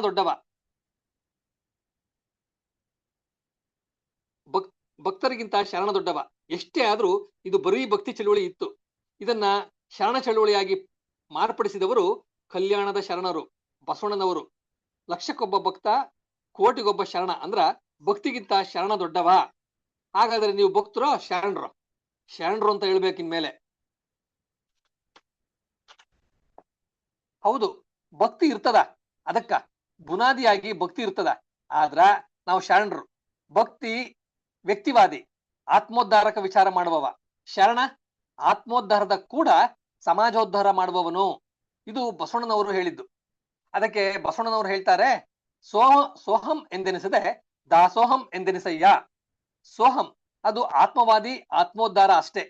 ದೊಡ್ಡವ. ಭಕ್ತರಿಗಿಂತ ಶರಣ ದೊಡ್ಡವ. ಎಷ್ಟೇ ಆದ್ರೂ ಇದು ಬರೀ ಭಕ್ತಿ ಚಳುವಳಿ ಇತ್ತು. ಇದನ್ನ ಶರಣ ಚಳುವಳಿಯಾಗಿ ಮಾರ್ಪಡಿಸಿದವರು ಕಲ್ಯಾಣದ ಶರಣರು, ಬಸವಣ್ಣನವರು. ಲಕ್ಷಕ್ಕೊಬ್ಬ ಭಕ್ತ, ಕೋಟಿಗೊಬ್ಬ ಶರಣ ಅಂದ್ರ ಭಕ್ತಿಗಿಂತ ಶರಣ ದೊಡ್ಡವ. ಹಾಗಾದ್ರೆ ನೀವು ಭಕ್ತರೋ ಶರಣರು? ಶರಣರು ಅಂತ ಹೇಳ್ಬೇಕಿನ್ಮೇಲೆ. ಹೌದು, ಭಕ್ತಿ ಇರ್ತದ, ಅದಕ್ಕ ಬುನಾದಿಯಾಗಿ ಭಕ್ತಿ ಇರ್ತದ. ಆದ್ರ ನಾವು ಶರಣರು. ಭಕ್ತಿ ವ್ಯಕ್ತಿವಾದಿ, ಆತ್ಮೋದ್ಧಾರಕ ವಿಚಾರ ಮಾಡುವವ. ಶರಣ ಆತ್ಮೋದ್ಧಾರದ ಕೂಡ ಸಮಾಜೋದ್ಧಾರ ಮಾಡುವವನು. ಇದು ಬಸವಣ್ಣನವರು ಹೇಳಿದ್ದು. ಅದಕ್ಕೆ ಬಸವಣ್ಣನವರು ಹೇಳ್ತಾರೆ, ಸೋಹಂ ಎಂದೆನಿಸದೆ ದಾಸೋಹಂ ಎಂದೆನಿಸಯ್ಯ. ಸೋಹಂ ಅದು ಆತ್ಮವಾದಿ, ಆತ್ಮೋದ್ಧಾರ ಅಷ್ಟೇ.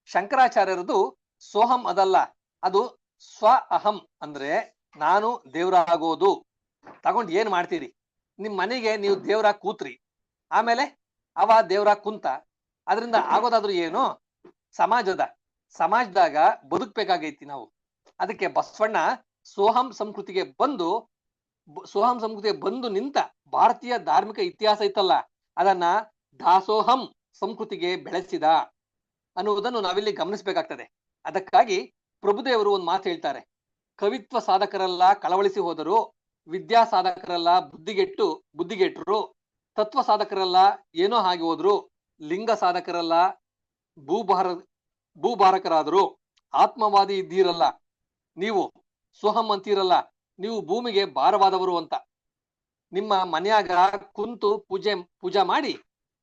ಶಂಕರಾಚಾರ್ಯರದು ಸೋಹಂ ಅದಲ್ಲ, ಅದು ಸ್ವ ಅಹಂ, ಅಂದ್ರೆ ನಾನು ದೇವರಾಗೋದು. ತಗೊಂಡು ಏನ್ ಮಾಡ್ತೀರಿ? ನಿಮ್ ಮನೆಗೆ ನೀವು ದೇವ್ರ ಕೂತ್ರಿ, ಆಮೇಲೆ ಅವ ದೇವ್ರ ಕುಂತ, ಅದರಿಂದ ಆಗೋದಾದ್ರೂ ಏನು? ಸಮಾಜದಾಗ ಬದುಕ್ಬೇಕಾಗೈತಿ ನಾವು. ಅದಕ್ಕೆ ಬಸವಣ್ಣ ಸೋಹಂ ಸಂಸ್ಕೃತಿಗೆ ಬಂದು ನಿಂತ ಭಾರತೀಯ ಧಾರ್ಮಿಕ ಇತಿಹಾಸ ಇತ್ತಲ್ಲ, ಅದನ್ನ ದಾಸೋಹಂ ಸಂಸ್ಕೃತಿಗೆ ಬೆಳೆಸಿದ ಅನ್ನುವುದನ್ನು ನಾವಿಲ್ಲಿ ಗಮನಿಸಬೇಕಾಗ್ತದೆ. ಅದಕ್ಕಾಗಿ ಪ್ರಭುದೇವರು ಒಂದು ಮಾತು ಹೇಳ್ತಾರೆ, ಕವಿತ್ವ ಸಾಧಕರೆಲ್ಲ ಕಳವಳಿಸಿ ಹೋದರು, ವಿದ್ಯಾ ಸಾಧಕರೆಲ್ಲ ಬುದ್ಧಿಗೆಟ್ಟರು, ತತ್ವ ಸಾಧಕರೆಲ್ಲ ಏನೋ ಹಾಗೆ ಹೋದ್ರು, ಲಿಂಗ ಸಾಧಕರೆಲ್ಲ ಭೂಭಾರಕರಾದರು, ಆತ್ಮವಾದಿ ಇದ್ದೀರಲ್ಲ ನೀವು, ಸೋಹಂ ಅಂತೀರಲ್ಲ ನೀವು ಭೂಮಿಗೆ ಭಾರವಾದವರು ಅಂತ. ನಿಮ್ಮ ಮನ್ಯಾಗ ಕುಂತು ಪೂಜಾ ಮಾಡಿ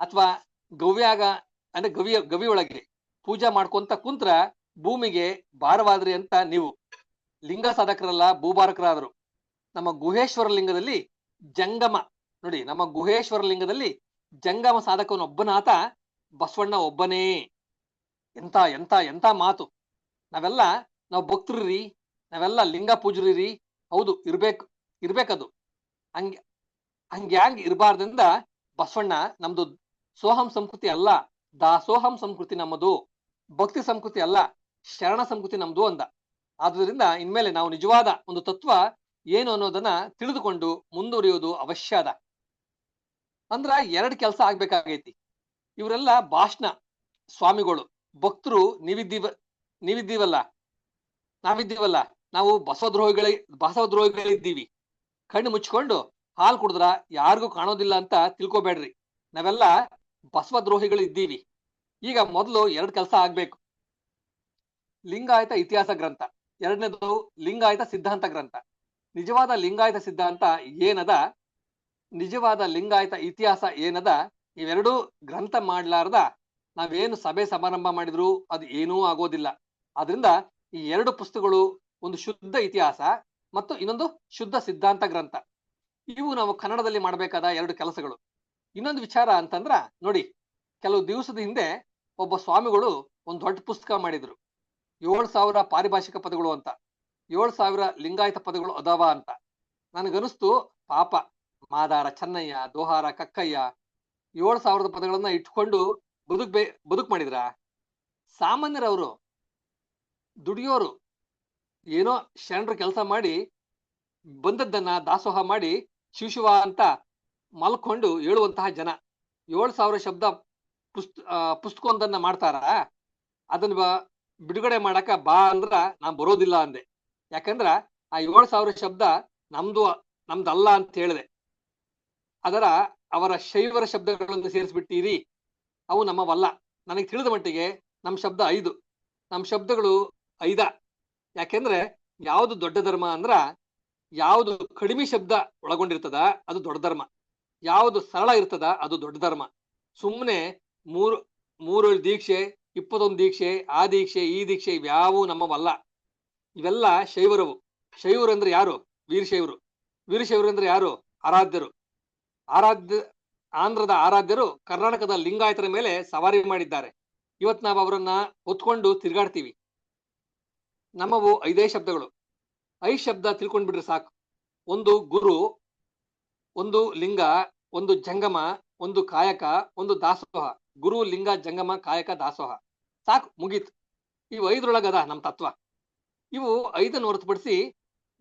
ಅಥವಾ ಗವ್ಯಾಗ ಅಂದ್ರೆ ಗವಿ ಒಳಗೆ ಪೂಜಾ ಮಾಡ್ಕೊಂತ ಕುಂತ್ರ ಭೂಮಿಗೆ ಭಾರವಾದ್ರಿ ಅಂತ ನೀವು. ಲಿಂಗ ಸಾಧಕರೆಲ್ಲ ಭೂಭಾರಕರಾದರು. ನಮ್ಮ ಗುಹೇಶ್ವರ ಲಿಂಗದಲ್ಲಿ ಜಂಗಮ ಸಾಧಕವನೊಬ್ಬನಾತ ಬಸವಣ್ಣ ಒಬ್ಬನೇ. ಎಂತ ಎಂತ ಎಂತ ಮಾತು! ನಾವು ಭಕ್ತರಿ, ನಾವೆಲ್ಲ ಲಿಂಗ ಪೂಜರಿ. ಹೌದು, ಇರ್ಬೇಕದು. ಹಂಗ್ಯಾಂಗ್ ಇರಬಾರ್ದಿಂದ ಬಸವಣ್ಣ ನಮ್ದು ಸೋಹಂ ಸಂಸ್ಕೃತಿ ಅಲ್ಲ, ದಾಸೋಹಂ ಸಂಸ್ಕೃತಿ ನಮ್ಮದು, ಭಕ್ತಿ ಸಂಸ್ಕೃತಿ ಅಲ್ಲ, ಶರಣ ಸಂಸ್ಕೃತಿ ನಮ್ದು ಅಂದ. ಆದ್ರಿಂದ ಇನ್ಮೇಲೆ ನಾವು ನಿಜವಾದ ಒಂದು ತತ್ವ ಏನು ಅನ್ನೋದನ್ನ ತಿಳಿದುಕೊಂಡು ಮುಂದುವರಿಯೋದು ಅವಶ್ಯ ಅದ. ಅಂದ್ರ 2 ಕೆಲಸ ಆಗ್ಬೇಕಾಗೈತಿ. ಇವರೆಲ್ಲ ಭಾಷಣ ಸ್ವಾಮಿಗಳು, ಭಕ್ತರು ನಾವಿದ್ದೀವಲ್ಲ, ನಾವು ಬಸವದ್ರೋಹಿಗಳಿದ್ದೀವಿ. ಕಣ್ಣು ಮುಚ್ಕೊಂಡು ಹಾಲು ಕುಡಿದ್ರ ಯಾರಿಗೂ ಕಾಣೋದಿಲ್ಲ ಅಂತ ತಿಳ್ಕೊಬೇಡ್ರಿ. ನಾವೆಲ್ಲ ಬಸವದ್ರೋಹಿಗಳು ಇದ್ದೀವಿ. ಈಗ ಮೊದಲು 2 ಕೆಲಸ ಆಗ್ಬೇಕು. ಲಿಂಗಾಯತ ಇತಿಹಾಸ ಗ್ರಂಥ, 2ನೇದು ಲಿಂಗಾಯತ ಸಿದ್ಧಾಂತ ಗ್ರಂಥ. ನಿಜವಾದ ಲಿಂಗಾಯತ ಸಿದ್ಧಾಂತ ಏನದ, ನಿಜವಾದ ಲಿಂಗಾಯತ ಇತಿಹಾಸ ಏನದ, ಇವೆರಡೂ ಗ್ರಂಥ ಮಾಡ್ಲಾರ್ದ ನಾವೇನು ಸಭೆ ಸಮಾರಂಭ ಮಾಡಿದ್ರು ಅದು ಏನೂ ಆಗೋದಿಲ್ಲ. ಆದ್ರಿಂದ ಈ 2 ಪುಸ್ತಕಗಳು, ಒಂದು ಶುದ್ಧ ಇತಿಹಾಸ ಮತ್ತು ಇನ್ನೊಂದು ಶುದ್ಧ ಸಿದ್ಧಾಂತ ಗ್ರಂಥ, ಇವು ನಾವು ಕನ್ನಡದಲ್ಲಿ ಮಾಡಬೇಕಾದ 2 ಕೆಲಸಗಳು. ಇನ್ನೊಂದು ವಿಚಾರ ಅಂತಂದ್ರ ನೋಡಿ, ಕೆಲವು ದಿವಸದ ಹಿಂದೆ ಒಬ್ಬ ಸ್ವಾಮಿಗಳು ಒಂದು ದೊಡ್ಡ ಪುಸ್ತಕ ಮಾಡಿದ್ರು, 7,000 ಪಾರಿಭಾಷಿಕ ಪದಗಳು ಅಂತ, 7,000 ಲಿಂಗಾಯತ ಪದಗಳು ಅದಾವ ಅಂತ. ನನಗನಿಸ್ತು, ಪಾಪ ಮಾದಾರ ಚೆನ್ನಯ್ಯ, ದೋಹಾರ ಕಕ್ಕಯ್ಯ 7,000 ಪದಗಳನ್ನ ಇಟ್ಕೊಂಡು ಬದುಕ್ ಮಾಡಿದ್ರ? ಸಾಮಾನ್ಯರವರು, ದುಡಿಯೋರು, ಏನೋ ಶರಣರು ಕೆಲಸ ಮಾಡಿ ಬಂದದ್ದನ್ನ ದಾಸೋಹ ಮಾಡಿ ಶಿವ ಅಂತ ಮಲ್ಕೊಂಡು ಹೇಳುವಂತಹ ಜನ 7,000 ಶಬ್ದ ಪುಸ್ತಕವೊಂದನ್ನ ಮಾಡ್ತಾರ. ಅದನ್ನ ಬಿಡುಗಡೆ ಮಾಡಕ ಬಾ ಅಂದ್ರ ನಾನ್ ಬರೋದಿಲ್ಲ ಅಂದೆ. ಯಾಕಂದ್ರ ಆ 7,000 ಶಬ್ದ ನಮ್ದಲ್ಲ ಅಂತ ಹೇಳಿದೆ. ಅವರ ಶೈವರ ಶಬ್ದಗಳನ್ನು ಸೇರಿಸ್ಬಿಟ್ಟಿರಿ, ಅವು ನಮ್ಮವಲ್ಲ. ನನಗೆ ತಿಳಿದ ಮಟ್ಟಿಗೆ ನಮ್ಮ ಶಬ್ದ 5, ನಮ್ಮ ಶಬ್ದಗಳು 5. ಯಾಕೆಂದ್ರೆ ಯಾವುದು ದೊಡ್ಡ ಧರ್ಮ ಅಂದ್ರ, ಯಾವುದು ಕಡಿಮೆ ಶಬ್ದ ಒಳಗೊಂಡಿರ್ತದ ಅದು ದೊಡ್ಡ ಧರ್ಮ, ಯಾವುದು ಸರಳ ಇರ್ತದ ಅದು ದೊಡ್ಡ ಧರ್ಮ. ಸುಮ್ಮನೆ 3 ದೀಕ್ಷೆ, 21 ದೀಕ್ಷೆ, ಆ ದೀಕ್ಷೆ ಈ ದೀಕ್ಷೆ ಇವ್ಯಾವು ನಮ್ಮವಲ್ಲ. ಇವೆಲ್ಲ ಶೈವರವು. ಶೈವರು ಅಂದ್ರೆ ಯಾರು? ವೀರಶೈವರು. ವೀರಶೈವರು ಅಂದ್ರೆ ಯಾರು? ಆರಾಧ್ಯರು. ಆಂಧ್ರದ ಆರಾಧ್ಯರು ಕರ್ನಾಟಕದ ಲಿಂಗಾಯತರ ಮೇಲೆ ಸವಾರಿ ಮಾಡಿದ್ದಾರೆ. ಇವತ್ತು ನಾವು ಅವರನ್ನ ಹೊತ್ಕೊಂಡು ತಿರುಗಾಡ್ತೀವಿ. ನಮ್ಮವು 5 ಶಬ್ದಗಳು. 5 ಶಬ್ದ ತಿಳ್ಕೊಂಡ್ಬಿಟ್ರೆ ಸಾಕು. ಒಂದು ಗುರು, ಒಂದು ಲಿಂಗ, ಒಂದು ಜಂಗಮ, ಒಂದು ಕಾಯಕ, ಒಂದು ದಾಸೋಹ. ಗುರು, ಲಿಂಗ, ಜಂಗಮ, ಕಾಯಕ, ದಾಸೋಹ, ಸಾಕು, ಮುಗೀತು. ಇವು 5ರೊಳಗದ ನಮ್ಮ ತತ್ವ. ಇವು 5 ಹೊರತುಪಡಿಸಿ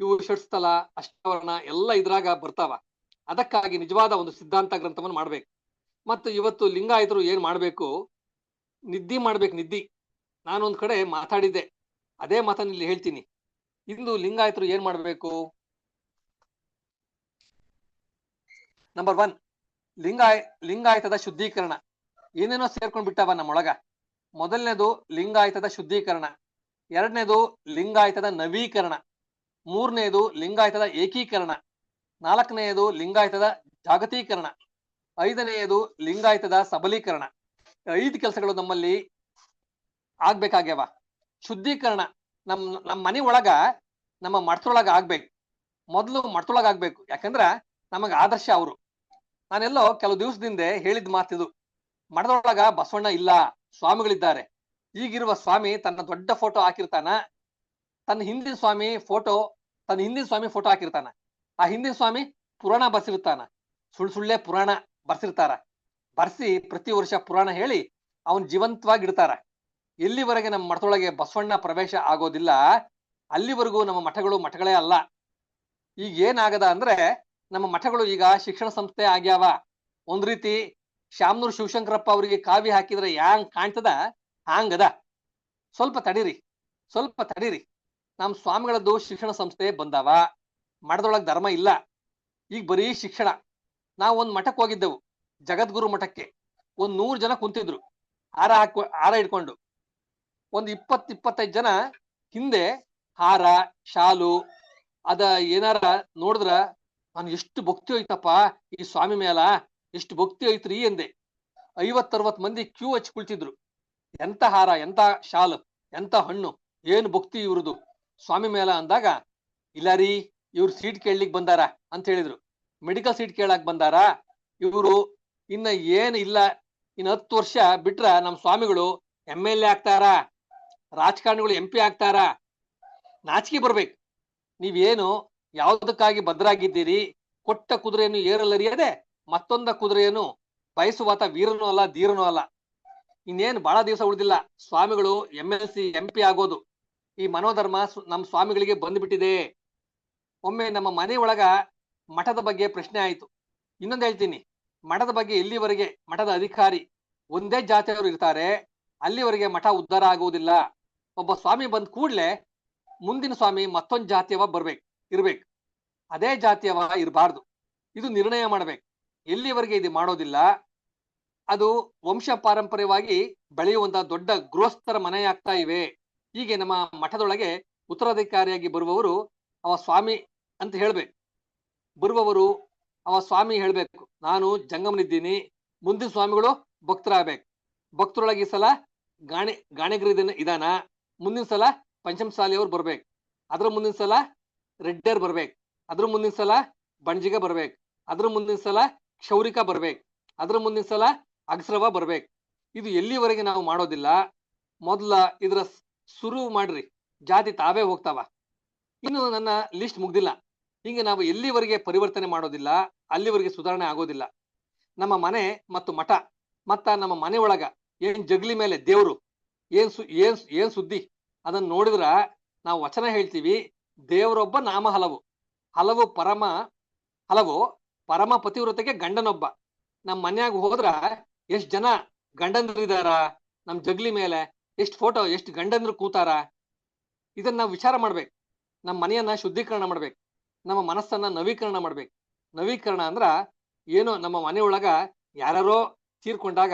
ಇವು ಷಟ್ಸ್ಥಲ, ಅಷ್ಟವರ್ಣ ಎಲ್ಲ ಇದ್ರಾಗ ಬರ್ತಾವ. ಅದಕ್ಕಾಗಿ ನಿಜವಾದ ಒಂದು ಸಿದ್ಧಾಂತ ಗ್ರಂಥವನ್ನು ಮಾಡ್ಬೇಕು. ಮತ್ತು ಇವತ್ತು ಲಿಂಗಾಯತರು ಏನ್ ಮಾಡ್ಬೇಕು, ನಿದ್ದಿ ಮಾಡ್ಬೇಕು. ನಿದ್ದಿ ನಾನೊಂದ್ ಕಡೆ ಮಾತಾಡಿದ್ದೆ, ಅದೇ ಮಾತನ್ನ ಇಲ್ಲಿ ಹೇಳ್ತೀನಿ. ಇಂದು ಲಿಂಗಾಯತರು ಏನ್ ಮಾಡ್ಬೇಕು? ನಂಬರ್ 1, ಲಿಂಗಾಯತದ ಶುದ್ಧೀಕರಣ. ಏನೇನೋ ಸೇರ್ಕೊಂಡ್ ಬಿಟ್ಟವ ನಮ್ಮೊಳಗ. ಮೊದಲನೇದು ಲಿಂಗಾಯತದ ಶುದ್ಧೀಕರಣ, ಎರಡನೇದು ಲಿಂಗಾಯತದ ನವೀಕರಣ, ಮೂರನೇದು ಲಿಂಗಾಯತದ ಏಕೀಕರಣ, ನಾಲ್ಕನೆಯದು ಲಿಂಗಾಯತದ ಜಾಗತೀಕರಣ, ಐದನೆಯದು ಲಿಂಗಾಯತದ ಸಬಲೀಕರಣ. 5 ಕೆಲಸಗಳು ನಮ್ಮಲ್ಲಿ ಆಗ್ಬೇಕಾಗ್ಯಾವ. ಶುದ್ಧೀಕರಣ ನಮ್ಮ ಮನೆ ಒಳಗ, ನಮ್ಮ ಮಠದೊಳಗ ಆಗ್ಬೇಕು. ಮೊದಲು ಮಠದೊಳಗ ಆಗ್ಬೇಕು. ಯಾಕಂದ್ರ ನಮಗ ಆದರ್ಶ ಅವರು. ನಾನೆಲ್ಲೋ ಕೆಲವು ದಿವಸದಿಂದ ಹೇಳಿದ ಮಾತಿದು, ಮಠದೊಳಗ ಬಸವಣ್ಣ ಇಲ್ಲ, ಸ್ವಾಮಿಗಳಿದ್ದಾರೆ. ಈಗಿರುವ ಸ್ವಾಮಿ ತನ್ನ ದೊಡ್ಡ ಫೋಟೋ ಹಾಕಿರ್ತಾನ, ತನ್ನ ಹಿಂದಿನ ಸ್ವಾಮಿ ಫೋಟೋ ಹಾಕಿರ್ತಾನ. ಆ ಹಿಂದಿನ ಸ್ವಾಮಿ ಪುರಾಣ ಬರ್ಸಿರ್ತಾನ, ಸುಳ್ಳೆ ಪುರಾಣ ಬರ್ಸಿರ್ತಾರ. ಬರ್ಸಿ ಪ್ರತಿ ವರ್ಷ ಪುರಾಣ ಹೇಳಿ ಅವನ್ ಜೀವಂತವಾಗಿ ಇಡ್ತಾರ. ಎಲ್ಲಿವರೆಗೆ ನಮ್ಮ ಮಠದೊಳಗೆ ಬಸವಣ್ಣ ಪ್ರವೇಶ ಆಗೋದಿಲ್ಲ, ಅಲ್ಲಿವರೆಗೂ ನಮ್ಮ ಮಠಗಳೇ ಅಲ್ಲ. ಈಗ ಏನಾಗದ ಅಂದ್ರೆ, ನಮ್ಮ ಮಠಗಳು ಈಗ ಶಿಕ್ಷಣ ಸಂಸ್ಥೆ ಆಗ್ಯಾವ. ಒಂದ್ ರೀತಿ ಶಾಮನೂರ್ ಶಿವಶಂಕರಪ್ಪ ಅವರಿಗೆ ಕಾವಿ ಹಾಕಿದ್ರೆ ಯಾಂಗ್ ಕಾಣ್ತದ ಹಾಂಗದ. ಸ್ವಲ್ಪ ತಡೀರಿ. ನಮ್ ಸ್ವಾಮಿಗಳದ್ದು ಶಿಕ್ಷಣ ಸಂಸ್ಥೆ ಬಂದಾವ, ಮಠದೊಳಗ್ ಧರ್ಮ ಇಲ್ಲ. ಈಗ ಬರೀ ಶಿಕ್ಷಣ. ನಾವು ಒಂದ್ ಮಠಕ್ಕೆ ಹೋಗಿದ್ದೆವು, ಜಗದ್ಗುರು ಮಠಕ್ಕೆ. 100 ಜನ ಕುಂತಿದ್ರು, ಹಾರ ಇಟ್ಕೊಂಡು. ಒಂದ್ 20-25 ಜನ ಹಿಂದೆ ಹಾರ, ಶಾಲು ಅದ ಏನಾರ ನೋಡಿದ್ರ, ನಾನು ಎಷ್ಟು ಭಕ್ತಿ ಐತಪ್ಪ ಈ ಸ್ವಾಮಿ ಮೇಲ, ಎಷ್ಟು ಭಕ್ತಿ ಐತ್ರಿ ಎಂದೆ. 50-60 ಮಂದಿ ಕ್ಯೂ ಹಚ್ಚಿ ಕುಳಿತಿದ್ರು. ಎಂತ ಹಾರ, ಎಂತ ಶಾಲು, ಎಂತ ಹಣ್ಣು, ಏನು ಭಕ್ತಿ ಇವ್ರದು ಸ್ವಾಮಿ ಮೇಲ ಅಂದಾಗ, ಇಲ್ಲ ರೀ, ಇವ್ರು ಸೀಟ್ ಕೇಳಲಿಕ್ಕೆ ಬಂದಾರ ಅಂತ ಹೇಳಿದ್ರು. ಮೆಡಿಕಲ್ ಸೀಟ್ ಕೇಳಕ್ ಬಂದಾರ ಇವರು. ಇನ್ನ ಏನ್ ಇಲ್ಲ, ಇನ್ನು 10 ವರ್ಷ ಬಿಟ್ರ ನಮ್ ಸ್ವಾಮಿಗಳು MLA ಆಗ್ತಾರ, ರಾಜಕಾರಣಿಗಳು MP ಆಗ್ತಾರ. ನಾಚಿಕೆ ಬರ್ಬೇಕು. ನೀವೇನು ಯಾವುದಕ್ಕಾಗಿ ಭದ್ರಾಗಿದ್ದೀರಿ? ಕೊಟ್ಟ ಕುದುರೆಯನ್ನು ಏರಲರಿಯದೆ ಮತ್ತೊಂದ ಕುದುರೆಯನ್ನು ಬಯಸುವಾತ ವೀರನೂ ಅಲ್ಲ, ಧೀರನೂ ಅಲ್ಲ. ಇನ್ನೇನು ಬಹಳ ದಿವಸ ಉಳಿದಿಲ್ಲ ಸ್ವಾಮಿಗಳು MLC MP ಆಗೋದು. ಈ ಮನೋಧರ್ಮ ನಮ್ ಸ್ವಾಮಿಗಳಿಗೆ ಬಂದ್ಬಿಟ್ಟಿದೆ. ಒಮ್ಮೆ ನಮ್ಮ ಮನೆ ಒಳಗ ಮಠದ ಬಗ್ಗೆ ಪ್ರಶ್ನೆ ಆಯ್ತು. ಇನ್ನೊಂದು ಹೇಳ್ತೀನಿ, ಮಠದ ಬಗ್ಗೆ ಎಲ್ಲಿವರೆಗೆ ಮಠದ ಅಧಿಕಾರಿ ಒಂದೇ ಜಾತಿಯವರು ಇರ್ತಾರೆ, ಅಲ್ಲಿವರೆಗೆ ಮಠ ಉದ್ಧಾರ ಆಗುವುದಿಲ್ಲ. ಒಬ್ಬ ಸ್ವಾಮಿ ಬಂದ್ ಕೂಡ್ಲೆ ಮುಂದಿನ ಸ್ವಾಮಿ ಮತ್ತೊಂದು ಜಾತಿಯವ ಇರ್ಬೇಕು, ಅದೇ ಜಾತಿಯವ ಇರಬಾರ್ದು. ಇದು ನಿರ್ಣಯ ಮಾಡ್ಬೇಕು. ಎಲ್ಲಿವರೆಗೆ ಇದು ಮಾಡೋದಿಲ್ಲ, ಅದು ವಂಶ ಪಾರಂಪರ್ಯವಾಗಿ ಬೆಳೆಯುವಂತ ದೊಡ್ಡ ಗೃಹಸ್ಥರ ಮನೆಯಾಗ್ತಾ ಇವೆ. ಹೀಗೆ ನಮ್ಮ ಮಠದೊಳಗೆ ಉತ್ತರಾಧಿಕಾರಿಯಾಗಿ ಬರುವವರು ಅವ ಸ್ವಾಮಿ ಅಂತ ಹೇಳ್ಬೇಕು. ಬರುವವರು ಅವ ಸ್ವಾಮಿ ಹೇಳ್ಬೇಕು, ನಾನು ಜಂಗಮನಿದ್ದೀನಿ, ಮುಂದಿನ ಸ್ವಾಮಿಗಳು ಭಕ್ತರಾಗಬೇಕು. ಭಕ್ತರೊಳಗೆ ಈ ಸಲ ಗಾಣಿಗರ ಇದಾನ, ಮುಂದಿನ ಸಲ ಪಂಚಮಸಾಲಿಯವ್ರು ಬರ್ಬೇಕು, ಅದ್ರ ಮುಂದಿನ ಸಲ ರೆಡ್ಡಿಯರ್ ಬರ್ಬೇಕು, ಅದ್ರ ಮುಂದಿನ ಸಲ ಬಣಜಿಗ ಬರ್ಬೇಕು, ಅದ್ರ ಮುಂದಿನ ಸಲ ಕ್ಷೌರಿಕ ಬರ್ಬೇಕು, ಅದ್ರ ಮುಂದಿನ ಸಲ ಅಗಸ್ರವ ಬರ್ಬೇಕು. ಇದು ಎಲ್ಲಿವರೆಗೆ ನಾವು ಮಾಡೋದಿಲ್ಲ. ಮೊದಲ ಇದ್ರ ಶುರು ಮಾಡ್ರಿ, ಜಾತಿ ತಾವೇ ಹೋಗ್ತಾವ. ಇನ್ನು ನನ್ನ ಲಿಸ್ಟ್ ಮುಗ್ದಿಲ್ಲ. ಹಿಂಗೆ ನಾವು ಎಲ್ಲಿವರೆಗೆ ಪರಿವರ್ತನೆ ಮಾಡೋದಿಲ್ಲ, ಅಲ್ಲಿವರೆಗೆ ಸುಧಾರಣೆ ಆಗೋದಿಲ್ಲ. ನಮ್ಮ ಮನೆ ಮತ್ತು ಮಠ ಮತ್ತ ನಮ್ಮ ಮನೆ ಒಳಗ ಏನ್ ಜಗ್ಲಿ ಮೇಲೆ ದೇವ್ರು ಏನ್ ಸುದ್ದಿ ಅದನ್ನ ನೋಡಿದ್ರ ನಾವು ವಚನ ಹೇಳ್ತೀವಿ, ದೇವರೊಬ್ಬ ನಾಮ ಹಲವು ಪರಮ ಪತಿವ್ರತೆಗೆ ಗಂಡನೊಬ್ಬ. ನಮ್ ಮನ್ಯಾಗ ಹೋದ್ರ ಎಷ್ಟ್ ಜನ ಗಂಡಂದ್ರಿದಾರ, ನಮ್ ಜಗ್ಲಿ ಮೇಲೆ ಎಷ್ಟ್ ಫೋಟೋ, ಎಷ್ಟ್ ಗಂಡಂದ್ರು ಕೂತಾರ. ಇದನ್ನ ನಾವು ವಿಚಾರ ಮಾಡ್ಬೇಕು. ನಮ್ಮ ಮನೆಯನ್ನ ಶುದ್ಧೀಕರಣ ಮಾಡ್ಬೇಕು, ನಮ್ಮ ಮನಸ್ಸನ್ನ ನವೀಕರಣ ಮಾಡ್ಬೇಕು. ನವೀಕರಣ ಅಂದ್ರ ಏನೋ ನಮ್ಮ ಮನೆಯೊಳಗ ಯಾರೋ ತೀರ್ಕೊಂಡಾಗ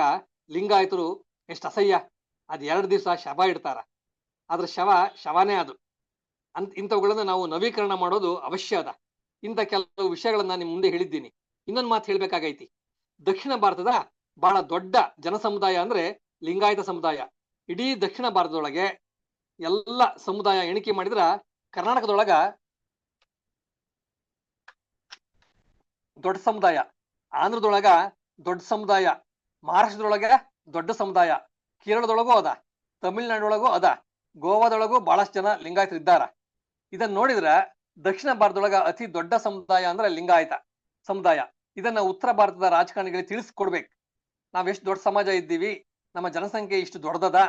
ಲಿಂಗಾಯತರು ಎಷ್ಟ್ ಅಸಹ್ಯ, ಅದ್ 2 ದಿವಸ ಶವ ಇಡ್ತಾರ. ಅದ್ರ ಶವನೇ ಅದು. ಇಂಥವುಗಳನ್ನ ನಾವು ನವೀಕರಣ ಮಾಡೋದು ಅವಶ್ಯ ಅದ. ಇಂಥ ಕೆಲವು ವಿಷಯಗಳನ್ನ ನಿಮ್ ಮುಂದೆ ಹೇಳಿದ್ದೀನಿ. ಇನ್ನೊಂದು ಮಾತು ಹೇಳ್ಬೇಕಾಗೈತಿ. ದಕ್ಷಿಣ ಭಾರತದ ಬಹಳ ದೊಡ್ಡ ಜನ ಸಮುದಾಯ ಅಂದ್ರೆ ಲಿಂಗಾಯತ ಸಮುದಾಯ. ಇಡೀ ದಕ್ಷಿಣ ಭಾರತದೊಳಗೆ ಎಲ್ಲ ಸಮುದಾಯ ಎಣಿಕೆ ಮಾಡಿದ್ರ ಕರ್ನಾಟಕದೊಳಗ ದೊಡ್ಡ ಸಮುದಾಯ, ಆಂಧ್ರದೊಳಗ ದೊಡ್ಡ ಸಮುದಾಯ, ಮಹಾರಾಷ್ಟ್ರದೊಳಗೆ ದೊಡ್ಡ ಸಮುದಾಯ, ಕೇರಳದೊಳಗೂ ಅದ, ತಮಿಳ್ನಾಡೊಳಗೂ ಅದ, ಗೋವಾದೊಳಗೂ ಬಹಳಷ್ಟು ಜನ ಲಿಂಗಾಯತರು ಇದ್ದಾರ. ಇದನ್ನ ನೋಡಿದ್ರ ದಕ್ಷಿಣ ಭಾರತದೊಳಗ ಅತಿ ದೊಡ್ಡ ಸಮುದಾಯ ಅಂದ್ರೆ ಲಿಂಗಾಯತ ಸಮುದಾಯ. ಇದನ್ನ ಉತ್ತರ ಭಾರತದ ರಾಜಕಾರಣಿಗಳಿಗೆ ತಿಳಿಸ್ಕೊಡ್ಬೇಕು. ನಾವ್ ಎಷ್ಟು ದೊಡ್ಡ ಸಮಾಜ ಇದ್ದೀವಿ, ನಮ್ಮ ಜನಸಂಖ್ಯೆ ಇಷ್ಟು ದೊಡ್ಡದದ,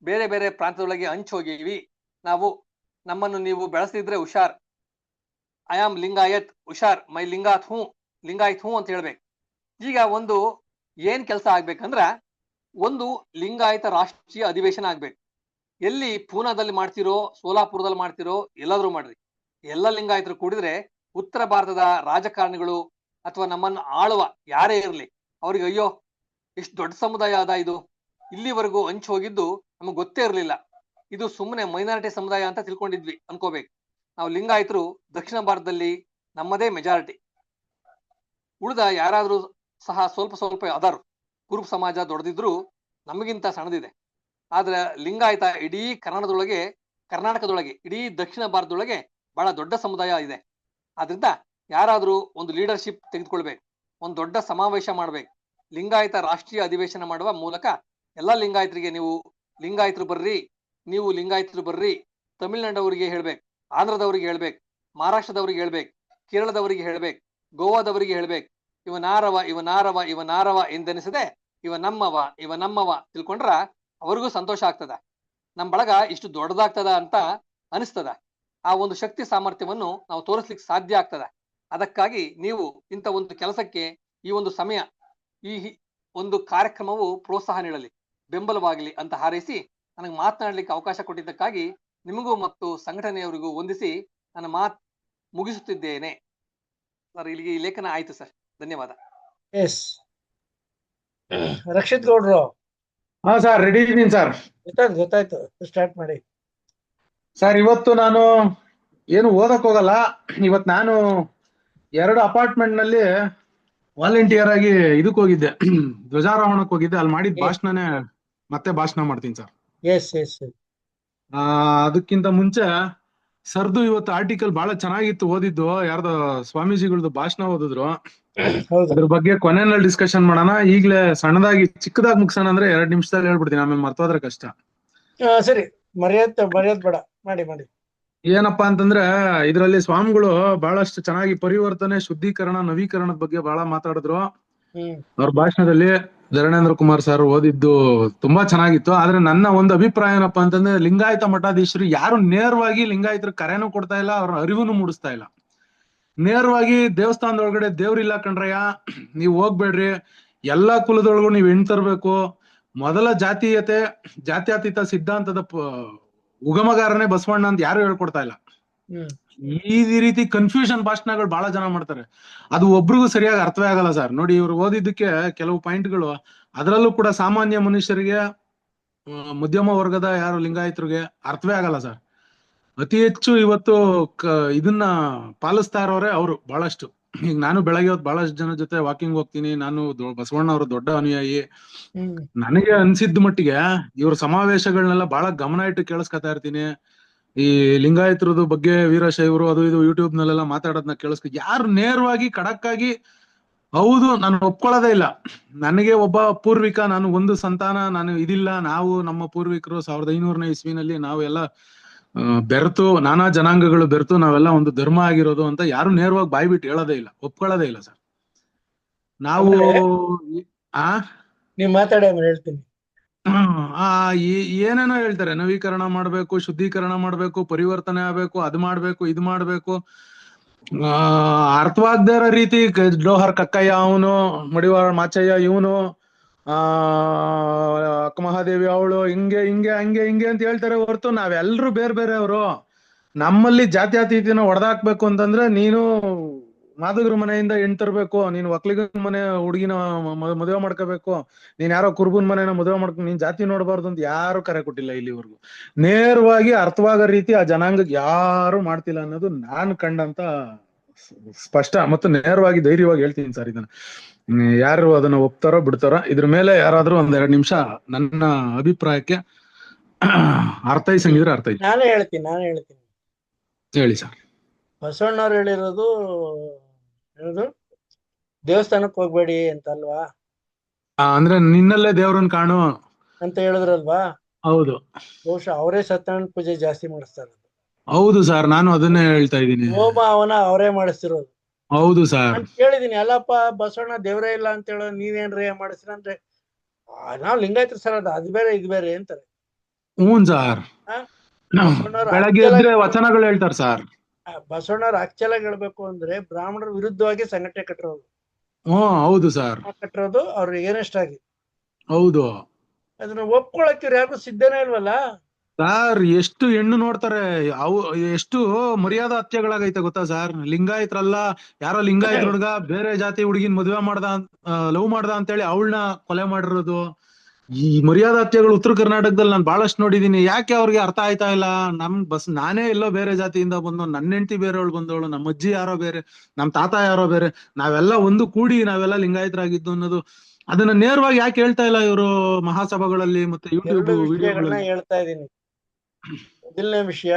ಬೇರೆ ಬೇರೆ ಪ್ರಾಂತದೊಳಗೆ ಹಂಚ್ ಹೋಗಿವಿ ನಾವು, ನಮ್ಮನ್ನು ನೀವು ಬೆಳೆಸಿದ್ರೆ ಹುಷಾರ್. ಐ ಆಮ್ ಲಿಂಗಾಯತ್, ಹುಷಾರ್, ಮೈ ಲಿಂಗಾಯತ್ ಹೂ ಅಂತ ಹೇಳ್ಬೇಕು. ಈಗ ಒಂದು ಏನ್ ಕೆಲಸ ಆಗ್ಬೇಕಂದ್ರ, ಒಂದು ಲಿಂಗಾಯತ ರಾಷ್ಟ್ರೀಯ ಅಧಿವೇಶನ ಆಗ್ಬೇಕು. ಎಲ್ಲಿ ಪೂನಾದಲ್ಲಿ ಮಾಡ್ತಿರೋ, ಸೋಲಾಪುರದಲ್ಲಿ ಮಾಡ್ತಿರೋ, ಎಲ್ಲಾದ್ರೂ ಮಾಡ್ರಿ. ಎಲ್ಲ ಲಿಂಗಾಯತರು ಕೂಡಿದ್ರೆ ಉತ್ತರ ಭಾರತದ ರಾಜಕಾರಣಿಗಳು ಅಥವಾ ನಮ್ಮನ್ನು ಆಳುವ ಯಾರೇ ಇರಲಿ ಅವ್ರಿಗೆ ಅಯ್ಯೋ ಎಷ್ಟು ದೊಡ್ಡ ಸಮುದಾಯ ಅದ ಇದು, ಇಲ್ಲಿವರೆಗೂ ಹಂಚಿ ಹೋಗಿದ್ದು ನಮಗೆ ಗೊತ್ತೇ ಇರಲಿಲ್ಲ, ಇದು ಸುಮ್ಮನೆ ಮೈನಾರಿಟಿ ಸಮುದಾಯ ಅಂತ ತಿಳ್ಕೊಂಡಿದ್ವಿ ಅನ್ಕೋಬೇಕು. ನಾವು ಲಿಂಗಾಯತರು ದಕ್ಷಿಣ ಭಾರತದಲ್ಲಿ ನಮ್ಮದೇ ಮೆಜಾರಿಟಿ. ಉಳಿದ ಯಾರಾದ್ರೂ ಸಹ ಸ್ವಲ್ಪ ಅದಾರು, ಕುರುಬ ಸಮಾಜ ದೊಡ್ಡದಿದ್ರು ನಮಗಿಂತ ಸಣ್ಣದಿದೆ. ಆದ್ರೆ ಲಿಂಗಾಯತ ಇಡೀ ಕರ್ನಾಟಕದೊಳಗೆ ಇಡೀ ದಕ್ಷಿಣ ಭಾರತದೊಳಗೆ ಬಹಳ ದೊಡ್ಡ ಸಮುದಾಯ ಇದೆ. ಆದ್ರಿಂದ ಯಾರಾದ್ರೂ ಒಂದು ಲೀಡರ್ಶಿಪ್ ತೆಗೆದುಕೊಳ್ಬೇಕು, ಒಂದು ದೊಡ್ಡ ಸಮಾವೇಶ ಮಾಡ್ಬೇಕು. ಲಿಂಗಾಯತ ರಾಷ್ಟ್ರೀಯ ಅಧಿವೇಶನ ಮಾಡುವ ಮೂಲಕ ಎಲ್ಲಾ ಲಿಂಗಾಯತರಿಗೆ ನೀವು ಲಿಂಗಾಯತರು ಬರ್ರಿ, ತಮಿಳ್ನಾಡವರಿಗೆ ಹೇಳ್ಬೇಕು, ಆಂಧ್ರದವರಿಗೆ ಹೇಳ್ಬೇಕು, ಮಹಾರಾಷ್ಟ್ರದವರಿಗೆ ಹೇಳ್ಬೇಕು, ಕೇರಳದವರಿಗೆ ಹೇಳ್ಬೇಕು, ಗೋವಾದವರಿಗೆ ಹೇಳ್ಬೇಕು, ಇವನಾರವ ಎಂದೆನಿಸದೆ ಇವ ನಮ್ಮವ ತಿಳ್ಕೊಂಡ್ರ ಅವ್ರಿಗೂ ಸಂತೋಷ ಆಗ್ತದ, ನಮ್ ಬಳಗ ಇಷ್ಟು ದೊಡ್ಡದಾಗ್ತದ ಅಂತ ಅನಿಸ್ತದ. ಆ ಒಂದು ಶಕ್ತಿ ಸಾಮರ್ಥ್ಯವನ್ನು ನಾವು ತೋರಿಸ್ಲಿಕ್ಕೆ ಸಾಧ್ಯ ಆಗ್ತದ. ಅದಕ್ಕಾಗಿ ನೀವು ಇಂಥ ಒಂದು ಕೆಲಸಕ್ಕೆ ಈ ಒಂದು ಸಮಯ, ಈ ಒಂದು ಕಾರ್ಯಕ್ರಮವು ಪ್ರೋತ್ಸಾಹ ನೀಡಲಿ, ಬೆಂಬಲವಾಗಲಿ ಅಂತ ಹಾರೈಸಿ ನನಗೆ ಮಾತನಾಡ್ಲಿಕ್ಕೆ ಅವಕಾಶ ಕೊಟ್ಟಿದ್ದಕ್ಕಾಗಿ ನಿಮಗೂ ಮತ್ತು ಸಂಘಟನೆಯವರಿಗೂ ವಂದಿಸಿ ನನ್ನ ಮಾತು ಮುಗಿಸುತ್ತಿದ್ದೇನೆ ಸರ್. ಇಲ್ಲಿಗೆ ಈ ಲೇಖನ ಆಯ್ತು ಸರ್, ಧನ್ಯವಾದ. ಎಸ್ ರಕ್ಷಿತ್ ಗೌಡ್ರು. ಹಾ ಸರ್, ರೆಡಿ ಇದೀನಿ ಸರ್. ಗೊತ್ತಾಯ್ತು, ಸ್ಟಾರ್ಟ್ ಮಾಡಿ ಸರ್. ಇವತ್ತು ನಾನು ಏನು ಓದಕ್ ಹೋಗಲ್ಲ. ಇವತ್ತು ನಾನು 2 ಅಪಾರ್ಟ್ಮೆಂಟ್ ನಲ್ಲಿ ವಾಲಂಟಿಯರ್ ಆಗಿ ಇದಕ್ ಹೋಗಿದ್ದೆ, ಧ್ವಜಾರೋಹಣಕ್ಕೆ ಹೋಗಿದ್ದೆ. ಅಲ್ಲಿ ಮಾಡಿದ ಭಾಷಣನೇ ಮತ್ತೆ ಭಾಷಣ ಮಾಡ್ತೀನಿ ಸರ್. S S. ಅದಕ್ಕಿಂತ ಮುಂಚೆ ಸರ್ದು ಇವತ್ತು ಆರ್ಟಿಕಲ್ ಬಹಳ ಚೆನ್ನಾಗಿತ್ತು, ಓದಿದ್ದು. ಯಾರ್ದೋ ಸ್ವಾಮೀಜಿಗಳದ್ದು ಭಾಷಣ ಓದಿದ್ರು, ಅದ್ರ ಬಗ್ಗೆ ಕೊನೆಯಲ್ಲಿ ಡಿಸ್ಕಷನ್ ಮಾಡೋಣ. ಈಗ್ಲೇ ಚಿಕ್ಕದಾಗಿ ಮುಗಿಸೋಣ ಅಂದ್ರೆ 2 ನಿಮಿಷದಲ್ಲಿ ಹೇಳ್ಬಿಡ್ತೀನಿ, ಆಮೇಲೆ ಮರ್ತೋದ್ರೆ ಕಷ್ಟ. ಸರಿ, ಮರ್ಯಾದ ಬೇಡ, ಮಾಡಿ. ಏನಪ್ಪಾ ಅಂತಂದ್ರೆ, ಇದ್ರಲ್ಲಿ ಸ್ವಾಮಿಗಳು ಬಹಳಷ್ಟು ಚೆನ್ನಾಗಿ ಪರಿವರ್ತನೆ, ಶುದ್ಧೀಕರಣ, ನವೀಕರಣದ ಬಗ್ಗೆ ಬಹಳ ಮಾತಾಡಿದ್ರು ಅವ್ರ ಭಾಷಣದಲ್ಲಿ. ಧರಣೇಂದ್ರ ಕುಮಾರ್ ಸರ್ ಓದಿದ್ದು ತುಂಬಾ ಚೆನ್ನಾಗಿತ್ತು. ಆದ್ರೆ ನನ್ನ ಒಂದು ಅಭಿಪ್ರಾಯ ಏನಪ್ಪಾ ಅಂತಂದ್ರೆ, ಲಿಂಗಾಯತ ಮಠಾಧೀಶರು ಯಾರು ನೇರವಾಗಿ ಲಿಂಗಾಯತರ ಕರೆನೂ ಕೊಡ್ತಾ ಇಲ್ಲ, ಅವ್ರ ಅರಿವನ್ನು ಮೂಡಿಸ್ತಾ ಇಲ್ಲ. ನೇರವಾಗಿ ದೇವಸ್ಥಾನದೊಳಗಡೆ ದೇವ್ರಿಲ್ಲ ಕಣ್ರಯ್ಯ, ನೀವ್ ಹೋಗ್ಬೇಡ್ರಿ, ಎಲ್ಲಾ ಕುಲದೊಳಗೂ ನೀವ್ ತರ್ಬೇಕು, ಮೊದಲ ಜಾತ್ಯತೀತ ಸಿದ್ಧಾಂತದ ಉಗಮಗಾರನೇ ಬಸವಣ್ಣ ಅಂತ ಯಾರು ಹೇಳ್ಕೊಡ್ತಾ ಇಲ್ಲ. ಈ ರೀತಿ ಕನ್ಫ್ಯೂಷನ್ ಭಾಷಣಗಳು ಬಹಳ ಜನ ಮಾಡ್ತಾರೆ, ಅದು ಒಬ್ರಿಗೂ ಸರಿಯಾಗಿ ಅರ್ಥವೇ ಆಗಲ್ಲ ಸರ್. ನೋಡಿ, ಇವ್ರು ಓದಿದ್ದಕ್ಕೆ ಕೆಲವು ಪಾಯಿಂಟ್ಗಳು, ಅದರಲ್ಲೂ ಕೂಡ ಸಾಮಾನ್ಯ ಮನುಷ್ಯರಿಗೆ, ಮಧ್ಯಮ ವರ್ಗದ ಯಾರು ಲಿಂಗಾಯತರಿಗೆ ಅರ್ಥವೇ ಆಗಲ್ಲ ಸರ್. ಅತಿ ಹೆಚ್ಚು ಇವತ್ತು ಇದನ್ನ ಪಾಲಿಸ್ತಾ ಇರೋರೆ ಅವರು ಬಹಳಷ್ಟು. ಈಗ ನಾನು ಬೆಳಗ್ಗೆ ಹೊತ್ತು ಬಹಳಷ್ಟು ಜನ ಜೊತೆ ವಾಕಿಂಗ್ ಹೋಗ್ತೀನಿ. ನಾನು ಬಸವಣ್ಣ ಅವರು ದೊಡ್ಡ ಅನುಯಾಯಿ. ನನಗೆ ಅನ್ಸಿದ್ದ ಮಟ್ಟಿಗೆ ಇವ್ರ ಸಮಾವೇಶಗಳನ್ನೆಲ್ಲ ಬಹಳ ಗಮನ ಇಟ್ಟು ಕೇಳಿಸ್ಕೊತಾ ಇರ್ತೀನಿ. ಈ ಲಿಂಗಾಯತರದು ಬಗ್ಗೆ, ವೀರಶೈವರು ಅದು ಇದು ಯೂಟ್ಯೂಬ್ ನಲ್ಲೆಲ್ಲ ಮಾತಾಡೋದನ್ನ ಯಾರು ನೇರವಾಗಿ ಖಡಕ್ ಆಗಿ ಹೌದು ನಾನು ಒಪ್ಕೊಳ್ಳೋದೇ ಇಲ್ಲ, ನನಗೆ ಒಬ್ಬ ಪೂರ್ವಿಕ, ನಾನು ಒಂದು ಸಂತಾನ, ನಾನು ಇದಿಲ್ಲ, ನಾವು ನಮ್ಮ ಪೂರ್ವಿಕರು 1500ನೇ ಇಸ್ವಿನಲ್ಲಿ ನಾವೆಲ್ಲ ಬೆರೆತು, ನಾನಾ ಜನಾಂಗಗಳು ಬೆರೆತು ನಾವೆಲ್ಲ ಒಂದು ಧರ್ಮ ಆಗಿರೋದು ಅಂತ ಯಾರು ನೇರವಾಗಿ ಬಾಯಿ ಬಿಟ್ಟು ಹೇಳೋದೇ ಇಲ್ಲ, ಒಪ್ಕೊಳ್ಳೋದೇ ಇಲ್ಲ ಸರ್. ನಾವು ನೀವು ಮಾತಾಡಿ ಹೇಳ್ತೀನಿ. ಏನೇನೋ ಹೇಳ್ತಾರೆ, ನವೀಕರಣ ಮಾಡ್ಬೇಕು, ಶುದ್ಧೀಕರಣ ಮಾಡ್ಬೇಕು, ಪರಿವರ್ತನೆ ಆಗ್ಬೇಕು, ಅದ್ ಮಾಡ್ಬೇಕು, ಇದ್ ಮಾಡ್ಬೇಕು. ಅರ್ಥವಾಗದೇ ಇರೋ ರೀತಿ ಜೋಹರ್ ಕಕ್ಕಯ್ಯ ಅವನು, ಮಡಿವಾಳ ಮಾಚಯ್ಯ ಇವನು, ಅಕ್ಕ ಮಹಾದೇವಿ ಅವಳು, ಹಿಂಗೆ ಅಂತ ಹೇಳ್ತಾರೆ ಹೊರತು ನಾವೆಲ್ಲರೂ ಬೇರೆ ಅವರು. ನಮ್ಮಲ್ಲಿ ಜಾತ್ಯತೀತನ ಹೊಡೆದಾಕ್ಬೇಕು ಅಂತಂದ್ರೆ, ನೀನು ಮಾದಗರ ಮನೆಯಿಂದ ತರ್ಬೇಕು, ನೀನು ಒಕ್ಲಿಗನ ಮನೆ ಹುಡುಗಿನ ಮದುವೆ ಮಾಡ್ಕೋಬೇಕು, ನೀನ್ ಯಾರೋ ಕುರುಬನ್ ಮನೆನ ಮದುವೆ ಮಾಡ್ಕೊಂಡು ನೀನ್ ಜಾತಿ ನೋಡಬಾರ್ದು ಅಂತ ಯಾರು ಕರೆ ಕೊಟ್ಟಿಲ್ಲ ಇಲ್ಲಿವರೆಗೂ. ನೇರವಾಗಿ ಅರ್ಥವಾಗೋ ರೀತಿ ಆ ಜನಾಂಗಕ್ಕೆ ಯಾರು ಮಾಡ್ತಿಲ್ಲ ಅನ್ನೋದು ನಾನು ಕಂಡಂತ ಸ್ಪಷ್ಟ ಮತ್ತು ನೇರವಾಗಿ ಧೈರ್ಯವಾಗಿ ಹೇಳ್ತೀನಿ ಸರ್. ಇದನ್ನ ಯಾರು ಅದನ್ನ ಒಪ್ತಾರೋ ಬಿಡ್ತಾರೋ, ಇದ್ರ ಮೇಲೆ ಯಾರಾದ್ರೂ 1-2 ನಿಮಿಷ ನನ್ನ ಅಭಿಪ್ರಾಯಕ್ಕೆ ಅರ್ಥೈಸಂಗಿದ್ರೆ ಅರ್ಥೈಸಿ. ನಾನೇ ಹೇಳ್ತೀನಿ ಹೇಳಿ ಸರ್. ಬಸವಣ್ಣವ್ರು ಹೇಳಿರೋದು ದೇವಸ್ಥಾನಕ್ಕೆ ಹೋಗ್ಬೇಡಿ ಅಂತ ಅಲ್ವಾ? ಅಂದ್ರೆ ನಿನ್ನಲ್ಲೇ ದೇವ್ರನ್ನ ಕಾಣು ಅಂತ ಹೇಳಿದ್ರಲ್ವಾ? ಹೌದು. ಬಹುಶಃ ಅವರೇ ಸತ್ಯನಾರಾಯಣ ಪೂಜೆ ಜಾಸ್ತಿ ಮಾಡಿಸ್ತಾರೆ. ಹೌದು ಸರ್, ನಾನು ಅದನ್ನೇ ಹೇಳ್ತಾ ಇದ್ದೀನಿ. ಹೋಮ ಅವನ ಅವರೇ ಮಾಡಿಸ್ತಿರೋದು. ಹೌದು ಸರ್. ಕೇಳಿದೀನಿ, ಅಲ್ಲಪ್ಪ ಬಸವಣ್ಣ ದೇವ್ರೇ ಇಲ್ಲ ಅಂತ ಹೇಳೋ, ನೀವೇನ್ರಿ ಮಾಡಿಸ್ರ ಅಂದ್ರೆ, ನಾವ್ ಲಿಂಗಾಯತ್ರ ಸರ್, ಅದು ಬೇರೆ ಇದು ಬೇರೆ ಅಂತಾರೆ. ಹ್ಞೂ ಸರ್, ಬೆಳಗ್ಗೆ ಎದ್ರೆ ವಚನಗಳು ಹೇಳ್ತಾರೆ ಸರ್. ಬಸವಣ್ಣವ್ರು ಆಕ್ಚುಲ್ ಆಗಿ ಹೇಳ್ಬೇಕು ಅಂದ್ರೆ ಬ್ರಾಹ್ಮಣರ ವಿರುದ್ಧವಾಗಿ ಸಂಘಟನೆ ಕಟ್ಟಿರೋದು. ಹೌದು ಸರ್, ಕಟ್ಟಿರೋದು ಅವ್ರು ಏನಸ್ಟ್ ಆಗಿ. ಹೌದು ಅದನ್ನ ಒಪ್ಕೊಳಕ್ ಇವ್ರು ಯಾರು ಸಿದ್ಧನೇ ಇಲ್ವಲ್ಲ. ಸರ್. ಎಷ್ಟು ಹೆಣ್ಣು ನೋಡ್ತಾರೆ, ಅವು ಎಷ್ಟು ಮರ್ಯಾದಾ ಹತ್ಯೆಗಳಾಗೈತೆ ಗೊತ್ತಾ ಸರ್. ಲಿಂಗಾಯತ್ರಲ್ಲ, ಯಾರೋ ಲಿಂಗಾಯತ್ ಹುಡುಗ ಬೇರೆ ಜಾತಿ ಹುಡುಗಿನ ಮದುವೆ ಮಾಡ್ದ, ಲವ್ ಮಾಡ್ದ ಅಂತೇಳಿ ಅವಳನ್ನ ಕೊಲೆ ಮಾಡಿರೋದು. ಈ ಮರ್ಯಾದಾ ಹತ್ಯೆಗಳು ಉತ್ತರ ಕರ್ನಾಟಕದಲ್ಲಿ ನಾನು ಬಹಳಷ್ಟು ನೋಡಿದೀನಿ. ಯಾಕೆ ಅವ್ರಿಗೆ ಅರ್ಥ ಆಯ್ತಾ ಇಲ್ಲ? ನಾನೇ ಎಲ್ಲೋ ಬೇರೆ ಜಾತಿಯಿಂದ ಬಂದು, ನನ್ನ ಹೆಂಡತಿ ಬೇರೆಯವಳು ಬಂದವಳು, ನಮ್ಮ ಅಜ್ಜಿ ಯಾರೋ ಬೇರೆ, ನಮ್ಮ ತಾತ ಯಾರೋ ಬೇರೆ, ನಾವೆಲ್ಲ ಒಂದು ಕೂಡಿ ನಾವೆಲ್ಲ ಲಿಂಗಾಯತರಾಗಿದ್ದು ಅನ್ನೋದು ಅದನ್ನ ನೇರವಾಗಿ ಯಾಕೆ ಹೇಳ್ತಾ ಇಲ್ಲ ಇವರು ಮಹಾಸಭೆಗಳಲ್ಲಿ ಮತ್ತೆ ಯೂಟ್ಯೂಬ್ ಎರಡು ವಿಷಯಗಳನ್ನ ವಿಡಿಯೋಗಳಲ್ಲಿ? ಹೇಳ್ತಾ ಇದ್ದೀನಿ. ಮೊದಲನೇ ವಿಷಯ,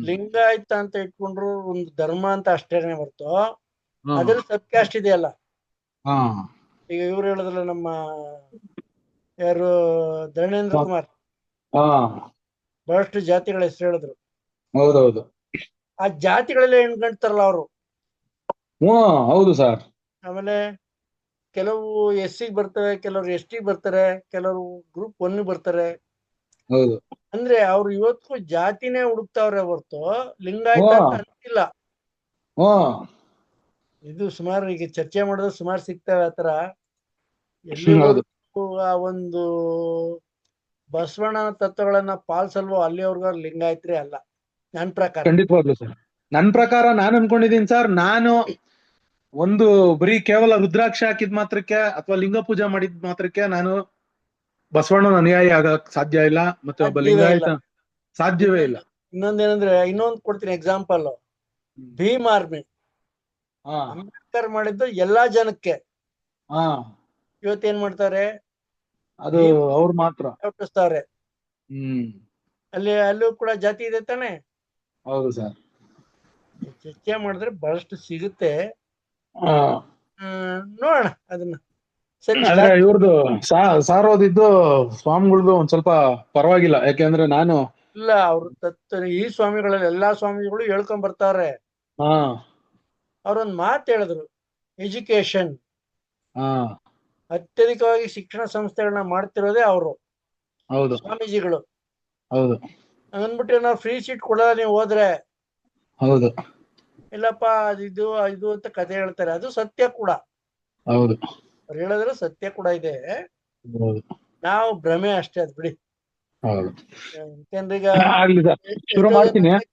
ಲಿಂಗಾಯತ ಅಂತ ಇಟ್ಕೊಂಡ್ರು ಒಂದು ಧರ್ಮ ಅಂತ ಅಷ್ಟೇನೆ ಹೊರತು ಅದ್ರಲ್ಲಿ ಸಬ್ ಕ್ಯಾಸ್ಟ್ ಇದೆಯಲ್ಲ. ಈಗ ಇವ್ರು ಹೇಳಿದ್ರಲ್ಲ, ನಮ್ಮ ಯಾರು ಧರ್ಮೇಂದ್ರ ಕುಮಾರ್, ಬಹಳಷ್ಟು ಜಾತಿಗಳ ಹೆಸರು ಹೇಳಿದ್ರು. ಹೌದೌದು, ಆ ಜಾತಿಗಳೆಲ್ಲ ಎಣ್ಕೊಂತಾರಲ್ಲ ಅವರು. ಹೌದು ಸರ್. ಆಮೇಲೆ ಕೆಲವು SC ಬರ್ತವೆ, ಕೆಲವರು ST ಬರ್ತಾರೆ, ಕೆಲವರು ಗ್ರೂಪ್ 1 ಬರ್ತಾರೆ. ಹೌದು, ಅಂದ್ರೆ ಅವ್ರು ಇವತ್ತು ಜಾತಿನೇ ಹುಡುಕ್ತಾವ್ರೆ ಹೊರ್ತು ಲಿಂಗಾಯತ ಅಂತ ಅಂತಿಲ್ಲ. ಇದು ಸುಮಾರು ಈಗ ಚರ್ಚೆ ಮಾಡಿದ್ರೆ ಸುಮಾರು ಸಿಗ್ತವೆ ಆತರ. ಎಲ್ಲಿ ಆ ಒಂದು ಬಸವಣ್ಣನ ತತ್ವಗಳನ್ನ ಪಾಲಿಸಲ್ವೋ ಅಲ್ಲಿವರೆಗೂ ಲಿಂಗಾಯತ್ರಿ ಅಲ್ಲ ನನ್ ಪ್ರಕಾರ. ಖಂಡಿತವಾಗ್ಲು ಸರ್. ನನ್ ಪ್ರಕಾರ ನಾನ್ ಅನ್ಕೊಂಡಿದೀನಿ ಸರ್, ನಾನು ಒಂದು ಬರೀ ಕೇವಲ ರುದ್ರಾಕ್ಷ ಹಾಕಿದ್ ಮಾತ್ರಕ್ಕೆ ಅಥವಾ ಲಿಂಗ ಪೂಜೆ ಮಾಡಿದ್ ಮಾತ್ರಕ್ಕೆ ನಾನು ಬಸವಣ್ಣನ ಅನುಯಾಯಿ ಆಗಕ್ ಸಾಧ್ಯ ಇಲ್ಲ, ಮತ್ತೆ ಒಬ್ಬ ಲಿಂಗಾಯತ ಸಾಧ್ಯವೇ ಇಲ್ಲ. ಇನ್ನೊಂದೇನಂದ್ರೆ, ಇನ್ನೊಂದು ಕೊಡ್ತೀನಿ ಎಕ್ಸಾಂಪಲ್. ಭೀಮ್ ಆರ್ಮಿ ಅಂಬೇಡ್ಕರ್ ಮಾಡಿದ್ದು ಎಲ್ಲಾ ಜನಕ್ಕೆ. ಇವತ್ತೇನ್ ಮಾಡ್ತಾರೆ, ಅದು ಅವ್ರು ಮಾತ್ರ ಹುಟ್ಟಿಸ್ತಾರೆ. ಅಲ್ಲೂ ಕೂಡ ಜಾತಿ ಇದೆ ತಾನೆ. ಹೌದು ಸರ್. ಚರ್ಚೆ ಮಾಡಿದ್ರೆ ಬಹಳಷ್ಟು ಸಿಗುತ್ತೆ. ನೋಡೋಣ ಅದನ್ನ. ಸರಿ, ಇವ್ರದ್ದು ಸಾರೋದಿದ್ದು ಸ್ವಾಮಿಗಳದ್ದು ಒಂದ್ ಸ್ವಲ್ಪ ಪರವಾಗಿಲ್ಲ. ಯಾಕೆಂದ್ರೆ ನಾನು ಇಲ್ಲ, ಅವ್ರ ಈ ಸ್ವಾಮಿಗಳಲ್ಲಿ ಎಲ್ಲಾ ಸ್ವಾಮಿಗಳು ಹೇಳ್ಕೊಂಡ್ ಬರ್ತಾರೆ. ಅವ್ರೊಂದ್ ಮಾತು ಹೇಳಿದ್ರು, ಎಜುಕೇಶನ್, ಅತ್ಯಧಿಕವಾಗಿ ಶಿಕ್ಷಣ ಸಂಸ್ಥೆಗಳನ್ನ ಮಾಡ್ತಿರೋದೇ ಅವರು. ಹೌದು, ಸ್ವಾಮೀಜಿಗಳು. ಹೌದು. ಅಂದ್ಬಿಟ್ಟು ನಾವು ಫ್ರೀ ಸೀಟ್ ಕೊಡಲ್ಲ ನೀವು ಹೋದ್ರೆ. ಹೌದು, ಇಲ್ಲಪ್ಪ ಇದು ಅಂತ ಕಥೆ ಹೇಳ್ತಾರೆ. ಅದು ಸತ್ಯ ಕೂಡ. ಹೌದು, ಅವ್ರು ಹೇಳಿದ್ರೆ ಸತ್ಯ ಕೂಡ ಇದೆ. ನಾವು ಭ್ರಮೆ ಅಷ್ಟೇ, ಅದ್ ಬಿಡಿ.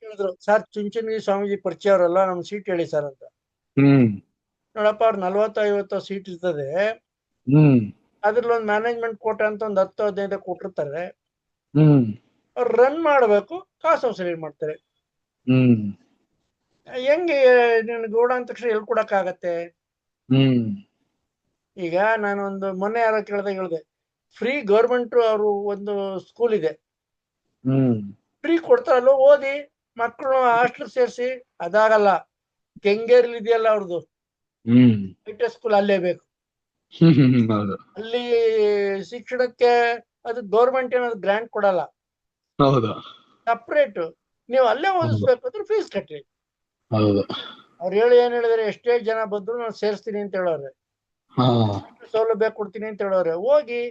ಕೇಳಿದ್ರು, ಸರ್ ಚುಂಚನಗಿರಿ ಸ್ವಾಮೀಜಿ ಪರಿಚಯ ಅವರಲ್ಲ, ನಮ್ ಸೀಟ್ ಹೇಳಿ ಸರ್ ಅಂತ. ನೋಡಪ್ಪ, ಅವ್ರು 40-50 ಸೀಟ್ ಇರ್ತದೆ. ಅದ್ರಲ್ಲಿ ಒಂದು ಮ್ಯಾನೇಜ್ಮೆಂಟ್ ಕೋಟೆ ಅಂತ ಒಂದು 10-15 ಕೊಟ್ಟಿರ್ತಾರೆ. ಅವ್ರು ರನ್ ಮಾಡ್ಬೇಕು, ಕಾಸು ವಸೂಲಿ ಮಾಡ್ತಾರೆ. ಹೆಂಗೆ ಗೌಡ ಅಂದ ತಕ್ಷಣ ಹೇಳ್ಕೊಡಕ್ ಆಗತ್ತೆ? ಈಗ ನಾನೊಂದು ಮೊನ್ನೆ ಯಾರೋ ಹೇಳ್ದೆ, ಫ್ರೀ ಗೌರ್ಮೆಂಟ್ ಅವರು ಒಂದು ಸ್ಕೂಲ್ ಇದೆ, ಫ್ರೀ ಕೊಡ್ತಾರಲ್ಲ, ಓದಿ ಮಕ್ಕಳು ಹಾಸ್ಟೆಲ್ ಸೇರಿಸಿ. ಅದಾಗಲ್ಲ. ಕೆಂಗೇರಿಲಿ ಇದೆಯಲ್ಲ ಅವ್ರದ್ದು ಐಟೆ ಸ್ಕೂಲ್, ಅಲ್ಲೇ ಬೇಕು. ಅಲ್ಲಿ ಶಿಕ್ಷಣಕ್ಕೆ ಅದು ಗೌರ್ಮೆಂಟ್ ಏನಾದ್ರು ಗ್ರಾಂಟ್ ಕೊಡಲ್ಲ, ಸಪ್ರೇಟ್. ನೀವು ಅಲ್ಲೇ ಓದಿಸ್ಬೇಕು ಅಂದ್ರೆ ಫೀಸ್ ಕಟ್ಟಿ. ಅವ್ರು ಏನ್ ಹೇಳಿದ್ರೆ, ಎಷ್ಟೇ ಜನ ಬಂದ್ರು ನಾನು ಸೇರಿಸ್ತೀನಿ ಅಂತ ಹೇಳೋರೆ, ಸೌಲಭ್ಯ ಕೊಡ್ತೀನಿ ಅಂತ ಹೇಳೋರೆ. ಹೋಗಿ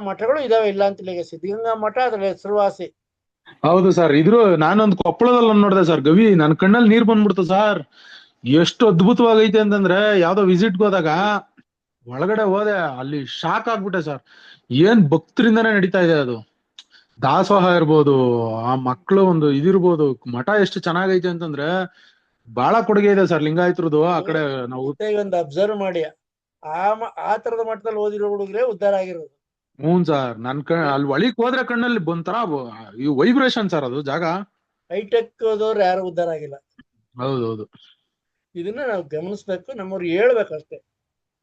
ಮಠಗಳು ಇದಾವೆ, ಇಲ್ಲ ಅಂತಿಲ್ಲ. ಈಗ ಸಿದ್ಧಗಂಗಾ ಮಠ ಅದ್ರ ಹೆಸರುವಾಸಿ. ಹೌದು ಸರ್. ಇದ್ರು ನಾನೊಂದು ಕೊಪ್ಪಳದಲ್ಲಿ ನೋಡಿದೆ ಸರ್, ಗವಿ, ನನ್ ಕಣ್ಣಲ್ಲಿ ನೀರ್ ಬಂದ್ಬಿಡ್ತು ಸರ್. ಎಷ್ಟು ಅದ್ಭುತವಾಗೈತೆ ಅಂತಂದ್ರೆ, ಯಾವ್ದೋ ವಿಸಿಟ್ಗೆ ಹೋದಾಗ ಒಳಗಡೆ ಹೋದೆ, ಅಲ್ಲಿ ಶಾಕ್ ಆಗ್ಬಿಟ್ಟೆ ಸರ್. ಏನ್ ಭಕ್ತರಿಂದಾನೇ ನಡೀತಾ ಇದೆ ಅದು. ದಾಸೋಹ ಇರ್ಬೋದು, ಆ ಮಕ್ಳು ಒಂದು ಇದಿರ್ಬೋದು, ಮಠ ಎಷ್ಟು ಚೆನ್ನಾಗೈತೆ ಅಂತಂದ್ರೆ ಬಹಳ ಕೊಡುಗೆ ಇದೆ ಸರ್ ಲಿಂಗಾಯತ್ರದ್ದು. ಆ ಕಡೆ ನಾವು ಒಂದು ಅಬ್ಸರ್ವ್ ಮಾಡಿ, ಆ ತರದ ಮಠದಲ್ಲಿ ಓದಿರೋ ಹುಡುಗ್ರೆ ಉದ್ಧಾರ ಆಗಿರೋದು. ಸರ್. ಅಲ್ಲಿ ಒಳಿಕ್ ಹೋದ್ರೆ ಕಣ್ಣಲ್ಲಿ ಒಂಥರ ವೈಬ್ರೇಷನ್ ಸರ್, ಅದು ಜಾಗ. ಹೈಟೆಕ್ ಹೋದವ್ರು ಯಾರು ಉದ್ಧಾರ ಆಗಿಲ್ಲ. ಹೌದೌದು. ಇದನ್ನ ನಾವು ಗಮನಿಸ್ಬೇಕು, ನಮ್ಮವ್ರು ಹೇಳ್ಬೇಕಷ್ಟೇ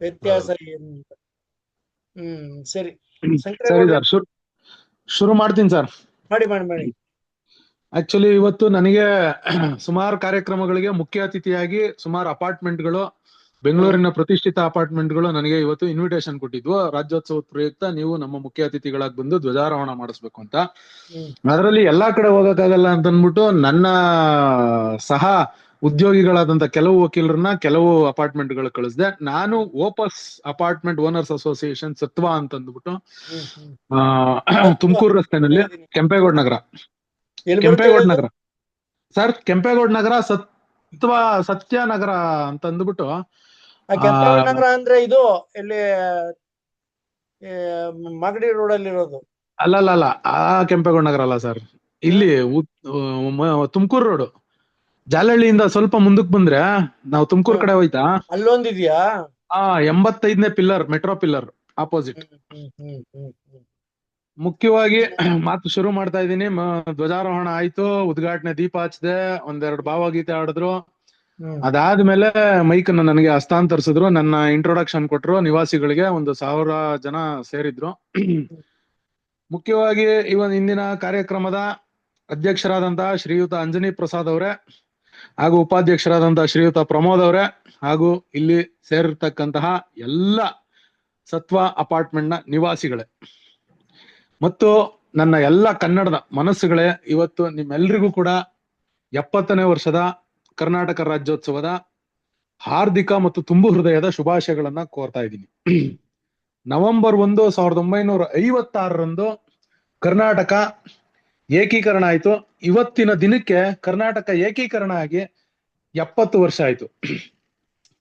ವ್ಯತ್ಯಾಸ ಏನು ಅಂತ. ಸರಿ ಸರ್, ಶುರು ಮಾಡ್ತೀನಿ ಸರ್. ಮಾಡಿ. ಆಕ್ಚುಲಿ ಇವತ್ತು ನನಗೆ ಸುಮಾರು ಕಾರ್ಯಕ್ರಮಗಳಿಗೆ ಮುಖ್ಯ ಅತಿಥಿಯಾಗಿ ಸುಮಾರು ಅಪಾರ್ಟ್ಮೆಂಟ್ಗಳು, ಬೆಂಗಳೂರಿನ ಪ್ರತಿಷ್ಠಿತ ಅಪಾರ್ಟ್ಮೆಂಟ್ಗಳು ನನಗೆ ಇವತ್ತು ಇನ್ವಿಟೇಷನ್ ಕೊಟ್ಟಿದ್ವು. ರಾಜ್ಯೋತ್ಸವದ ಪ್ರಯುಕ್ತ ನೀವು ನಮ್ಮ ಮುಖ್ಯ ಅತಿಥಿಗಳಾಗಿ ಬಂದು ಧ್ವಜಾರೋಹಣ ಮಾಡಿಸ್ಬೇಕು ಅಂತ. ಅದರಲ್ಲಿ ಎಲ್ಲಾ ಕಡೆ ಹೋಗಕ್ಕಾಗಲ್ಲ ಅಂತ ಅಂದ್ಬಿಟ್ಟು ನನ್ನ ಸಹ ಉದ್ಯೋಗಿಗಳಾದಂತ ಕೆಲವು ವಕೀಲರನ್ನ ಕೆಲವು ಅಪಾರ್ಟ್ಮೆಂಟ್ಗಳು ಕಳಿಸ್ದೆ. ನಾನು ಓಪಸ್ ಅಪಾರ್ಟ್ಮೆಂಟ್ ಓನರ್ಸ್ ಅಸೋಸಿಯೇಷನ್ ಸತ್ವ ಅಂತ ಅಂದ್ಬಿಟ್ಟು ತುಮಕೂರು ರಸ್ತೆನಲ್ಲಿ ಕೆಂಪೇಗೌಡ ನಗರ ಸರ್ ಕೆಂಪೇಗೌಡ ನಗರ ಸತ್ಯ ನಗರ ಅಂತ ಅಂದ್ಬಿಟ್ಟು ಕೆಂಪೇಗೌಡ ನಗರ ಅಂದ್ರೆ ಇದು ಇಲ್ಲಿ ಮಾಗಡಿ ರೋಡ್ ಅಲ್ಲಿ ಇರೋದು. ಅಲ್ಲ ಆ ಕೆಂಪೇಗೌಡ ನಗರ ಅಲ್ಲ ಸರ್, ಇಲ್ಲಿ ತುಮಕೂರು ರೋಡ್ ಜಾಲಹಳ್ಳಿಯಿಂದ ಸ್ವಲ್ಪ ಮುಂದಕ್ಕೆ ಬಂದ್ರೆ ನಾವು ತುಮಕೂರು ಕಡೆ ಹೋಯ್ತಾ ಅಲ್ಲೊಂದಿದ್ಯಾ? 85ನೇ ಪಿಲ್ಲರ್, ಮೆಟ್ರೋ ಪಿಲ್ಲರ್ ಆಪೋಸಿಟ್. ಮುಖ್ಯವಾಗಿ ಮಾತು ಶುರು ಮಾಡ್ತಾ ಇದ್ದೀನಿ. ಧ್ವಜಾರೋಹಣ ಆಯ್ತು, ಉದ್ಘಾಟನೆ, ದೀಪ ಹಚ್ಚಿದೆ, ಒಂದೆರಡು ಭಾವಗೀತೆ ಆಡಿದ್ರು. ಅದಾದ್ಮೇಲೆ ಮೈಕ್ ನನಗೆ ಹಸ್ತಾಂತರಿಸಿದ್ರು, ನನ್ನ ಇಂಟ್ರೊಡಕ್ಷನ್ ಕೊಟ್ರು. ನಿವಾಸಿಗಳಿಗೆ 1000 ಜನ ಸೇರಿದ್ರು. ಮುಖ್ಯವಾಗಿ ಇಂದಿನ ಕಾರ್ಯಕ್ರಮದ ಅಧ್ಯಕ್ಷರಾದಂತಹ ಶ್ರೀಯುತ ಅಂಜನಿ ಪ್ರಸಾದ್ ಅವರೇ, ಹಾಗೂ ಉಪಾಧ್ಯಕ್ಷರಾದಂತಹ ಶ್ರೀಯುತ ಪ್ರಮೋದ್ ಅವರೇ, ಹಾಗೂ ಇಲ್ಲಿ ಸೇರಿರ್ತಕ್ಕಂತಹ ಎಲ್ಲ ಸತ್ವ ಅಪಾರ್ಟ್ಮೆಂಟ್ ನ ನಿವಾಸಿಗಳೇ ಮತ್ತು ನನ್ನ ಎಲ್ಲ ಕನ್ನಡದ ಮನಸ್ಸುಗಳೇ, ಇವತ್ತು ನಿಮ್ಮೆಲ್ರಿಗೂ ಕೂಡ 70ನೇ ವರ್ಷದ ಕರ್ನಾಟಕ ರಾಜ್ಯೋತ್ಸವದ ಹಾರ್ದಿಕ ಮತ್ತು ತುಂಬು ಹೃದಯದ ಶುಭಾಶಯಗಳನ್ನ ಕೋರ್ತಾ ಇದ್ದೀನಿ. ನವೆಂಬರ್ 1, 1956ರಂದು ಕರ್ನಾಟಕ ಏಕೀಕರಣ ಆಯ್ತು. ಇವತ್ತಿನ ದಿನಕ್ಕೆ ಕರ್ನಾಟಕ ಏಕೀಕರಣ ಆಗಿ 70 ವರ್ಷ ಆಯ್ತು.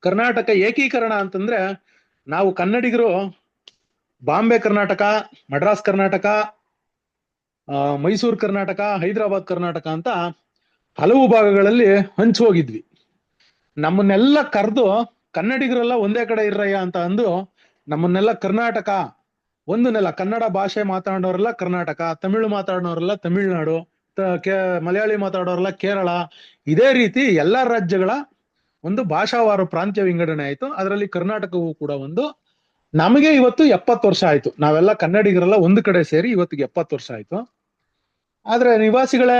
ಕರ್ನಾಟಕ ಏಕೀಕರಣ ಅಂತಂದ್ರೆ ನಾವು ಕನ್ನಡಿಗರು ಬಾಂಬೆ ಕರ್ನಾಟಕ, ಮಡ್ರಾಸ್ ಕರ್ನಾಟಕ, ಮೈಸೂರು ಕರ್ನಾಟಕ, ಹೈದರಾಬಾದ್ ಕರ್ನಾಟಕ ಅಂತ ಹಲವು ಭಾಗಗಳಲ್ಲಿ ಹಂಚಿ ಹೋಗಿದ್ವಿ. ನಮ್ಮನ್ನೆಲ್ಲ ಕರೆದು ಕನ್ನಡಿಗರೆಲ್ಲ ಒಂದೇ ಕಡೆ ಇರ್ರಯ್ಯ ಅಂತ ಅಂದು ನಮ್ಮನ್ನೆಲ್ಲ ಕರ್ನಾಟಕ, ಒಂದು ನೆಲ, ಕನ್ನಡ ಭಾಷೆ ಮಾತಾಡೋರೆಲ್ಲ ಕರ್ನಾಟಕ, ತಮಿಳು ಮಾತಾಡೋರೆಲ್ಲ ತಮಿಳುನಾಡು, ಮಲಯಾಳಿ ಮಾತಾಡೋರೆಲ್ಲ ಕೇರಳ, ಇದೇ ರೀತಿ ಎಲ್ಲಾ ರಾಜ್ಯಗಳ ಒಂದು ಭಾಷಾವಾರು ಪ್ರಾಂತ್ಯ ವಿಂಗಡಣೆ ಆಯ್ತು. ಅದರಲ್ಲಿ ಕರ್ನಾಟಕವೂ ಕೂಡ ಒಂದು. ನಮಗೆ ಇವತ್ತು 70 ವರ್ಷ ಆಯ್ತು. ನಾವೆಲ್ಲ ಕನ್ನಡಿಗರೆಲ್ಲ ಒಂದು ಕಡೆ ಸೇರಿ ಇವತ್ತಿಗೆ 70 ವರ್ಷ ಆಯ್ತು. ಆದ್ರೆ ನಿವಾಸಿಗಳೇ,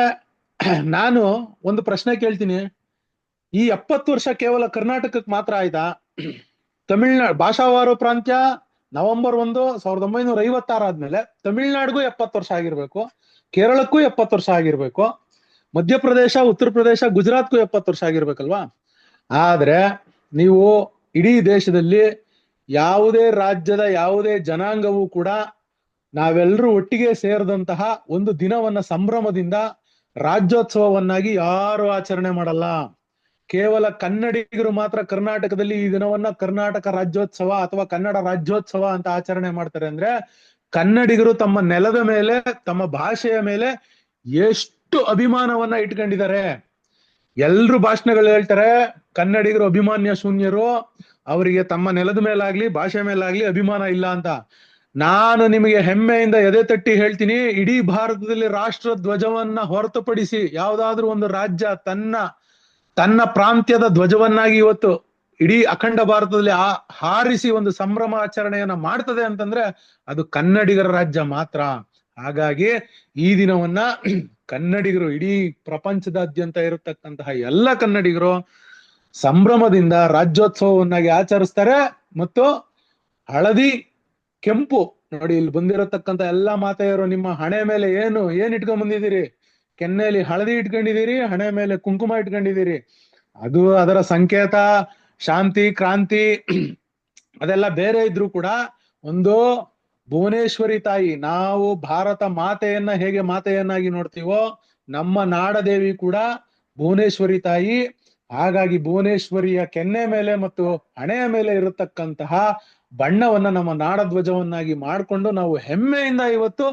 ನಾನು ಒಂದು ಪ್ರಶ್ನೆ ಕೇಳ್ತೀನಿ. ಈ 70 ವರ್ಷ ಕೇವಲ ಕರ್ನಾಟಕಕ್ಕೆ ಮಾತ್ರ ಆಯ್ತಾ? ತಮಿಳ್ನಾಡು ಭಾಷಾವಾರು ಪ್ರಾಂತ್ಯ ನವೆಂಬರ್ 1, 1956 ಆದ್ಮೇಲೆ ತಮಿಳ್ನಾಡಿಗೂ 70 ವರ್ಷ ಆಗಿರ್ಬೇಕು, ಕೇರಳಕ್ಕೂ 70 ವರ್ಷ ಆಗಿರ್ಬೇಕು, ಮಧ್ಯಪ್ರದೇಶ, ಉತ್ತರ ಪ್ರದೇಶ, ಗುಜರಾತ್ಗೂ 70 ವರ್ಷ ಆಗಿರ್ಬೇಕಲ್ವಾ? ಆದ್ರೆ ನೀವು ಇಡೀ ದೇಶದಲ್ಲಿ ಯಾವುದೇ ರಾಜ್ಯದ ಯಾವುದೇ ಜನಾಂಗವೂ ಕೂಡ ನಾವೆಲ್ಲರೂ ಒಟ್ಟಿಗೆ ಸೇರಿದಂತಹ ಒಂದು ದಿನವನ್ನ ಸಂಭ್ರಮದಿಂದ ರಾಜ್ಯೋತ್ಸವವನ್ನಾಗಿ ಯಾರು ಆಚರಣೆ ಮಾಡಲ್ಲ. ಕೇವಲ ಕನ್ನಡಿಗರು ಮಾತ್ರ ಕರ್ನಾಟಕದಲ್ಲಿ ಈ ದಿನವನ್ನ ಕರ್ನಾಟಕ ರಾಜ್ಯೋತ್ಸವ ಅಥವಾ ಕನ್ನಡ ರಾಜ್ಯೋತ್ಸವ ಅಂತ ಆಚರಣೆ ಮಾಡ್ತಾರೆ. ಅಂದ್ರೆ ಕನ್ನಡಿಗರು ತಮ್ಮ ನೆಲದ ಮೇಲೆ, ತಮ್ಮ ಭಾಷೆಯ ಮೇಲೆ ಎಷ್ಟು ಅಭಿಮಾನವನ್ನ ಇಟ್ಕೊಂಡಿದ್ದಾರೆ. ಎಲ್ರು ಭಾಷಣಗಳು ಹೇಳ್ತಾರೆ ಕನ್ನಡಿಗರು ಅಭಿಮಾನ್ಯ ಶೂನ್ಯರು, ಅವರಿಗೆ ತಮ್ಮ ನೆಲದ ಮೇಲಾಗ್ಲಿ ಭಾಷೆ ಮೇಲಾಗ್ಲಿ ಅಭಿಮಾನ ಇಲ್ಲ ಅಂತ. ನಾನು ನಿಮಗೆ ಹೆಮ್ಮೆಯಿಂದ ಎದೆ ತಟ್ಟಿ ಹೇಳ್ತೀನಿ, ಇಡೀ ಭಾರತದಲ್ಲಿ ರಾಷ್ಟ್ರ ಧ್ವಜವನ್ನ ಹೊರತುಪಡಿಸಿ ಯಾವ್ದಾದ್ರು ಒಂದು ರಾಜ್ಯ ತನ್ನ ಪ್ರಾಂತ್ಯದ ಧ್ವಜವನ್ನಾಗಿ ಇವತ್ತು ಇಡೀ ಅಖಂಡ ಭಾರತದಲ್ಲಿ ಹಾರಿಸಿ ಒಂದು ಸಂಭ್ರಮಾಚರಣೆಯನ್ನ ಮಾಡ್ತದೆ ಅಂತಂದ್ರೆ ಅದು ಕನ್ನಡಿಗರ ರಾಜ್ಯ ಮಾತ್ರ. ಹಾಗಾಗಿ ಈ ದಿನವನ್ನ ಕನ್ನಡಿಗರು, ಇಡೀ ಪ್ರಪಂಚದಾದ್ಯಂತ ಇರತಕ್ಕಂತಹ ಎಲ್ಲ ಕನ್ನಡಿಗರು ಸಂಭ್ರಮದಿಂದ ರಾಜ್ಯೋತ್ಸವವನ್ನಾಗಿ ಆಚರಿಸ್ತಾರೆ. ಮತ್ತು ಹಳದಿ ಕೆಂಪು ನೋಡಿ, ಇಲ್ಲಿ ಬಂದಿರತಕ್ಕಂತ ಎಲ್ಲಾ ಮಾತೆಯರು ನಿಮ್ಮ ಹಣೆ ಮೇಲೆ ಏನ್ ಇಟ್ಕೊಂಡ್ ಬಂದಿದ್ದೀರಿ? ಕೆನ್ನೆಯಲ್ಲಿ ಹಳದಿ ಇಟ್ಕೊಂಡಿದ್ದೀರಿ, ಹಣೆ ಮೇಲೆ ಕುಂಕುಮ ಇಟ್ಕೊಂಡಿದ್ದೀರಿ. ಅದು ಅದರ ಸಂಕೇತ, ಶಾಂತಿ, ಕ್ರಾಂತಿ ಅದೆಲ್ಲ ಬೇರೆ ಇದ್ರು ಕೂಡ ಒಂದು ಭುವನೇಶ್ವರಿ ತಾಯಿ, ನಾವು ಭಾರತ ಮಾತೆಯನ್ನ ಹೇಗೆ ಮಾತೆಯನ್ನಾಗಿ ನೋಡ್ತೀವೋ ನಮ್ಮ ನಾಡದೇವಿ ಕೂಡ ಭುವನೇಶ್ವರಿ ತಾಯಿ. ಹಾಗಾಗಿ ಭುವನೇಶ್ವರಿಯ ಕೆನ್ನೆ ಮೇಲೆ ಮತ್ತು ಹಣೆಯ ಮೇಲೆ ಇರತಕ್ಕಂತಹ ಬಣ್ಣವನ್ನ ನಮ್ಮ ನಾಡಧ್ವಜವನ್ನಾಗಿ ಮಾಡಿಕೊಂಡು ನಾವು ಹೆಮ್ಮೆಯಿಂದ ಇವತ್ತು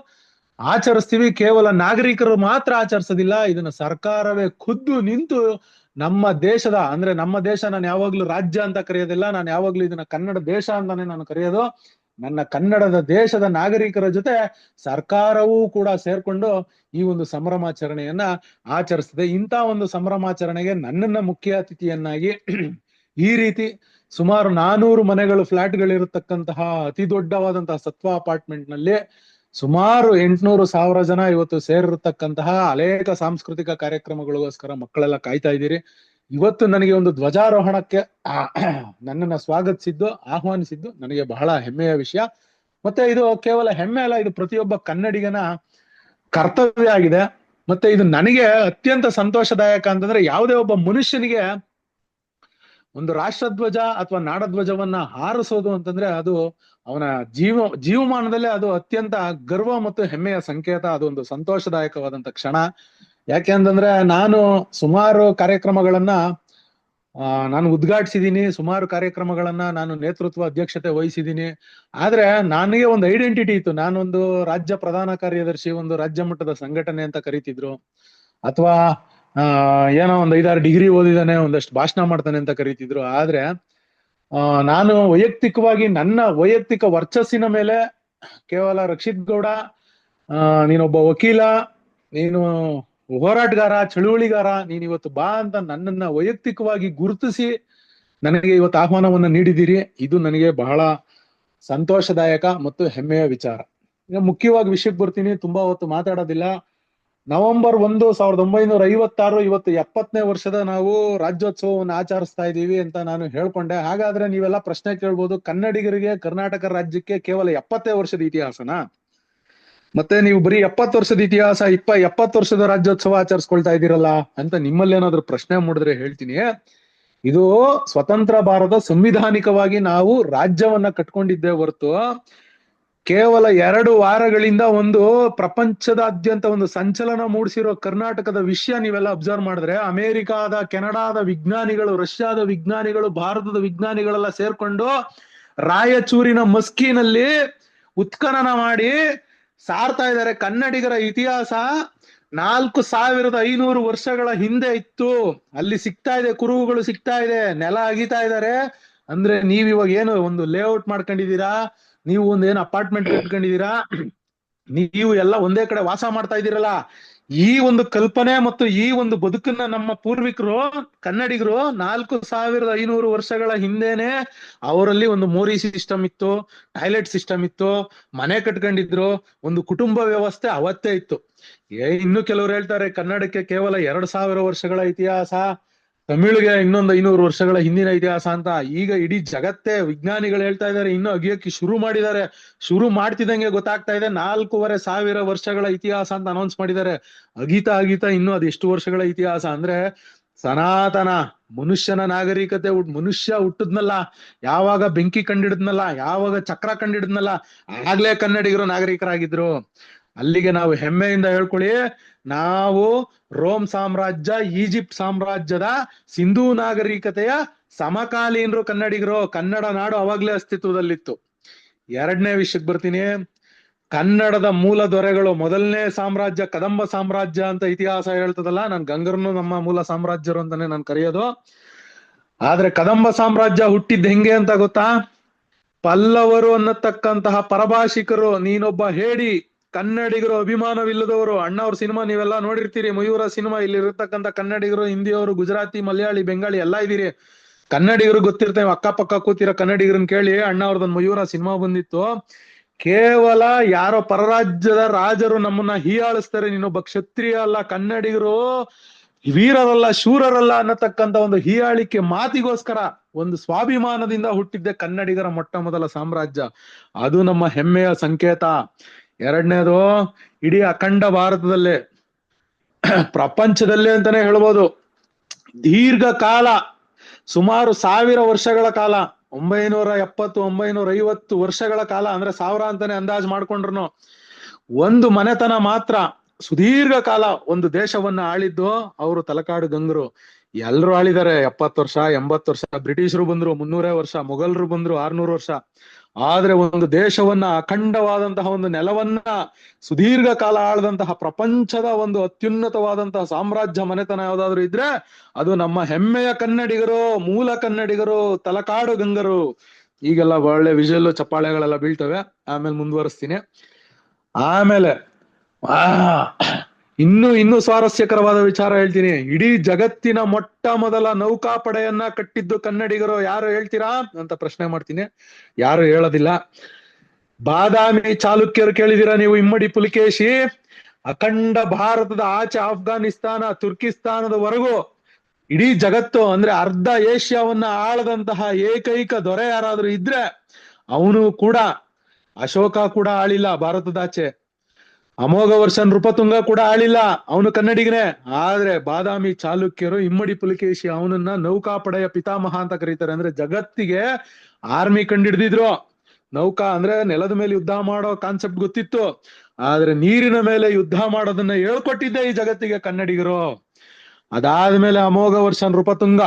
ಆಚರಿಸ್ತೀವಿ. ಕೇವಲ ನಾಗರಿಕರು ಮಾತ್ರ ಆಚರಿಸೋದಿಲ್ಲ, ಇದನ್ನ ಸರ್ಕಾರವೇ ಖುದ್ದು ನಿಂತು ನಮ್ಮ ದೇಶದ, ಅಂದ್ರೆ ನಮ್ಮ ದೇಶ, ನಾನು ಯಾವಾಗ್ಲೂ ರಾಜ್ಯ ಅಂತ ಕರೆಯೋದಿಲ್ಲ, ನಾನು ಯಾವಾಗ್ಲೂ ಇದನ್ನ ಕನ್ನಡ ದೇಶ ಅಂತಾನೆ ನಾನು ಕರೆಯೋದು. ನನ್ನ ಕನ್ನಡದ ದೇಶದ ನಾಗರಿಕರ ಜೊತೆ ಸರ್ಕಾರವೂ ಕೂಡ ಸೇರ್ಕೊಂಡು ಈ ಒಂದು ಸಂಭ್ರಮಾಚರಣೆಯನ್ನ ಆಚರಿಸ್ತದೆ. ಇಂಥ ಒಂದು ಸಂಭ್ರಮಾಚರಣೆಗೆ ನನ್ನನ್ನ ಮುಖ್ಯ ಅತಿಥಿಯನ್ನಾಗಿ ಈ ರೀತಿ ಸುಮಾರು 400 ಮನೆಗಳು, ಫ್ಲಾಟ್ಗಳಿರತಕ್ಕಂತಹ ಅತಿ ದೊಡ್ಡವಾದಂತಹ ಸತ್ವ ಅಪಾರ್ಟ್ಮೆಂಟ್ ನಲ್ಲಿ ಸುಮಾರು 800-1000 ಜನ ಇವತ್ತು ಸೇರಿರ್ತಕ್ಕಂತಹ ಅನೇಕ ಸಾಂಸ್ಕೃತಿಕ ಕಾರ್ಯಕ್ರಮಗಳಿಗೋಸ್ಕರ ಮಕ್ಕಳೆಲ್ಲ ಕಾಯ್ತಾ ಇದ್ದೀರಿ. ಇವತ್ತು ನನಗೆ ಒಂದು ಧ್ವಜಾರೋಹಣಕ್ಕೆ ನನ್ನನ್ನ ಸ್ವಾಗತಿಸಿದ್ದು, ಆಹ್ವಾನಿಸಿದ್ದು ನನಗೆ ಬಹಳ ಹೆಮ್ಮೆಯ ವಿಷಯ. ಮತ್ತೆ ಇದು ಕೇವಲ ಹೆಮ್ಮೆ ಅಲ್ಲ, ಇದು ಪ್ರತಿಯೊಬ್ಬ ಕನ್ನಡಿಗನ ಕರ್ತವ್ಯ ಆಗಿದೆ. ಮತ್ತೆ ಇದು ನನಗೆ ಅತ್ಯಂತ ಸಂತೋಷದಾಯಕ ಅಂತಂದ್ರೆ, ಯಾವುದೇ ಒಬ್ಬ ಮನುಷ್ಯನಿಗೆ ಒಂದು ರಾಷ್ಟ್ರಧ್ವಜ ಅಥವಾ ನಾಡಧ್ವಜವನ್ನ ಹಾರಿಸೋದು ಅಂತಂದ್ರೆ ಅದು ಅವನ ಜೀವಮಾನದಲ್ಲೇ ಅದು ಅತ್ಯಂತ ಗರ್ವ ಮತ್ತು ಹೆಮ್ಮೆಯ ಸಂಕೇತ. ಅದೊಂದು ಸಂತೋಷದಾಯಕವಾದಂತ ಕ್ಷಣ. ಯಾಕೆ ಅಂತಂದ್ರೆ ನಾನು ಸುಮಾರು ಕಾರ್ಯಕ್ರಮಗಳನ್ನ ನಾನು ಉದ್ಘಾಟಿಸಿದೀನಿ, ಸುಮಾರು ಕಾರ್ಯಕ್ರಮಗಳನ್ನ ನಾನು ನೇತೃತ್ವ ಅಧ್ಯಕ್ಷತೆ ವಹಿಸಿದ್ದೀನಿ. ಆದ್ರೆ ನನಗೆ ಒಂದು ಐಡೆಂಟಿಟಿ ಇತ್ತು. ನಾನೊಂದು ರಾಜ್ಯ ಪ್ರಧಾನ ಕಾರ್ಯದರ್ಶಿ, ಒಂದು ರಾಜ್ಯ ಮಟ್ಟದ ಸಂಘಟನೆ ಅಂತ ಕರೀತಿದ್ರು, ಅಥವಾ ಏನೋ ಒಂದ್ 5-6 ಡಿಗ್ರಿ ಓದಿದಾನೆ, ಒಂದಷ್ಟು ಭಾಷಣ ಮಾಡ್ತಾನೆ ಅಂತ ಕರೀತಿದ್ರು. ಆದ್ರೆ ನಾನು ವೈಯಕ್ತಿಕವಾಗಿ ನನ್ನ ವೈಯಕ್ತಿಕ ವರ್ಚಸ್ಸಿನ ಮೇಲೆ ಕೇವಲ ರಕ್ಷಿತ್ ಗೌಡ, ನೀನೊಬ್ಬ ವಕೀಲ, ನೀನು ಹೋರಾಟಗಾರ, ಚಳುವಳಿಗಾರ, ನೀನ್ ಇವತ್ತು ಬಾ ಅಂತ ನನ್ನನ್ನ ವೈಯಕ್ತಿಕವಾಗಿ ಗುರುತಿಸಿ ನನಗೆ ಇವತ್ತು ಆಹ್ವಾನವನ್ನ ನೀಡಿದ್ದೀರಿ. ಇದು ನನಗೆ ಬಹಳ ಸಂತೋಷದಾಯಕ ಮತ್ತು ಹೆಮ್ಮೆಯ ವಿಚಾರ. ಈಗ ಮುಖ್ಯವಾಗಿ ವಿಷಯಕ್ಕೆ ಬರ್ತೀನಿ, ತುಂಬಾ ಹೊತ್ತು ಮಾತಾಡೋದಿಲ್ಲ. ನವೆಂಬರ್ 1, 1956, ಇವತ್ತು 70ನೇ ವರ್ಷದ ನಾವು ರಾಜ್ಯೋತ್ಸವವನ್ನು ಆಚರಿಸ್ತಾ ಇದ್ದೀವಿ ಅಂತ ನಾನು ಹೇಳ್ಕೊಂಡೆ. ಹಾಗಾದ್ರೆ ನೀವೆಲ್ಲ ಪ್ರಶ್ನೆ ಕೇಳ್ಬೋದು, ಕನ್ನಡಿಗರಿಗೆ ಕರ್ನಾಟಕ ರಾಜ್ಯಕ್ಕೆ ಕೇವಲ 70 ವರ್ಷದ ಇತಿಹಾಸನಾ? ಮತ್ತೆ ನೀವು ಬರೀ 70 ವರ್ಷದ ಇತಿಹಾಸ, 70 ವರ್ಷದ ರಾಜ್ಯೋತ್ಸವ ಆಚರಿಸ್ಕೊಳ್ತಾ ಇದ್ದೀರಲ್ಲ ಅಂತ ನಿಮ್ಮಲ್ಲಿ ಏನಾದ್ರು ಪ್ರಶ್ನೆ ಮೂಡಿದ್ರೆ ಹೇಳ್ತೀನಿ, ಇದು ಸ್ವತಂತ್ರ ಭಾರತ ಸಂವಿಧಾನಿಕವಾಗಿ ನಾವು ರಾಜ್ಯವನ್ನ ಕಟ್ಕೊಂಡಿದ್ದೇ ಹೊರತು ಕೇವಲ 2 ವಾರಗಳಿಂದ ಒಂದು ಪ್ರಪಂಚದಾದ್ಯಂತ ಒಂದು ಸಂಚಲನ ಮೂಡಿಸಿರೋ ಕರ್ನಾಟಕದ ವಿಷಯ ನೀವೆಲ್ಲ ಅಬ್ಸರ್ವ್ ಮಾಡಿದ್ರೆ, ಅಮೆರಿಕಾದ, ಕೆನಡಾದ ವಿಜ್ಞಾನಿಗಳು, ರಷ್ಯಾದ ವಿಜ್ಞಾನಿಗಳು, ಭಾರತದ ವಿಜ್ಞಾನಿಗಳೆಲ್ಲ ಸೇರ್ಕೊಂಡು ರಾಯಚೂರಿನ ಮಸ್ಕಿನಲ್ಲಿ ಉತ್ಖನನ ಮಾಡಿ ಸಾರ್ತಾ ಇದ್ದಾರೆ. ಕನ್ನಡಿಗರ ಇತಿಹಾಸ 4500 ವರ್ಷಗಳ ಹಿಂದೆ ಇತ್ತು. ಅಲ್ಲಿ ಸಿಗ್ತಾ ಇದೆ, ಕುರುಹುಗಳು ಸಿಗ್ತಾ ಇದೆ, ನೆಲ ಅಗಿತಾ ಇದ್ದಾರೆ. ಅಂದ್ರೆ ನೀವ್ ಇವಾಗ ಏನು ಒಂದು ಲೇಔಟ್ ಮಾಡ್ಕೊಂಡಿದೀರಾ, ನೀವು ಒಂದೇನು ಅಪಾರ್ಟ್ಮೆಂಟ್ ಕಟ್ಕೊಂಡಿದೀರಾ, ನೀವು ಎಲ್ಲ ಒಂದೇ ಕಡೆ ವಾಸ ಮಾಡ್ತಾ ಇದ್ದೀರಲ್ಲ, ಈ ಒಂದು ಕಲ್ಪನೆ ಮತ್ತು ಈ ಒಂದು ಬದುಕನ್ನ ನಮ್ಮ ಪೂರ್ವಿಕರು ಕನ್ನಡಿಗರು 4500 ವರ್ಷಗಳ ಹಿಂದೆನೆ ಅವರಲ್ಲಿ ಒಂದು ಮೋರಿ ಸಿಸ್ಟಮ್ ಇತ್ತು, ಟಾಯ್ಲೆಟ್ ಸಿಸ್ಟಮ್ ಇತ್ತು, ಮನೆ ಕಟ್ಕೊಂಡಿದ್ರು, ಒಂದು ಕುಟುಂಬ ವ್ಯವಸ್ಥೆ ಅವತ್ತೇ ಇತ್ತು. ಇನ್ನು ಕೆಲವರು ಹೇಳ್ತಾರೆ ಕನ್ನಡಕ್ಕೆ ಕೇವಲ 2000 ವರ್ಷಗಳ ಇತಿಹಾಸ, ತಮಿಳಿಗೆ ಇನ್ನೊಂದು 500 ವರ್ಷಗಳ ಹಿಂದಿನ ಇತಿಹಾಸ ಅಂತ. ಈಗ ಇಡೀ ಜಗತ್ತೇ ವಿಜ್ಞಾನಿಗಳು ಹೇಳ್ತಾ ಇದ್ದಾರೆ, ಇನ್ನು ಅಗಿಯಕ್ಕೆ ಶುರು ಮಾಡಿದ್ದಾರೆ. ಶುರು ಮಾಡ್ತಿದ್ದಂಗೆ ಗೊತ್ತಾಗ್ತಾ ಇದೆ 4500 ವರ್ಷಗಳ ಇತಿಹಾಸ ಅಂತ ಅನೌನ್ಸ್ ಮಾಡಿದ್ದಾರೆ. ಅಗೀತಾ ಇನ್ನು ಅದು ಎಷ್ಟು ವರ್ಷಗಳ ಇತಿಹಾಸ ಅಂದ್ರೆ, ಸನಾತನ ಮನುಷ್ಯನ ನಾಗರಿಕತೆ, ಮನುಷ್ಯ ಹುಟ್ಟದ್ನಲ್ಲ, ಯಾವಾಗ ಬೆಂಕಿ ಕಂಡಿಡಿದ್ನಲ್ಲ, ಯಾವಾಗ ಚಕ್ರ ಕಂಡಿಡಿದ್ನಲ್ಲ, ಆಗ್ಲೇ ಕನ್ನಡಿಗರು ನಾಗರಿಕರಾಗಿದ್ರು. ಅಲ್ಲಿಗೆ ನಾವು ಹೆಮ್ಮೆಯಿಂದ ಹೇಳ್ಕೊಳ್ಳಿ, ನಾವು ರೋಮ್ ಸಾಮ್ರಾಜ್ಯ, ಈಜಿಪ್ಟ್ ಸಾಮ್ರಾಜ್ಯದ ಸಿಂಧೂ ನಾಗರಿಕತೆಯ ಸಮಕಾಲೀನರು ಕನ್ನಡಿಗರು. ಕನ್ನಡ ನಾಡು ಅವಾಗ್ಲೇ ಅಸ್ತಿತ್ವದಲ್ಲಿತ್ತು. 2ನೇ ವಿಷಯಕ್ಕೆ ಬರ್ತೀನಿ. ಕನ್ನಡದ ಮೂಲ ದೊರೆಗಳು, ಮೊದಲನೇ ಸಾಮ್ರಾಜ್ಯ ಕದಂಬ ಸಾಮ್ರಾಜ್ಯ ಅಂತ ಇತಿಹಾಸ ಹೇಳ್ತದಲ್ಲ, ನಾನು ಗಂಗರನ್ನು ನಮ್ಮ ಮೂಲ ಸಾಮ್ರಾಜ್ಯರು ಅಂತಾನೆ ನಾನು ಕರೆಯೋದು. ಆದ್ರೆ ಕದಂಬ ಸಾಮ್ರಾಜ್ಯ ಹುಟ್ಟಿದ್ ಹೆಂಗೆ ಅಂತ ಗೊತ್ತಾ? ಪಲ್ಲವರು ಅನ್ನತಕ್ಕಂತಹ ಪರಭಾಷಿಕರು, ನೀನೊಬ್ಬ ಹೇಡಿ, ಕನ್ನಡಿಗರು ಅಭಿಮಾನವಿಲ್ಲದವರು. ಅಣ್ಣವ್ರ ಸಿನಿಮಾ ನೀವೆಲ್ಲ ನೋಡಿರ್ತೀರಿ, ಮಯೂರ ಸಿನಿಮಾ. ಇಲ್ಲಿ ಇರತಕ್ಕಂಥ ಕನ್ನಡಿಗರು, ಹಿಂದಿಯವರು, ಗುಜರಾತಿ, ಮಲಯಾಳಿ, ಬೆಂಗಾಳಿ ಎಲ್ಲಾ ಇದೀರಿ. ಕನ್ನಡಿಗರು ಗೊತ್ತಿರ್ತೇವೆ, ಅಕ್ಕಪಕ್ಕ ಕೂತಿರೋ ಕನ್ನಡಿಗರನ್ನ ಕೇಳಿ, ಅಣ್ಣ ಅವ್ರದೊಂದು ಮಯೂರ ಸಿನಿಮಾ ಬಂದಿತ್ತು. ಕೇವಲ ಯಾರೋ ಪರರಾಜ್ಯದ ರಾಜರು ನಮ್ಮನ್ನ ಹೀಯಾಳಿಸ್ತಾರೆ, ನೀನೊಬ್ಬ ಕ್ಷತ್ರಿಯ ಅಲ್ಲ, ಕನ್ನಡಿಗರು ವೀರರಲ್ಲ, ಶೂರರಲ್ಲ ಅನ್ನತಕ್ಕಂಥ ಒಂದು ಹೀಯಾಳಿಕೆ ಮಾತಿಗೋಸ್ಕರ ಒಂದು ಸ್ವಾಭಿಮಾನದಿಂದ ಹುಟ್ಟಿದ್ದೆ ಕನ್ನಡಿಗರ ಮೊಟ್ಟ ಮೊದಲ ಸಾಮ್ರಾಜ್ಯ. ಅದು ನಮ್ಮ ಹೆಮ್ಮೆಯ ಸಂಕೇತ. 2ನೇದು, ಇಡೀ ಅಖಂಡ ಭಾರತದಲ್ಲೇ, ಪ್ರಪಂಚದಲ್ಲೇ ಅಂತಾನೆ ಹೇಳ್ಬೋದು, ದೀರ್ಘ ಕಾಲ, ಸುಮಾರು 1000 ವರ್ಷಗಳ ಕಾಲ, 970, 950 ವರ್ಷಗಳ ಕಾಲ, ಅಂದ್ರೆ 1000 ಅಂತಾನೆ ಅಂದಾಜ್ ಮಾಡ್ಕೊಂಡ್ರು, ಒಂದು ಮನೆತನ ಮಾತ್ರ ಸುದೀರ್ಘ ಕಾಲ ಒಂದು ದೇಶವನ್ನ ಆಳಿದ್ದು ಅವರು ತಲಕಾಡು ಗಂಗರು. ಎಲ್ರು ಆಳಿದ್ದಾರೆ 70 ವರ್ಷ, 80 ವರ್ಷ. ಬ್ರಿಟಿಷರು ಬಂದ್ರು 300 ವರ್ಷ, ಮೊಘಲರು ಬಂದ್ರು 600 ವರ್ಷ. ಆದ್ರೆ ಒಂದು ದೇಶವನ್ನ, ಅಖಂಡವಾದಂತಹ ಒಂದು ನೆಲವನ್ನ ಸುದೀರ್ಘ ಕಾಲ ಆಳದಂತಹ ಪ್ರಪಂಚದ ಒಂದು ಅತ್ಯುನ್ನತವಾದಂತಹ ಸಾಮ್ರಾಜ್ಯ ಮನೆತನ ಯಾವ್ದಾದ್ರು ಇದ್ರೆ ಅದು ನಮ್ಮ ಹೆಮ್ಮೆಯ ಕನ್ನಡಿಗರು, ಮೂಲ ಕನ್ನಡಿಗರು, ತಲಕಾಡು ಗಂಗರು. ಈಗೆಲ್ಲ ಒಳ್ಳೆ ವಿಜುವಲ್ ಚಪ್ಪಾಳೆಗಳೆಲ್ಲ ಬೀಳ್ತವೆ, ಆಮೇಲೆ ಮುಂದುವರಿಸ್ತೀನಿ. ಆಮೇಲೆ ಇನ್ನು ಸ್ವಾರಸ್ಯಕರವಾದ ವಿಚಾರ ಹೇಳ್ತೀನಿ. ಇಡೀ ಜಗತ್ತಿನ ಮೊಟ್ಟ ಮೊದಲ ನೌಕಾಪಡೆಯನ್ನ ಕಟ್ಟಿದ್ದು ಕನ್ನಡಿಗರು. ಯಾರು ಹೇಳ್ತೀರಾ ಅಂತ ಪ್ರಶ್ನೆ ಮಾಡ್ತೀನಿ. ಯಾರು ಹೇಳೋದಿಲ್ಲ. ಬಾದಾಮಿ ಚಾಲುಕ್ಯರು ಕೇಳಿದಿರಾ ನೀವು? ಇಮ್ಮಡಿ ಪುಲಿಕೇಶಿ ಅಖಂಡ ಭಾರತದ ಆಚೆ ಆಫ್ಘಾನಿಸ್ತಾನ, ತುರ್ಕಿಸ್ತಾನದವರೆಗೂ ಇಡೀ ಜಗತ್ತು ಅಂದ್ರೆ ಅರ್ಧ ಏಷ್ಯಾವನ್ನ ಆಳದಂತಹ ಏಕೈಕ ದೊರೆ ಯಾರಾದ್ರೂ ಇದ್ರೆ ಅವನು ಕೂಡ. ಅಶೋಕ ಕೂಡ ಆಳಿಲ್ಲ ಭಾರತದಾಚೆ, ಅಮೋಘ ವರ್ಷ ನೃಪತುಂಗ ಕೂಡ ಆಳಿಲ್ಲ, ಅವನು ಕನ್ನಡಿಗನೇ. ಆದ್ರೆ ಬಾದಾಮಿ ಚಾಲುಕ್ಯರು, ಇಮ್ಮಡಿ ಪುಲಿಕೇಶಿ ಅವನನ್ನ ನೌಕಾಪಡೆಯ ಪಿತಾಮಹ ಅಂತ ಕರೀತಾರೆ. ಅಂದ್ರೆ ಜಗತ್ತಿಗೆ ಆರ್ಮಿ ಕಂಡಿಡ್ದಿದ್ರು. ನೌಕಾ ಅಂದ್ರೆ ನೆಲದ ಮೇಲೆ ಯುದ್ಧ ಮಾಡೋ ಕಾನ್ಸೆಪ್ಟ್ ಗೊತ್ತಿತ್ತು. ಆದ್ರೆ ನೀರಿನ ಮೇಲೆ ಯುದ್ಧ ಮಾಡೋದನ್ನ ಹೇಳ್ಕೊಟ್ಟಿದ್ದೆ ಈ ಜಗತ್ತಿಗೆ ಕನ್ನಡಿಗರು. ಅದಾದ್ಮೇಲೆ ಅಮೋಘ ವರ್ಷ ನೃಪತುಂಗ,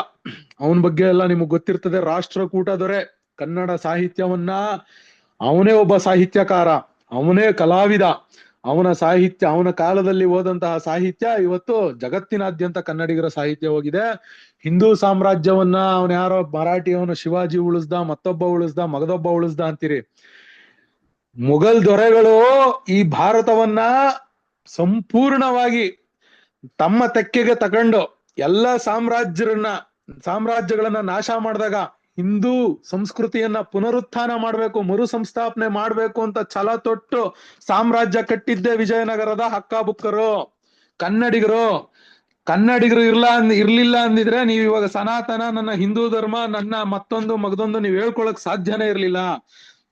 ಅವನ ಬಗ್ಗೆ ಎಲ್ಲ ನಿಮಗ್ ಗೊತ್ತಿರ್ತದೆ. ರಾಷ್ಟ್ರಕೂಟ ದೊರೆ, ಕನ್ನಡ ಸಾಹಿತ್ಯವನ್ನ ಅವನೇ ಒಬ್ಬ ಸಾಹಿತ್ಯಕಾರ, ಅವನೇ ಕಲಾವಿದ. ಅವನ ಸಾಹಿತ್ಯ, ಅವನ ಕಾಲದಲ್ಲಿ ಓದಂತಹ ಸಾಹಿತ್ಯ ಇವತ್ತು ಜಗತ್ತಿನಾದ್ಯಂತ ಕನ್ನಡಿಗರ ಸಾಹಿತ್ಯ ಹೋಗಿದೆ. ಹಿಂದೂ ಸಾಮ್ರಾಜ್ಯವನ್ನ ಅವನ ಯಾರೋ ಮರಾಠಿಯವನು ಶಿವಾಜಿ ಉಳಿಸ್ದ, ಮತ್ತೊಬ್ಬ ಉಳಿಸ್ದ, ಮಗದೊಬ್ಬ ಉಳಿಸ್ದ ಅಂತೀರಿ. ಮುಘಲ್ ದೊರೆಗಳು ಈ ಭಾರತವನ್ನ ಸಂಪೂರ್ಣವಾಗಿ ತಮ್ಮ ತೆಕ್ಕೆಗೆ ತಗೊಂಡು ಎಲ್ಲ ಸಾಮ್ರಾಜ್ಯಗಳನ್ನ ನಾಶ ಮಾಡಿದಾಗ ಹಿಂದೂ ಸಂಸ್ಕೃತಿಯನ್ನ ಪುನರುತ್ಥಾನ ಮಾಡ್ಬೇಕು, ಮರು ಸಂಸ್ಥಾಪನೆ ಮಾಡ್ಬೇಕು ಅಂತ ಛಲ ತೊಟ್ಟು ಸಾಮ್ರಾಜ್ಯ ಕಟ್ಟಿದ್ದೆ ವಿಜಯನಗರದ ಹಕ್ಕಾಬುಕ್ಕರು, ಕನ್ನಡಿಗರು ಇರ್ಲಿಲ್ಲ ಅಂದಿದ್ರೆ ನೀವ್ ಇವಾಗ ಸನಾತನ, ನನ್ನ ಹಿಂದೂ ಧರ್ಮ, ನನ್ನ ಮಗದೊಂದು ನೀವ್ ಹೇಳ್ಕೊಳಕ್ ಸಾಧ್ಯನೇ ಇರ್ಲಿಲ್ಲ.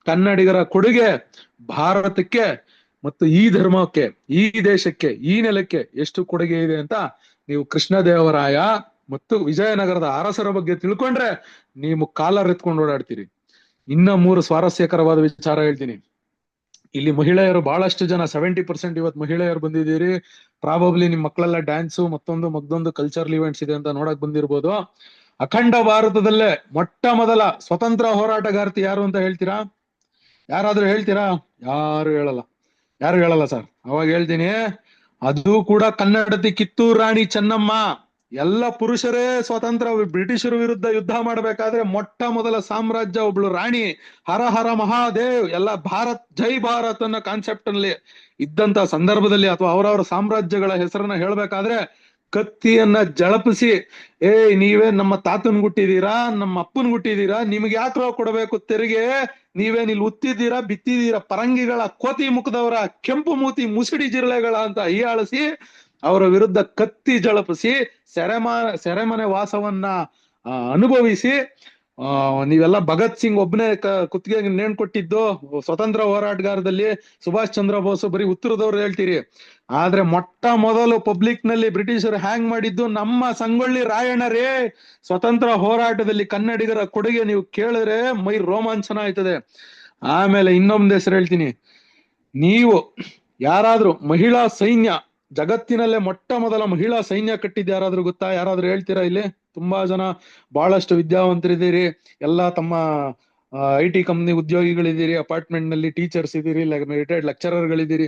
ಕನ್ನಡಿಗರ ಕೊಡುಗೆ ಭಾರತಕ್ಕೆ ಮತ್ತು ಈ ಧರ್ಮಕ್ಕೆ, ಈ ದೇಶಕ್ಕೆ, ಈ ನೆಲಕ್ಕೆ ಎಷ್ಟು ಕೊಡುಗೆ ಇದೆ ಅಂತ ನೀವು ಕೃಷ್ಣದೇವರಾಯ ಮತ್ತು ವಿಜಯನಗರದ ಅರಸರ ಬಗ್ಗೆ ತಿಳ್ಕೊಂಡ್ರೆ ನೀವು ಕಾಲರ್ ಎತ್ಕೊಂಡು ಓಡಾಡ್ತೀರಿ. ಇನ್ನ 3 ಸ್ವಾರಸ್ಯಕರವಾದ ವಿಚಾರ ಹೇಳ್ತೀನಿ. ಇಲ್ಲಿ ಮಹಿಳೆಯರು ಬಹಳಷ್ಟು ಜನ, 70% ಇವತ್ತು ಮಹಿಳೆಯರು ಬಂದಿದ್ದೀರಿ. ಪ್ರಾಬಬ್ಲಿ ನಿಮ್ ಮಕ್ಕಳೆಲ್ಲ ಡ್ಯಾನ್ಸು ಮತ್ತೊಂದು ಕಲ್ಚರಲ್ ಇವೆಂಟ್ಸ್ ಇದೆ ಅಂತ ನೋಡಕ್ ಬಂದಿರ್ಬೋದು. ಅಖಂಡ ಭಾರತದಲ್ಲೇ ಮೊಟ್ಟ ಮೊದಲ ಸ್ವತಂತ್ರ ಹೋರಾಟಗಾರ್ತಿ ಯಾರು ಅಂತ ಹೇಳ್ತೀರಾ? ಯಾರಾದ್ರೂ ಹೇಳ್ತೀರಾ? ಯಾರು ಹೇಳಲ್ಲ ಸರ್. ಅವಾಗ ಹೇಳ್ತೀನಿ, ಅದು ಕೂಡ ಕನ್ನಡತಿ ಕಿತ್ತೂರು ರಾಣಿ ಚೆನ್ನಮ್ಮ. ಎಲ್ಲ ಪುರುಷರೇ ಸ್ವತಂತ್ರ ಬ್ರಿಟಿಷರ ವಿರುದ್ಧ ಯುದ್ಧ ಮಾಡ್ಬೇಕಾದ್ರೆ ಮೊಟ್ಟ ಮೊದಲ ಸಾಮ್ರಾಜ್ಯ ಒಬ್ಳು ರಾಣಿ, ಹರ ಹರ ಮಹಾದೇವ್, ಎಲ್ಲ ಭಾರತ್ ಜೈ ಭಾರತ್ ಅನ್ನೋ ಕಾನ್ಸೆಪ್ಟ್ ಅಲ್ಲಿ ಇದ್ದಂತ ಸಂದರ್ಭದಲ್ಲಿ, ಅಥವಾ ಅವರವರ ಸಾಮ್ರಾಜ್ಯಗಳ ಹೆಸರನ್ನ ಹೇಳ್ಬೇಕಾದ್ರೆ ಕತ್ತಿಯನ್ನ ಜಳಪಿಸಿ, ನೀವೇ ನಮ್ಮ ತಾತನ್ ಗುಟ್ಟಿದೀರಾ, ನಮ್ಮ ಅಪ್ಪನ್ ಗುಟ್ಟಿದೀರಾ, ನಿಮ್ಗೆ ಯಾಕ್ರೋ ಕೊಡಬೇಕು ತೆರಿಗೆ, ನೀವೇನ್ ಇಲ್ಲಿ ಉತ್ತಿದ್ದೀರಾ, ಬಿತ್ತಿದೀರಾ, ಪರಂಗಿಗಳ ಕೋತಿ ಮುಖದವರ, ಕೆಂಪು ಮೂತಿ ಮುಸುಡಿ ಜಿರಳೆಗಳ ಅಂತ ಹೀಯಾಳಿಸಿ ಅವರ ವಿರುದ್ಧ ಕತ್ತಿ ಜಳಪಿಸಿ ಸೆರೆಮನೆ ವಾಸವನ್ನ ಅನುಭವಿಸಿ, ನೀವೆಲ್ಲ ಭಗತ್ ಸಿಂಗ್ ಒಬ್ಬನೇ ಕುತ್ತಿಗೆ ನೇಣು ಕೊಟ್ಟಿದ್ದು ಸ್ವತಂತ್ರ ಹೋರಾಟಗಾರದಲ್ಲಿ, ಸುಭಾಷ್ ಚಂದ್ರ ಬೋಸ್ ಬರೀ ಉತ್ತರದವ್ರು ಹೇಳ್ತೀರಿ. ಆದ್ರೆ ಮೊಟ್ಟ ಮೊದಲು ಪಬ್ಲಿಕ್ ನಲ್ಲಿ ಬ್ರಿಟಿಷರು ಹ್ಯಾಂಗ್ ಮಾಡಿದ್ದು ನಮ್ಮ ಸಂಗೊಳ್ಳಿ ರಾಯಣ್ಣರೇ. ಸ್ವತಂತ್ರ ಹೋರಾಟದಲ್ಲಿ ಕನ್ನಡಿಗರ ಕೊಡುಗೆ ನೀವು ಕೇಳಿದ್ರೆ ಮೈ ರೋಮಾಂಚನ ಆಯ್ತದೆ. ಆಮೇಲೆ ಇನ್ನೊಂದು ಹೆಸರು ಹೇಳ್ತೀನಿ. ನೀವು ಯಾರಾದ್ರೂ ಮಹಿಳಾ ಸೈನ್ಯ, ಜಗತ್ತಿನಲ್ಲೇ ಮೊಟ್ಟ ಮೊದಲ ಮಹಿಳಾ ಸೈನ್ಯ ಕಟ್ಟಿದ್ದು ಯಾರಾದ್ರೂ ಗೊತ್ತಾ? ಯಾರಾದ್ರೂ ಹೇಳ್ತೀರಾ? ಇಲ್ಲಿ ತುಂಬಾ ಜನ ಬಹಳಷ್ಟು ವಿದ್ಯಾವಂತರಿದ್ದೀರಿ, ಎಲ್ಲ ತಮ್ಮ IT ಕಂಪ್ನಿ ಉದ್ಯೋಗಿಗಳಿದ್ದೀರಿ, ಅಪಾರ್ಟ್ಮೆಂಟ್ ನಲ್ಲಿ ಟೀಚರ್ಸ್ ಇದ್ದೀರಿ, ರಿಟೈರ್ಡ್ ಲೆಕ್ಚರರ್ಗಳಿದ್ದೀರಿ.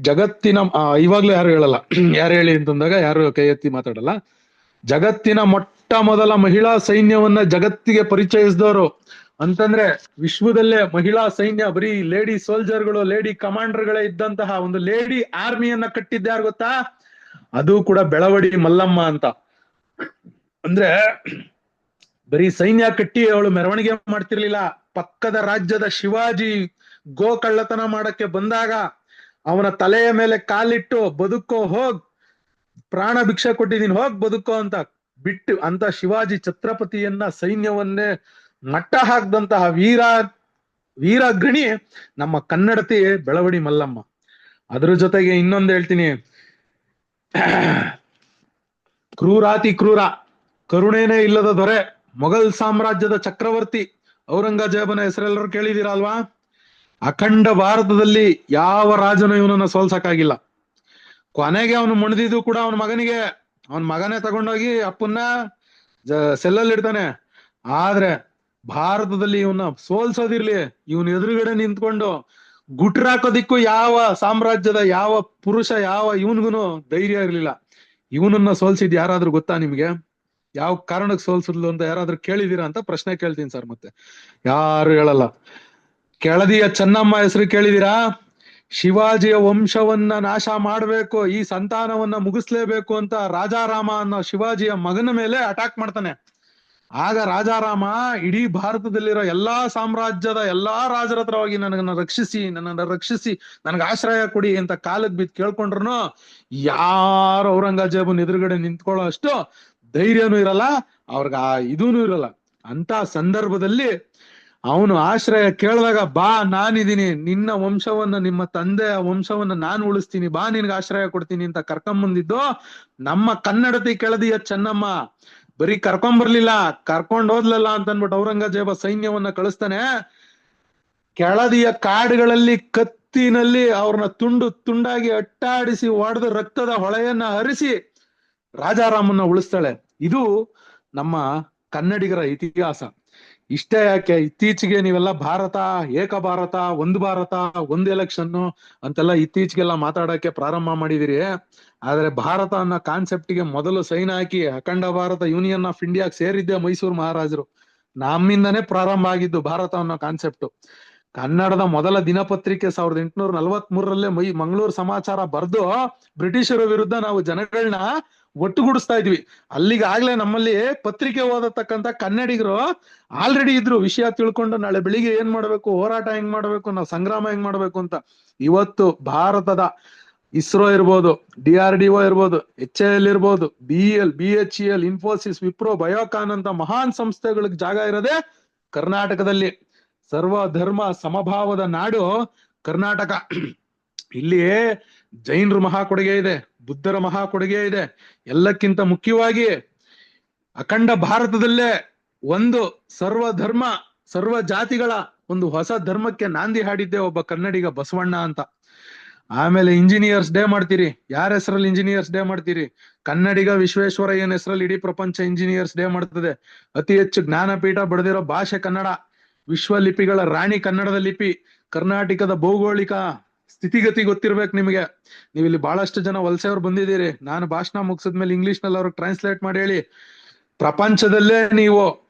ಜಗತ್ತಿನ ಇವಾಗ್ಲೂ ಯಾರು ಹೇಳಲ್ಲ. ಯಾರು ಹೇಳಿ ಅಂತಂದಾಗ ಯಾರು ಕೈ ಎತ್ತಿ ಮಾತಾಡಲ್ಲ. ಜಗತ್ತಿನ ಮೊಟ್ಟ ಮೊದಲ ಮಹಿಳಾ ಸೈನ್ಯವನ್ನ ಜಗತ್ತಿಗೆ ಪರಿಚಯಿಸಿದವರು ಅಂತಂದ್ರೆ, ವಿಶ್ವದಲ್ಲೇ ಮಹಿಳಾ ಸೈನ್ಯ ಬರೀ ಲೇಡಿ ಸೋಲ್ಜರ್ಗಳು, ಲೇಡಿ ಕಮಾಂಡರ್ಗಳೇ ಇದ್ದಂತಹ ಒಂದು ಲೇಡಿ ಆರ್ಮಿಯನ್ನ ಕಟ್ಟಿದ್ಯಾರು ಗೊತ್ತಾ? ಅದು ಕೂಡ ಬೆಳವಡಿ ಮಲ್ಲಮ್ಮ ಅಂತ. ಅಂದ್ರೆ ಬರೀ ಸೈನ್ಯ ಕಟ್ಟಿ ಅವಳು ಮೆರವಣಿಗೆ ಮಾಡ್ತಿರ್ಲಿಲ್ಲ. ಪಕ್ಕದ ರಾಜ್ಯದ ಶಿವಾಜಿ ಕಳ್ಳತನ ಮಾಡಕ್ಕೆ ಬಂದಾಗ ಅವನ ತಲೆಯ ಮೇಲೆ ಕಾಲಿಟ್ಟು, ಬದುಕೋ ಹೋಗ್, ಪ್ರಾಣ ಭಿಕ್ಷೆ ಕೊಟ್ಟಿದ್ದೀನಿ, ಹೋಗ್ ಬದುಕೋ ಅಂತ ಬಿಟ್ಟು ಅಂತ ಶಿವಾಜಿ ಛತ್ರಪತಿಯನ್ನ, ಸೈನ್ಯವನ್ನೇ ಮಟ್ಟ ಹಾಕ್ದಂತಹ ವೀರಾಗ್ರಣಿ ನಮ್ಮ ಕನ್ನಡತಿ ಬೆಳವಡಿ ಮಲ್ಲಮ್ಮ. ಅದ್ರ ಜೊತೆಗೆ ಇನ್ನೊಂದು ಹೇಳ್ತೀನಿ, ಕ್ರೂರಾತಿ ಕ್ರೂರ, ಕರುಣೆನೇ ಇಲ್ಲದ ದೊರೆ, ಮೊಘಲ್ ಸಾಮ್ರಾಜ್ಯದ ಚಕ್ರವರ್ತಿ ಔರಂಗಜೇಬನ ಹೆಸರೆಲ್ಲರೂ ಕೇಳಿದೀರಾ ಅಲ್ವಾ? ಅಖಂಡ ಭಾರತದಲ್ಲಿ ಯಾವ ರಾಜನು ಇವನನ್ನ ಸೋಲ್ಸಕ್ಕಾಗಿಲ್ಲ. ಕೊನೆಗೆ ಅವನು ಮುಣಿದಿದ್ದು ಕೂಡ ಅವನ ಮಗನೇ ತಗೊಂಡೋಗಿ ಅಪ್ಪನ್ನ ಸೆಲ್ಲಲ್ಲಿ ಇಡ್ತಾನೆ. ಆದ್ರೆ ಭಾರತದಲ್ಲಿ ಇವನ್ನ ಸೋಲ್ಸೋದಿರ್ಲಿ, ಇವನ್ ಎದುರುಗಡೆ ನಿಂತ್ಕೊಂಡು ಗುಟ್ರಾಕೋದಿಕ್ಕೂ ಯಾವ ಸಾಮ್ರಾಜ್ಯದ ಯಾವ ಪುರುಷ ಇವನ್ಗುನು ಧೈರ್ಯ ಇರ್ಲಿಲ್ಲ. ಇವನನ್ನ ಸೋಲ್ಸಿದ್ ಯಾರಾದ್ರೂ ಗೊತ್ತಾ ನಿಮ್ಗೆ? ಯಾವ ಕಾರಣಕ್ಕೆ ಸೋಲ್ಸಿದ್ಲು ಅಂತ ಯಾರಾದ್ರೂ ಕೇಳಿದೀರಾ ಅಂತ ಪ್ರಶ್ನೆ ಕೇಳ್ತೀನಿ ಸರ್. ಮತ್ತೆ ಯಾರು ಹೇಳಲ್ಲ. ಕೆಳದಿಯ ಚೆನ್ನಮ್ಮ ಹೆಸರು ಕೇಳಿದೀರಾ? ಶಿವಾಜಿಯ ವಂಶವನ್ನ ನಾಶ ಮಾಡ್ಬೇಕು, ಈ ಸಂತಾನವನ್ನ ಮುಗಿಸ್ಲೇಬೇಕು ಅಂತ ರಾಜಾರಾಮ ಅನ್ನೋ ಶಿವಾಜಿಯ ಮಗನ ಮೇಲೆ ಅಟ್ಯಾಕ್ ಮಾಡ್ತಾನೆ. ಆಗ ರಾಜಾರಾಮ ಇಡೀ ಭಾರತದಲ್ಲಿರೋ ಎಲ್ಲಾ ಸಾಮ್ರಾಜ್ಯದ ಎಲ್ಲಾ ರಾಜರ ಹತ್ರ ಹೋಗಿ ನನ್ನನ್ನ ರಕ್ಷಿಸಿ ನನಗೆ ಆಶ್ರಯ ಕೊಡಿ ಅಂತ ಕಾಲಕ್ಕೆ ಬಿದ್ದು ಕೇಳ್ಕೊಂಡ್ರು ಯಾರು ಔರಂಗಜೇಬನ್ ಎದುರುಗಡೆ ನಿಂತ್ಕೊಳ್ಳೋ ಅಷ್ಟು ಧೈರ್ಯನೂ ಇರಲ್ಲ, ಅವ್ರಿಗೆ ಇದೂನು ಇರಲ್ಲ. ಅಂತ ಸಂದರ್ಭದಲ್ಲಿ ಅವನು ಆಶ್ರಯ ಕೇಳಿದಾಗ, ಬಾ ನಾನಿದ್ದೀನಿ, ನಿನ್ನ ವಂಶವನ್ನ, ನಿಮ್ಮ ತಂದೆಯ ವಂಶವನ್ನ ನಾನು ಉಳಿಸ್ತೀನಿ, ಬಾ ನಿನ್ಗೆ ಆಶ್ರಯ ಕೊಡ್ತೀನಿ ಅಂತ ಕರ್ಕೊಂಬಂದಿದ್ದು ನಮ್ಮ ಕನ್ನಡತಿ ಕೆಳದಿಯ ಚೆನ್ನಮ್ಮ. ಬರೀ ಕರ್ಕೊಂಬರ್ಲಿಲ್ಲ, ಕರ್ಕೊಂಡ್ ಹೋದ್ಲಲ್ಲ ಅಂತ ಅನ್ಬಿಟ್ಟು ಔರಂಗಜೇಬ ಸೈನ್ಯವನ್ನ ಕಳಿಸ್ತಾನೆ. ಕೆಳದಿಯ ಕಾಡುಗಳಲ್ಲಿ ಕತ್ತಿನಲ್ಲಿ ಅವ್ರನ್ನ ತುಂಡು ತುಂಡಾಗಿ ಅಟ್ಟಾಡಿಸಿ ಒಡೆದು ರಕ್ತದ ಹೊಳೆಯನ್ನ ಹರಿಸಿ ರಾಜಾರಾಮನ್ನ ಉಳಿಸ್ತಾಳೆ. ಇದು ನಮ್ಮ ಕನ್ನಡಿಗರ ಇತಿಹಾಸ. ಇಷ್ಟೇ ಯಾಕೆ, ಇತ್ತೀಚೆಗೆ ನೀವೆಲ್ಲ ಭಾರತ, ಏಕ ಭಾರತ, ಒಂದು ಭಾರತ, ಒಂದು ಎಲೆಕ್ಷನ್ ಅಂತೆಲ್ಲ ಇತ್ತೀಚೆಗೆಲ್ಲ ಮಾತಾಡಕ್ಕೆ ಪ್ರಾರಂಭ ಮಾಡಿದಿರಿ. ಆದ್ರೆ ಭಾರತ ಅನ್ನೋ ಕಾನ್ಸೆಪ್ಟ್ಗೆ ಮೊದಲು ಸೈನ್ ಹಾಕಿ ಅಖಂಡ ಭಾರತ ಯೂನಿಯನ್ ಆಫ್ ಇಂಡಿಯಾಗೆ ಸೇರಿದ್ದೆ ಮೈಸೂರು ಮಹಾರಾಜರು. ನಮ್ಮಿಂದನೇ ಪ್ರಾರಂಭ ಆಗಿದ್ದು ಭಾರತ ಅನ್ನೋ ಕಾನ್ಸೆಪ್ಟ್. ಕನ್ನಡದ ಮೊದಲ ದಿನಪತ್ರಿಕೆ 1843ರಲ್ಲೇ ಮಂಗಳೂರು ಸಮಾಚಾರ ಬರೆದು ಬ್ರಿಟಿಷರ ವಿರುದ್ಧ ನಾವು ಜನಗಳನ್ನ ಒಟ್ಟುಗೂಡಿಸ್ತಾ ಇದ್ವಿ. ಅಲ್ಲಿಗೆ ಆಗ್ಲೇ ನಮ್ಮಲ್ಲಿ ಪತ್ರಿಕೆ ಓದತಕ್ಕಂತ ಕನ್ನಡಿಗರು ಆಲ್ರೆಡಿ ಇದ್ರು, ವಿಷಯ ತಿಳ್ಕೊಂಡು ನಾಳೆ ಬೆಳಿಗ್ಗೆ ಏನ್ ಮಾಡ್ಬೇಕು, ಹೋರಾಟ ಹೆಂಗ್ ಮಾಡ್ಬೇಕು, ನಾವು ಸಂಗ್ರಾಮ ಹೆಂಗ್ ಮಾಡ್ಬೇಕು ಅಂತ. ಇವತ್ತು ಭಾರತದ ಇಸ್ರೋ ಇರ್ಬೋದು, DRDO ಇರ್ಬೋದು, HAL ಇರ್ಬೋದು, BEL, BHEL, ಇನ್ಫೋಸಿಸ್, ವಿಪ್ರೋ, ಬಯೋಕಾನ್ ಅಂತ ಮಹಾನ್ ಸಂಸ್ಥೆಗಳಿಗೆ ಜಾಗ ಇರೋದೇ ಕರ್ನಾಟಕದಲ್ಲಿ. ಸರ್ವ ಧರ್ಮ ಸಮಭಾವದ ನಾಡು ಕರ್ನಾಟಕ. ಇಲ್ಲಿ ಜೈನರ ಮಹಾ ಕೊಡುಗೆ ಇದೆ, ಬುದ್ಧರ ಮಹಾ ಕೊಡುಗೆ ಇದೆ. ಎಲ್ಲಕ್ಕಿಂತ ಮುಖ್ಯವಾಗಿ ಅಖಂಡ ಭಾರತದಲ್ಲೇ ಒಂದು ಸರ್ವ ಧರ್ಮ ಸರ್ವ ಜಾತಿಗಳ ಒಂದು ಹೊಸ ಧರ್ಮಕ್ಕೆ ನಾಂದಿ ಹಾಡಿದ್ದೆ ಒಬ್ಬ ಕನ್ನಡಿಗ, ಬಸವಣ್ಣ ಅಂತ. ಆಮೇಲೆ ಇಂಜಿನಿಯರ್ಸ್ ಡೇ ಮಾಡ್ತೀರಿ. ಯಾರ ಹೆಸರಲ್ಲಿ ಇಂಜಿನಿಯರ್ಸ್ ಡೇ ಮಾಡ್ತೀರಿ? ಕನ್ನಡಿಗ ವಿಶ್ವೇಶ್ವರಯ್ಯನ ಹೆಸರಲ್ಲಿ ಇಡೀ ಪ್ರಪಂಚ ಇಂಜಿನಿಯರ್ಸ್ ಡೇ ಮಾಡ್ತದೆ. ಅತಿ ಹೆಚ್ಚು ಜ್ಞಾನಪೀಠ ಬರೆದಿರೋ ಭಾಷೆ ಕನ್ನಡ, ವಿಶ್ವ ಲಿಪಿಗಳ ರಾಣಿ ಕನ್ನಡದ ಲಿಪಿ. ಕರ್ನಾಟಕದ ಭೌಗೋಳಿಕ ಸ್ಥಿತಿಗತಿ ಗೊತ್ತಿರ್ಬೇಕು ನಿಮಗೆ. ನೀವು ಇಲ್ಲಿ ಬಹಳಷ್ಟು ಜನ ವಲಸೆಯವ್ರು ಬಂದಿದ್ದೀರಿ. ನಾನು ಭಾಷಣ ಮುಗಿಸಿದ್ಮೇಲೆ ಇಂಗ್ಲಿಷ್ ನಲ್ಲಿ ಅವ್ರಿಗೆ ಟ್ರಾನ್ಸ್ಲೇಟ್ ಮಾಡಿ ಹೇಳಿ. ಪ್ರಪಂಚದಲ್ಲೇ ನೀವು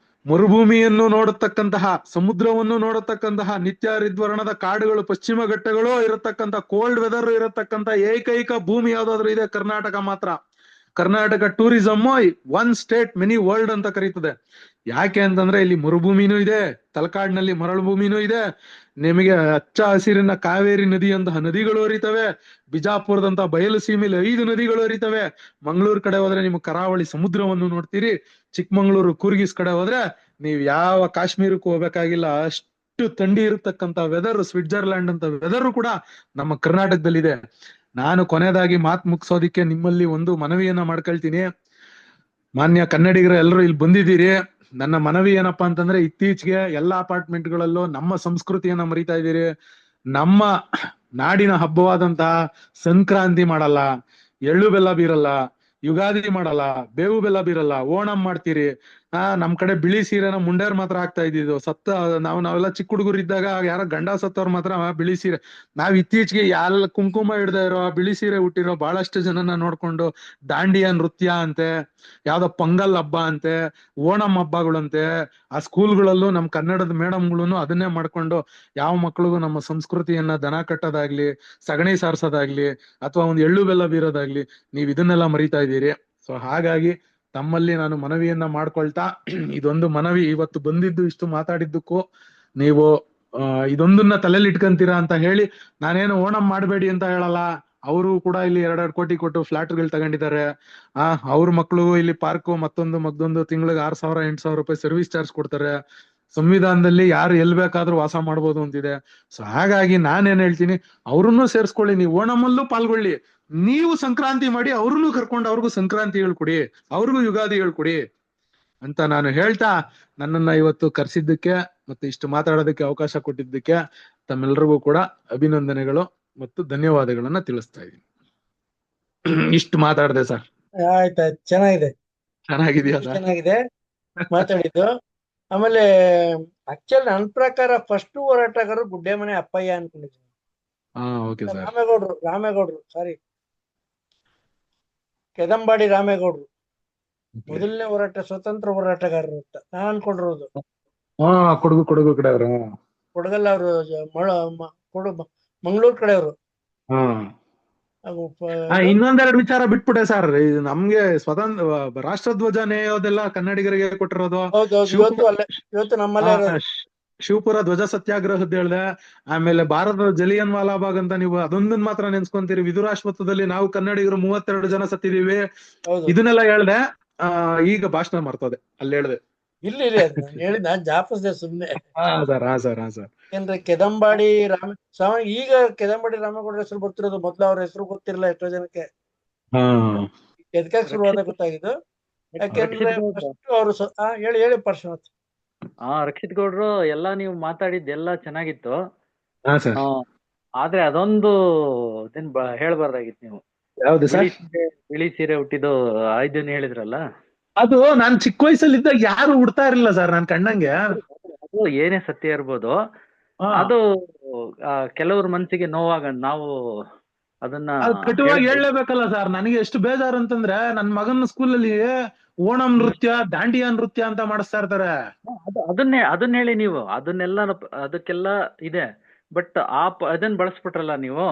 ಮರುಭೂಮಿಯನ್ನು ನೋಡತಕ್ಕಂತಹ, ಸಮುದ್ರವನ್ನು ನೋಡತಕ್ಕಂತಹ, ನಿತ್ಯ ಹರಿದ್ವರ್ಣದ ಕಾಡುಗಳು, ಪಶ್ಚಿಮ ಘಟ್ಟಗಳು ಇರತಕ್ಕಂತ, ಕೋಲ್ಡ್ ವೆದರ್ ಇರತಕ್ಕಂತ ಏಕೈಕ ಭೂಮಿ ಯಾವ್ದಾದ್ರು ಇದೆ ಕರ್ನಾಟಕ ಮಾತ್ರ. Karnataka tourism one state many world ಅಂತ ಕರೀತದೆ. ಯಾಕೆ ಅಂತಂದ್ರೆ ಇಲ್ಲಿ ಮರುಭೂಮಿನೂ ಇದೆ, ತಲಕಾಡಿನಲ್ಲಿ ಮರಳು ಭೂಮಿನೂ ಇದೆ, ನಿಮಗೆ ಹಚ್ಚ ಹಸಿರಿನ ಕಾವೇರಿ ನದಿಯಂತಹ ನದಿಗಳು ಹರಿತವೆ, ಬಿಜಾಪುರದಂತ ಬಯಲು ಸೀಮೆಯಲ್ಲಿ 5 ನದಿಗಳು ಹರಿತವೆ. ಮಂಗಳೂರು ಕಡೆ ಹೋದ್ರೆ ನಿಮ್ಗೆ ಕರಾವಳಿ ಸಮುದ್ರವನ್ನು ನೋಡ್ತೀರಿ. ಚಿಕ್ಕಮಂಗ್ಳೂರು, ಕೂರ್ಗಿಸ್ ಕಡೆ ಹೋದ್ರೆ ನೀವು ಯಾವ ಕಾಶ್ಮೀರಕ್ಕೂ ಹೋಗ್ಬೇಕಾಗಿಲ್ಲ, ಅಷ್ಟು ಥಂಡಿ ಇರತಕ್ಕಂತ ವೆದರ್, ಸ್ವಿಟ್ಜರ್ಲ್ಯಾಂಡ್ ಅಂತ ವೆದರ್ ಕೂಡ ನಮ್ಮ ಕರ್ನಾಟಕದಲ್ಲಿದೆ. ನಾನು ಕೊನೆಯದಾಗಿ ಮಾತು ಮುಗಿಸೋದಿಕ್ಕೆ ನಿಮ್ಮಲ್ಲಿ ಒಂದು ಮನವಿಯನ್ನ ಮಾಡ್ಕೊಳ್ತೀನಿ. ಮಾನ್ಯ ಕನ್ನಡಿಗರ ಎಲ್ಲರೂ ಇಲ್ಲಿ ಬಂದಿದ್ದೀರಿ. ನನ್ನ ಮನವಿ ಏನಪ್ಪಾ ಅಂತಂದ್ರೆ, ಇತ್ತೀಚೆಗೆ ಎಲ್ಲಾ ಅಪಾರ್ಟ್ಮೆಂಟ್ಗಳಲ್ಲೂ ನಮ್ಮ ಸಂಸ್ಕೃತಿಯನ್ನ ಮರಿತಾ ಇದ್ದೀರಿ. ನಮ್ಮ ನಾಡಿನ ಹಬ್ಬವಾದಂತಹ ಸಂಕ್ರಾಂತಿ ಮಾಡಲ್ಲ, ಎಳ್ಳು ಬೆಲ್ಲ ಬೀರಲ್ಲ, ಯುಗಾದಿ ಮಾಡಲ್ಲ, ಬೇವು ಬೆಲ್ಲ ಬೀರಲ್ಲ, ಓಣಂ ಮಾಡ್ತೀರಿ. ನಮ್ ಕಡೆ ಬಿಳಿ ಸೀರೆನ ಮುಂಡೇರ್ ಮಾತ್ರ ಹಾಕ್ತಾ ಇದ್ದಿದ್ದು. ನಾವೆಲ್ಲ ಚಿಕ್ಕ ಹುಡುಗರು ಇದ್ದಾಗ ಯಾರ ಗಂಡ ಸತ್ತವ್ರ ಮಾತ್ರ ಬಿಳಿ ಸೀರೆ. ನಾವ್ ಇತ್ತೀಚೆಗೆ ಎಲ್ಲ ಕುಂಕುಮ ಹಿಡ್ದ ಇರೋ, ಬಿಳಿ ಸೀರೆ ಹುಟ್ಟಿರೋ ಬಹಳಷ್ಟು ಜನನ ನೋಡ್ಕೊಂಡು ದಾಂಡಿಯಾ ನೃತ್ಯ ಅಂತೆ, ಯಾವ್ದೋ ಪೊಂಗಲ್ ಹಬ್ಬ ಅಂತೆ, ಓಣಂ ಹಬ್ಬಗಳಂತೆ, ಆ ಸ್ಕೂಲ್ಗಳಲ್ಲೂ ನಮ್ ಕನ್ನಡದ ಮೇಡಮ್ಗಳು ಅದನ್ನೇ ಮಾಡ್ಕೊಂಡು ಯಾವ ಮಕ್ಳಿಗೂ ನಮ್ಮ ಸಂಸ್ಕೃತಿಯನ್ನ ದನ ಕಟ್ಟೋದಾಗ್ಲಿ, ಸಗಣಿ ಸಾರ್ಸೋದಾಗ್ಲಿ, ಅಥವಾ ಒಂದು ಎಳ್ಳು ಬೆಲ್ಲ ಬೀರೋದಾಗ್ಲಿ, ನೀವ್ ಇದನ್ನೆಲ್ಲ ಮರಿತಾ ಇದ್ದೀರಿ. ಸೊ ಹಾಗಾಗಿ ತಮ್ಮಲ್ಲಿ ನಾನು ಮನವಿಯನ್ನ ಮಾಡ್ಕೊಳ್ತಾ, ಇದೊಂದು ಮನವಿ, ಇವತ್ತು ಬಂದಿದ್ದು ಇಷ್ಟು ಮಾತಾಡಿದ್ದಕ್ಕೂ ನೀವು ಇದೊಂದನ್ನ ತಲೆಯಲ್ಲಿ ಇಟ್ಕೊಂತೀರಾ ಅಂತ ಹೇಳಿ, ನಾನೇನು ಓಣಂ ಮಾಡಬೇಡಿ ಅಂತ ಹೇಳಲ್ಲ. ಅವರು ಕೂಡ ಇಲ್ಲಿ 2 ಕೋಟಿ ಕೊಟ್ಟು ಫ್ಲಾಟ್ಗಳು ತಗೊಂಡಿದ್ದಾರೆ. ಅವ್ರ ಮಕ್ಳಿಗೂ ಇಲ್ಲಿ ಪಾರ್ಕ್ ಮತ್ತೊಂದು ತಿಂಗಳಿಗೆ 6,000 8,000 ರೂಪಾಯಿ ಸರ್ವಿಸ್ ಚಾರ್ಜ್ ಕೊಡ್ತಾರೆ. ಸಂವಿಧಾನದಲ್ಲಿ ಯಾರು ಎಲ್ ಬೇಕಾದ್ರೂ ವಾಸ ಮಾಡ್ಬೋದು ಅಂತಿದೆ. ಸೊ ಹಾಗಾಗಿ ನಾನೇನ್ ಹೇಳ್ತೀನಿ, ಅವ್ರನ್ನೂ ಸೇರ್ಸ್ಕೊಳ್ಳಿ, ನೀವು ಓಣಮಲ್ಲೂ ಪಾಲ್ಗೊಳ್ಳಿ. ನೀವು ಸಂಕ್ರಾಂತಿ ಮಾಡಿ ಅವ್ರನ್ನೂ ಕರ್ಕೊಂಡು ಅವ್ರಿಗೂ ಸಂಕ್ರಾಂತಿ ಹೇಳ್ಕೊಡಿ, ಅವ್ರಿಗೂ ಯುಗಾದಿ ಹೇಳ್ಕೊಡಿ ಅಂತ ನಾನು ಹೇಳ್ತಾ, ನನ್ನನ್ನ ಇವತ್ತು ಕರೆಸಿದ್ದಕ್ಕೆ ಮತ್ತೆ ಇಷ್ಟು ಮಾತಾಡೋದಕ್ಕೆ ಅವಕಾಶ ಕೊಟ್ಟಿದ್ದಕ್ಕೆ ತಮ್ಮೆಲ್ಲರಿಗೂ ಕೂಡ ಅಭಿನಂದನೆಗಳು ಮತ್ತು ಧನ್ಯವಾದಗಳನ್ನ ತಿಳಿಸ್ತಾ ಇದ್ದೀನಿ. ಇಷ್ಟು ಮಾತಾಡಿದೆ ಸರ್. ಆಯ್ತಾಯ್ತು, ಚೆನ್ನಾಗಿದೆಯಾ ಸರ್? ಚೆನ್ನಾಗಿದೆ ಮಾತಾಡಿದ್ದು. ಆಮೇಲೆ ಆಕ್ಚುಲಿ ನನ್ನ ಪ್ರಕಾರ ಫಸ್ಟ್ ಹೋರಾಟಗಾರರು ಗುಡ್ಡೆಮನೆ ಅಪ್ಪಯ್ಯ ಅನ್ಕೊಂಡಿದ್ದೀನಿ. Okay sir. ರಾಮೇಗೌಡ್ರು ಸಾರಿ, ಕೆದಂಬಾಡಿ ರಾಮೇಗೌಡ್ರು ಮೊದಲನೇ ಸ್ವತಂತ್ರ ಹೋರಾಟಗಾರರು ಅಂತ ನಾನ್ ಅನ್ಕೊಂಡಿರೋದು. ಕೊಡಗು ಕಡೆ ಅವರು, ಕೊಡಗಲ್ಲ ಅವರು, ಮಂಗಳೂರು ಕಡೆಯವರು. ಇನ್ನೊಂದೆರಡು ವಿಚಾರ ಬಿಟ್ಬಿಟ್ಟೆ ಸರ್. ನಮ್ಗೆ ಸ್ವತಂತ್ರ ರಾಷ್ಟ್ರಧ್ವಜ ನೇಯೋದೆಲ್ಲ ಕನ್ನಡಿಗರಿಗೆ ಕೊಟ್ಟಿರೋದು. ಇವತ್ತು ನಮ್ಮಲ್ಲೇ ಶಿವಪುರ ಧ್ವಜ ಸತ್ಯಾಗ್ರಹದ್ದು ಹೇಳ್ದೆ. ಆಮೇಲೆ ಭಾರತದ ಜಲಿಯನ್ ವಾಲಾಬಾಗ್ ಅಂತ ನೀವು ಅದೊಂದನ್ ಮಾತ್ರ ನೆನ್ಸ್ಕೊಂತೀರಿ. ವಿದುರಾಶ್ವತ್ಥದಲ್ಲಿ ನಾವು ಕನ್ನಡಿಗರು 32 ಜನ ಸತ್ತಿದೀವಿ. ಇದನ್ನೆಲ್ಲ ಹೇಳ್ದೆ. ಈಗ ಭಾಷಣ ಮಾಡ್ತದೆ ಅಲ್ಲಿ ಹೇಳ್ದೆ. ಇಲ್ಲಿ ಹೇಳಿದ್ ನಾನ್ ಜಾಪಸ್ದೆ ಸುಮ್ನೆ. ಸರ್ ಏನ್ರಿ ಕೆದಂಬಾಡಿ ಈಗ ಕೆದಂಬಾಡಿ ರಾಮೇಗೌಡ್ರ ಹೆಸರು ಬರ್ತಿರೋದು, ಮೊದ್ಲು ಅವ್ರ ಹೆಸರು ಗೊತ್ತಿರಲ್ಲ ಎಷ್ಟೋ ಜನಕ್ಕೆ. ಎದಕ್ಕೆ ಶುರುವಾದ ಗೊತ್ತಾಗಿದ್ದು. ಯಾಕೆಂದ್ರೆ ಅವರು ಹೇಳಿ ಪಾರ್ಶ್ವನಾಥ್. ರಕ್ಷಿತ್ ಗೌಡ್ರು, ಎಲ್ಲಾ ನೀವು ಮಾತಾಡಿದ್ದೆಲ್ಲ ಚೆನ್ನಾಗಿತ್ತು. ಆದ್ರೆ ಅದೊಂದು ಹೇಳ್ಬಾರ್ದಾಗಿತ್ತು ನೀವು. ಯಾವ್ದು ಬಿಳಿ ಸರ್? ಸೀರೆ ಬಿಳಿ ಸೀರೆ ಹುಟ್ಟಿದ್ದು ಇದನ್ನ ಹೇಳಿದ್ರಲ್ಲ, ಅದು ನಾನ್ ಚಿಕ್ಕ ವಯಸ್ಸಲ್ಲಿದ್ದಾಗ ಯಾರು ಉಡ್ತಾ ಇರ್ಲಿಲ್ಲ ಸರ್ ನನ್ ಕಣ್ಣಂಗೆ. ಅದು ಏನೇ ಸತ್ಯ ಇರ್ಬೋದು, ಹಾ, ಅದು ಕೆಲವ್ರ ಮನ್ಸಿಗೆ ನೋವಾಗ ನಾವು ಅದನ್ನ ಅದು ಕಟುವಾಗಿ ಹೇಳ್ಬೇಕು. ಹೇಳಲೇಬೇಕಲ್ಲ ಸರ್. ನನಗೆ ಎಷ್ಟು ಬೇಜಾರು ಅಂತಂದ್ರೆ ನನ್ ಮಗನ ಸ್ಕೂಲಲ್ಲಿ ಓಣಂ ನೃತ್ಯ, ದಾಂಡಿಯಾ ನೃತ್ಯ ಅಂತ ಮಾಡಿಸ್ತಾ ಇರ್ತಾರೆ. ಅದನ್ನ ಹೇಳಿ ನೀವು. ಅದನ್ನೆಲ್ಲ ಅದಕ್ಕೆಲ್ಲ ಇದೆ. ಬಟ್ ಅದನ್ನ ಬಳಸ್ಬಿಟ್ರಲ್ಲ ನೀವು.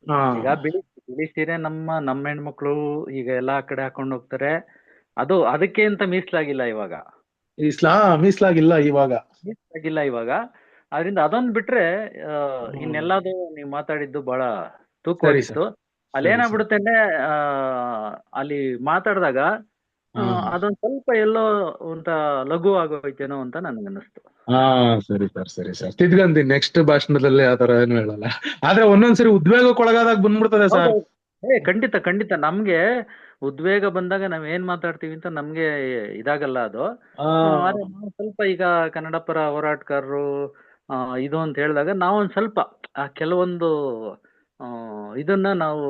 ಹಾ, ಈಗ ಬಿಳಿ ಸೀರೆ ನಮ್ಮ ಹೆಣ್ಮಕ್ಳು ಈಗ ಎಲ್ಲಾ ಕಡೆ ಹಾಕೊಂಡು ಹೋಗ್ತಾರೆ. ಅದು ಅದಕ್ಕೆ ಅಂತ ಮೀಸಲಾಗಿಲ್ಲ ಇವಾಗ. ಮೀಸಲಾಗಿಲ್ಲ ಇವಾಗ. ಅದರಿಂದ ಅದೊಂದ್ ಬಿಟ್ರೆ ಇನ್ನೆಲ್ಲದು ನೀವು ಮಾತಾಡಿದ್ದು ಬಹಳ ಸರಿ ತೂಕವಾಗಿತ್ತು. ಸರ್, ಅಲ್ಲಿ ಸರಿ ಸರ್. ಏನಾಗ್ಬಿಡುತ್ತೆ ಅಂದ್ರೆ ಅಲ್ಲಿ ಮಾತಾಡಿದಾಗ ಹಾ, ಅದೊಂದ್ ಸ್ವಲ್ಪ ಎಲ್ಲೋ ಒಂತ ಲಘು ಆಗೋಯ್ತೇನೋ ಅಂತ ನನ್ಗನ್ನಿಸ್ತು. ಹಾ, ಸರಿ ಸರ್, ಸರಿ ಸರ್. ತಿದ್ಗಂತೀನಿ ನೆಕ್ಸ್ಟ್ ಭಾಷಣದಲ್ಲಿ ಆತರ ಏನು ಹೇಳಲ್ಲ. ಆದ್ರೆ ಒಂದೊಂದ್ಸರಿ ಉದ್ವೇಗಕ್ಕೊಳಗಾದಾಗ ಬಂದ್ಬಿಡ್ತದೆ ಸರ್. ಖಂಡಿತ ನಮ್ಗೆ ಉದ್ವೇಗ ಬಂದಾಗ ನಾವ್ ಏನ್ ಮಾತಾಡ್ತೀವಿ ಅಂತ ನಮ್ಗೆ ಇದಾಗಲ್ಲ ಅದು. ಆದ್ರೆ ನಾವು ಸ್ವಲ್ಪ ಈಗ ಕನ್ನಡ ಪರ ಹೋರಾಟಗಾರರು ಇದು ಅಂತ ಹೇಳಿದಾಗ ನಾವೊಂದ್ ಸ್ವಲ್ಪ ಕೆಲವೊಂದು ಇದನ್ನ ನಾವು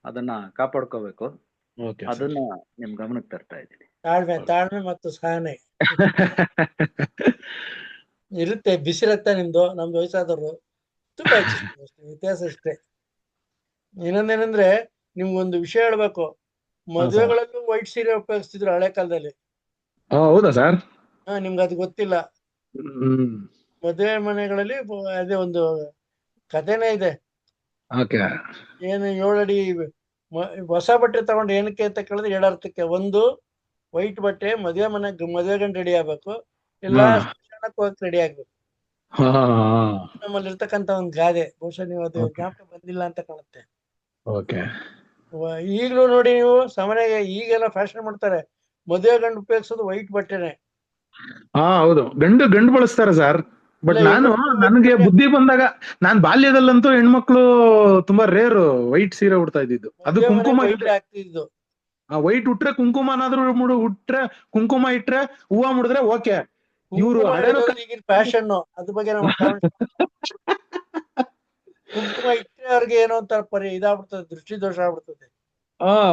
ಅದನ್ನ ಕಾಪಾಡ್ಕೋಬೇಕು. Okay sir. ಅದನ್ನ ನಿಮ್ ಗಮನಕ್ಕೆ ತರ್ತಾ ಇದ್ದೀನಿ. ತಾಳ್ಮೆ ಮತ್ತು ಸಹನೆ ಇರುತ್ತೆ. ಬಿಸಿರಕ್ತ ನಿಮ್ದು, ನಮ್ದು ವಯಸ್ಸಾದವರು. ತುಂಬಾ ವ್ಯತ್ಯಾಸ ಇಷ್ಟೇ. ಇನ್ನೊಂದೇನಂದ್ರೆ ನಿಮ್ಗೊಂದು ವಿಷಯ ಹೇಳ್ಬೇಕು. ಮದುವೆಗಳಲ್ಲೂ ವೈಟ್ ಸೀರೆ ಉಪಯೋಗಿಸ್ತಿದ್ರು ಹಳೆ ಕಾಲದಲ್ಲಿ. ಹೌದಾ ಸರ್? ನಿಮ್ಗೆ ಅದು ಗೊತ್ತಿಲ್ಲ. ಮದುವೆ ಮನೆಗಳಲ್ಲಿ ಅದೇ ಒಂದು ಕಥೆನೇ ಇದೆ. ಏನು 7 ಅಡಿ ಹೊಸ ಬಟ್ಟೆ ತಗೊಂಡು ಏನಕ್ಕೆ ಅಂತ ಕೇಳಿದ್ರೆ 2 ಅರ್ಥಕ್ಕೆ. ಒಂದು, ವೈಟ್ ಬಟ್ಟೆ ಮದುವೆ ಗಂಡು ರೆಡಿ ಆಗ್ಬೇಕು, ಇಲ್ಲ ಸ್ಮಶಾನಕ್ಕೆ ಹೋಗಕ್ ರೆಡಿ ಆಗ್ಬೇಕು. ನಮ್ಮಲ್ಲಿ ಇರ್ತಕ್ಕಂತ ಒಂದು ಗಾದೆ. ಬಹುಶಃ ನೀವು ಅದು ಜ್ಞಾಪಕ ಬಂದಿಲ್ಲ ಅಂತ ಕಾಣುತ್ತೆ. ಈಗಲೂ ನೋಡಿ ನೀವು ಸಾಮಾನ್ಯ ಈಗೆಲ್ಲ ಫ್ಯಾಷನ್ ಮಾಡ್ತಾರೆ, ಮದುವೆ ಗಂಡು ಉಪಯೋಗಿಸೋದು ವೈಟ್ ಬಟ್ಟೆನೆ. ಹೌದು, ಗಂಡು ಬಳಸ್ತಾರೆ ಸರ್. ಬಟ್ ನನಗೆ ಬುದ್ಧಿ ಬಂದಾಗ, ನಾನ್ ಬಾಲ್ಯದಲ್ಲಂತೂ ಹೆಣ್ಮಕ್ಳು ತುಂಬಾ ರೇರ್ ವೈಟ್ ಸೀರೆ ಉಡ್ತಾ ಇದ್ದಿದ್ದು. ಅದು ಕುಂಕುಮ ಆಗ್ತಿದ್ದು. ವೈಟ್ ಉಟ್ರೆ ಕುಂಕುಮನಾದ್ರೂ ಉಟ್ರೆ, ಕುಂಕುಮ ಇಟ್ರೆ, ಹೂವ ಮುಡಿದ್ರೆ ಓಕೆ. ಇವ್ರು ಈಗಿನ ಫ್ಯಾಷನ್ ಅದ್ರ ಬಗ್ಗೆ ನಾವು ಕುಂಕುಮ ಇಟ್ಟರೆ ಅವ್ರಿಗೆ ಏನೋ ಒಂಥರ ಇದಾಗ್ಬಿಡ್ತದೆ, ದೃಷ್ಟಿ ದೋಷ ಆಗ್ಬಿಡ್ತದೆ.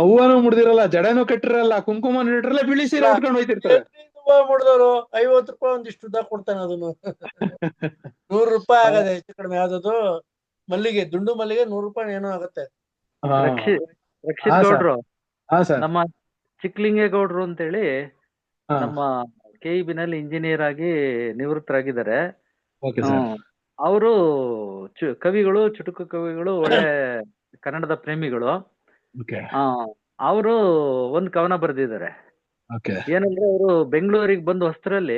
ಹೂವನು ಮುಡ್ದಿರಲ್ಲ, ಜಡೆನೂ ಕಟ್ಟಿರಲ್ಲ, ಕುಂಕುಮ ಇಟ್ರಲ್ಲ, ಬಿಳಿ ಸೀರೆ ಉಟ್ಕೊಂಡು ಹೋಯ್ತಿರ್ತಾರೆ. ಹೂವ ಮುಡ್ದವ್ರು 50 ರೂಪಾಯಿ ಒಂದಿಷ್ಟು ಉದ್ದ ಕೊಡ್ತಾನೆ. ಅದನ್ನು 100 ರೂಪಾಯಿ ಆಗದೆ ಹೆಚ್ಚು ಕಡಿಮೆ. ಯಾವ್ದದು ಮಲ್ಲಿಗೆ, ದುಂಡು ಮಲ್ಲಿಗೆ 100 ರೂಪಾಯಿ ಏನೋ ಆಗತ್ತೆ. ರಕ್ಷಿತ್ ಗೌಡ್ರು, ನಮ್ಮ ಚಿಕ್ಲಿಂಗೇಗೌಡ್ರು ಅಂತೇಳಿ ನಮ್ಮ KEB ನಲ್ಲಿ ಇಂಜಿನಿಯರ್ ಆಗಿ ನಿವೃತ್ತರಾಗಿದ್ದಾರೆ. ಅವರು ಕವಿಗಳು, ಚುಟುಕು ಕವಿಗಳು, ಒಳ್ಳೆ ಕನ್ನಡದ ಪ್ರೇಮಿಗಳು. ಅವರು ಒಂದ್ ಕವನ ಬರೆದಿದ್ದಾರೆ. ಏನಂದ್ರೆ, ಅವರು ಬೆಂಗಳೂರಿಗೆ ಬಂದು ಹೊಸ್ತರಲ್ಲಿ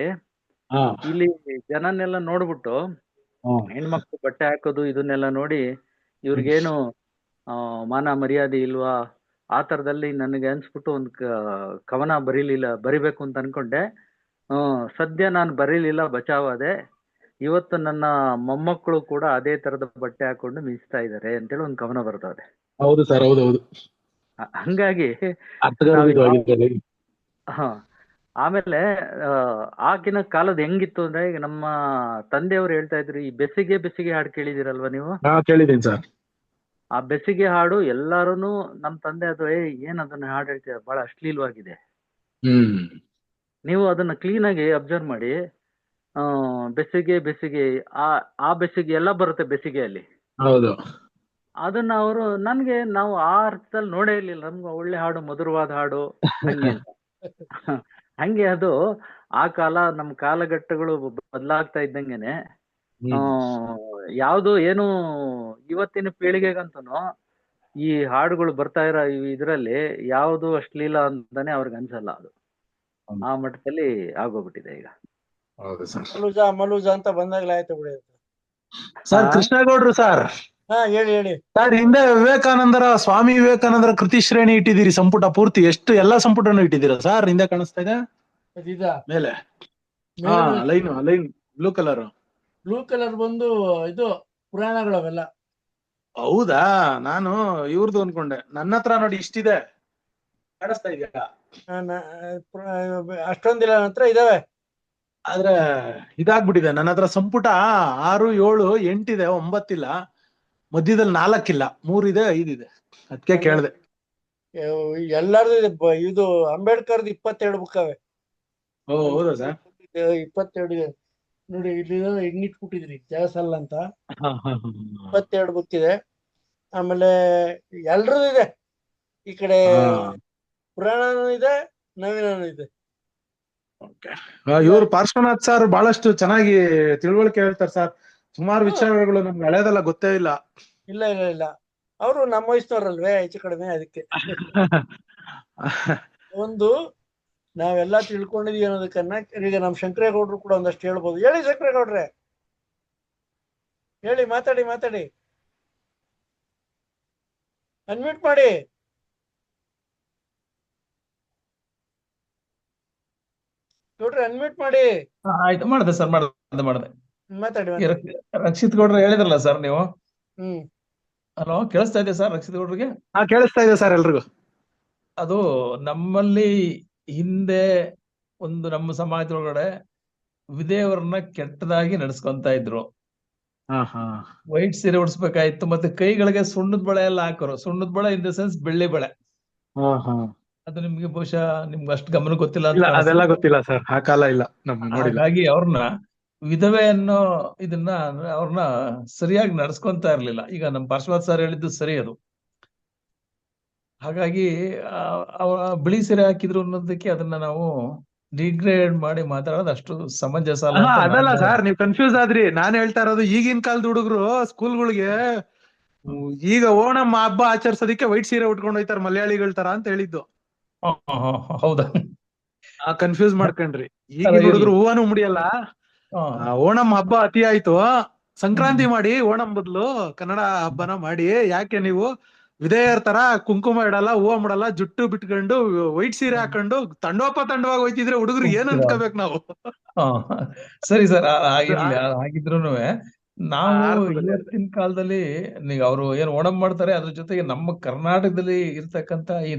ಇಲ್ಲಿ ಜನನ್ನೆಲ್ಲ ನೋಡ್ಬಿಟ್ಟು ಹೆಣ್ಮಕ್ಳು ಬಟ್ಟೆ ಹಾಕೋದು ಇದನ್ನೆಲ್ಲ ನೋಡಿ ಇವ್ರಿಗೇನು ಮಾನ ಮರ್ಯಾದೆ ಇಲ್ವಾ ಆ ತರದಲ್ಲಿ ನನಗೆ ಅನ್ಸ್ಬಿಟ್ಟು ಒಂದು ಕವನ ಬರಿಬೇಕು ಅಂತ ಅನ್ಕೊಂಡೆ. ಸದ್ಯ ನಾನು ಬರೀಲಿಲ್ಲ, ಬಚಾವಾದೆ. ಇವತ್ತು ನನ್ನ ಮೊಮ್ಮಕ್ಕಳು ಕೂಡ ಅದೇ ತರದ ಬಟ್ಟೆ ಹಾಕೊಂಡು ಮಿಂಚ್ತಾ ಇದಾರೆ ಅಂತೇಳಿ ಒಂದು ಕವನ ಬರ್ತದೆ. ಹೌದು ಸರ್, ಹೌದೌದು. ಹಂಗಾಗಿ ಆಮೇಲೆ ಆಗಿನ ಕಾಲದ ಹೆಂಗಿತ್ತು ಅಂದ್ರೆ, ಈಗ ನಮ್ಮ ತಂದೆಯವರು ಹೇಳ್ತಾ ಇದ್ರು, ಈ ಬೆಸಿಗೆ ಹಾಡು ಕೇಳಿದಿರಲ್ವಾ ನೀವು? ಕೇಳಿದೀನಿ ಸರ್. ಆ ಬೆಸಿಗೆ ಹಾಡು ಎಲ್ಲಾರುನು ನಮ್ ತಂದೆ ಅದು ಏನ್ ಅದನ್ನ ಹಾಡು ಹೇಳ್ತೀರ, ಬಹಳ ಅಶ್ಲೀಲವಾಗಿದೆ. ನೀವು ಅದನ್ನ ಕ್ಲೀನ್ ಆಗಿ ಅಬ್ಸರ್ವ್ ಮಾಡಿ. ಬೆಸಿಗೆ ಆ ಬೆಸಿಗೆ ಎಲ್ಲ ಬರುತ್ತೆ ಬೆಸಿಗೆಯಲ್ಲಿ. ಹೌದು. ಅದನ್ನ ನಾವು ಆ ಅರ್ಥದಲ್ಲಿ ನೋಡೇ ಇರ್ಲಿಲ್ಲ. ನಮ್ಗೆ ಒಳ್ಳೆ ಹಾಡು, ಮಧುರವಾದ ಹಾಡು ಹಂಗೆ ಹಂಗೆ ಅದು ಆ ಕಾಲ, ನಮ್ಮ ಕಾಲಘಟ್ಟಗಳು ಬದಲಾಗ್ತಾ ಇದ್ದಂಗೆನೆ ಯಾವ್ದು ಏನು ಇವತ್ತಿನ ಪೀಳಿಗೆಗಂತೂ ಈ ಹಾಡುಗಳು ಬರ್ತಾ ಇರೋ ಇದ್ರಲ್ಲಿ ಯಾವ್ದು ಅಶ್ಲೀಲ ಅಂತಾನೆ ಅವ್ರಿಗೆ ಅನ್ಸಲ್ಲ. ಅದು ಆ ಮಟ್ಟದಲ್ಲಿ ಆಗೋಗ್ಬಿಟ್ಟಿದೆ ಈಗ. ಮಲೂಜ ಅಂತ ಬಂದಾಗಲೇ ಆಯ್ತು ಬಿಡಿ. ಸರ್ ಕೃಷ್ಣೇಗೌಡ್ರು ಸರ್, ಹೇಳಿ ಸರ್, ಹಿಂದೆ ಸ್ವಾಮಿ ವಿವೇಕಾನಂದರ ಕೃತಿ ಶ್ರೇಣಿ ಇಟ್ಟಿದ್ದೀರಿ, ಸಂಪುಟ ಪೂರ್ತಿ. ಎಷ್ಟು ಎಲ್ಲಾ ಸಂಪುಟನು ಇಟ್ಟಿದ್ದೀರಾ ಸರ್? ಹಿಂದೆ ಕಾಣಿಸ್ತಾ ಇದೆ ಮೇಲೆ ಲೈನ್ ಬ್ಲೂ ಕಲರ್ ಬಂದು ಇದು ಪುರಾಣಗಳು ಅವೆಲ್ಲ. ಹೌದಾ? ನಾನು ಇವ್ರದ್ದು ಅನ್ಕೊಂಡೆ. ನನ್ನ ಹತ್ರ ನೋಡಿ ಇಷ್ಟಿದೆ, ಕಾಣಿಸ್ತಾ ಇದೆಯಾ? ಅಷ್ಟೊಂದಿಲ್ಲ, ನನ್ನ ಹತ್ರ ಇದಾವೆ. ಆದ್ರೆ ಇದಾಗ್ಬಿಟ್ಟಿದೆ ನನ್ನ ಹತ್ರ. ಸಂಪುಟ 6, 7, 8 ಇದೆ, 9 ಇಲ್ಲ. ಮಧ್ಯದಲ್ಲಿ 4 ಇಲ್ಲ, 3 ಇದೆ, 5 ಇದೆ. ಅದಕ್ಕೆ ಕೇಳ್ದೆ. ಎಲ್ಲಾರ್ದು ಇದೆ. ಇದು ಅಂಬೇಡ್ಕರ್ದು 22 ಬುಕ್ ಅವೆ. ಓ ಹೌದಾ ಸರ್? 22 ಇದೆ ನೋಡಿ, ಇಲ್ಲಿ ಹಿಂಗಿಟ್ಬಿಟ್ಟಿದ್ರಿ ಜಾಸಲ್ಲ ಅಂತ. 22 ಬುಕ್ ಇದೆ. ಆಮೇಲೆ ಎಲ್ರದ್ದು ಇದೆ. ಈ ಕಡೆ ಪುರಾಣನೂ ಇದೆ, ನವೀನನೂ ಇದೆ. ಇವ್ರು ಪಾರ್ಶ್ವನಾಥ್ ಸರ್ ಬಹಳಷ್ಟು ಚೆನ್ನಾಗಿ ತಿಳುವಳಿಕೆ ಹೇಳ್ತಾರೆ ಸರ್. ಸುಮಾರು ವಿಚಾರಗಳು ನಮ್ಗೆ ಹಳೇದೆಲ್ಲ ಗೊತ್ತೇ ಇಲ್ಲ. ಇಲ್ಲ ಇಲ್ಲ ಇಲ್ಲ, ಅವರು ನಮ್ಮ ವಯಸ್ಸಿನವ್ರಲ್ವೇ, ಹೆಚ್ಚು ಕಡಿಮೆ. ಅದಕ್ಕೆ ಒಂದು ನಾವೆಲ್ಲ ತಿಳ್ಕೊಂಡಿದೀವಿ ಅನ್ನೋದಕ್ಕನ್ನ ಈಗ ನಮ್ ಶಂಕರೇಗೌಡರು ಕೂಡ ಒಂದಷ್ಟು ಹೇಳ್ಬೋದು. ಹೇಳಿ ಶಂಕರೇಗೌಡ್ರೆ, ಹೇಳಿ, ಮಾತಾಡಿ ಮಾತಾಡಿ, ಅನ್ಮ್ಯೂಟ್ ಮಾಡಿ. ಗೌಡ್ರೆ ಅನ್ಮ್ಯೂಟ್ ಮಾಡಿ. ಆಯ್ತು, ಮಾಡಿದೆ ಸರ್, ಮಾಡಿದೆ. ಮಾತಾಡಿ. ರಕ್ಷಿತ್ ಗೌಡ್ರು ಹೇಳಿದ್ರಲ್ಲ ಸರ್ ನೀವು. ಹ್ಮ್. ಹಲೋ, ಕೇಳಿಸ್ತಾ ಇದೆ ಸರ್ ರಕ್ಷಿತ್ ಗೌಡ್ರಿಗೆ? ಕೇಳಿಸ್ತಾ ಇದೆ ಸರ್ ಎಲ್ರಿಗೂ. ಅದು ನಮ್ಮಲ್ಲಿ ಹಿಂದೆ ಒಂದು ನಮ್ಮ ಸಮಾಜದೊಳಗಡೆ ವಿಧೇಯವರನ್ನ ಕೆಟ್ಟದಾಗಿ ನಡೆಸ್ಕೊಂತ ಇದ್ರು. ವೈಟ್ ಸೀರೆ ಉಡ್ಸ್ಬೇಕಾಯ್ತು, ಮತ್ತೆ ಕೈಗಳಿಗೆ ಸುಣ್ಣದ ಬಳೆ ಎಲ್ಲ ಹಾಕೋರು. ಸುಣ್ಣದ ಬಳೆ ಇನ್ ದ ಸೆನ್ಸ್ ಬೆಳ್ಳಿ ಬಳೆ. ಅದು ನಿಮ್ಗೆ ಬಹುಶಃ ನಿಮ್ಗೆ ಅಷ್ಟು ಗಮನ ಗೊತ್ತಿಲ್ಲ ಅಂತ. ಅದೆಲ್ಲ ಗೊತ್ತಿಲ್ಲ ಸರ್, ಆ ಕಾಲ ಇಲ್ಲ ನಮ್ಗೆ. ಹಾಗಾಗಿ ಅವ್ರನ್ನ ವಿಧವೆ ಅನ್ನೋ ಇದನ್ನ ಅವ್ರನ್ನ ಸರಿಯಾಗಿ ನಡ್ಸ್ಕೊಂತ ಇರ್ಲಿಲ್ಲ. ಈಗ ನಮ್ಮ ಪಾರ್ಶ್ವನಾಥ್ ಸರ್ ಹೇಳಿದ್ದು ಸರಿ ಅದು. ಹಾಗಾಗಿ ಬಿಳಿ ಸೀರೆ ಹಾಕಿದ್ರು ಅನ್ನೋದಕ್ಕೆ ಅದನ್ನ ನಾವು ಡಿಗ್ರೇಡ್ ಮಾಡಿ ಮಾತಾಡೋದು ಅಷ್ಟು ಸಮಂಜಸ ಅಲ್ಲ. ಅದಲ್ಲ ಸರ್, ನೀವ್ ಕನ್ಫ್ಯೂಸ್ ಆದ್ರಿ. ನಾನ್ ಹೇಳ್ತಾ ಇರೋದು ಈಗಿನ ಕಾಲದ ಹುಡುಗರು ಸ್ಕೂಲ್ಗಳಿಗೆ ಈಗ ಓಣಂ ಹಬ್ಬ ಆಚರಿಸೋದಕ್ಕೆ ವೈಟ್ ಸೀರೆ ಉಟ್ಕೊಂಡು ಹೋಯ್ತಾರ ಮಲಯಾಳಿಗಳ ತರ ಅಂತ ಹೇಳಿದ್ದು. ಹೌದಾ? ಕನ್ಫ್ಯೂಸ್ ಮಾಡ್ಕೊಂಡ್ರಿ. ಈಗಿನ ಹುಡುಗರು ಹೂವನು ಮುಡಿಯಲ್ಲ. ಓಣಂ ಹಬ್ಬ ಅತಿ ಆಯ್ತು, ಸಂಕ್ರಾಂತಿ ಮಾಡಿ ಓಣಂ ಬದಲು ಕನ್ನಡ ಹಬ್ಬನ ಮಾಡಿ. ಯಾಕೆ ನೀವು ವಿಧೇಯರ ತರ ಕುಂಕುಮ ಇಡಲ್ಲ, ಹೂವ ಮುಡಲ್ಲ, ಜುಟ್ಟು ಬಿಟ್ಕೊಂಡು ವೈಟ್ ಸೀರೆ ಹಾಕೊಂಡು ತಂಡವಾಗಿ ಹೋಯ್ತಿದ್ರೆ ಹುಡುಗರು ಏನ್ ಅನ್ಕೋಬೇಕು ನಾವು? ಸರಿ ಸರ್, ಆಗಿದ್ರುನು ನಾವು ಇವತ್ತಿನ ಕಾಲದಲ್ಲಿ ಅವರು ಏನ್ ಓಣಂ ಮಾಡ್ತಾರೆ, ಅದ್ರ ಜೊತೆಗೆ ನಮ್ಮ ಕರ್ನಾಟಕದಲ್ಲಿ ಇರ್ತಕ್ಕಂತ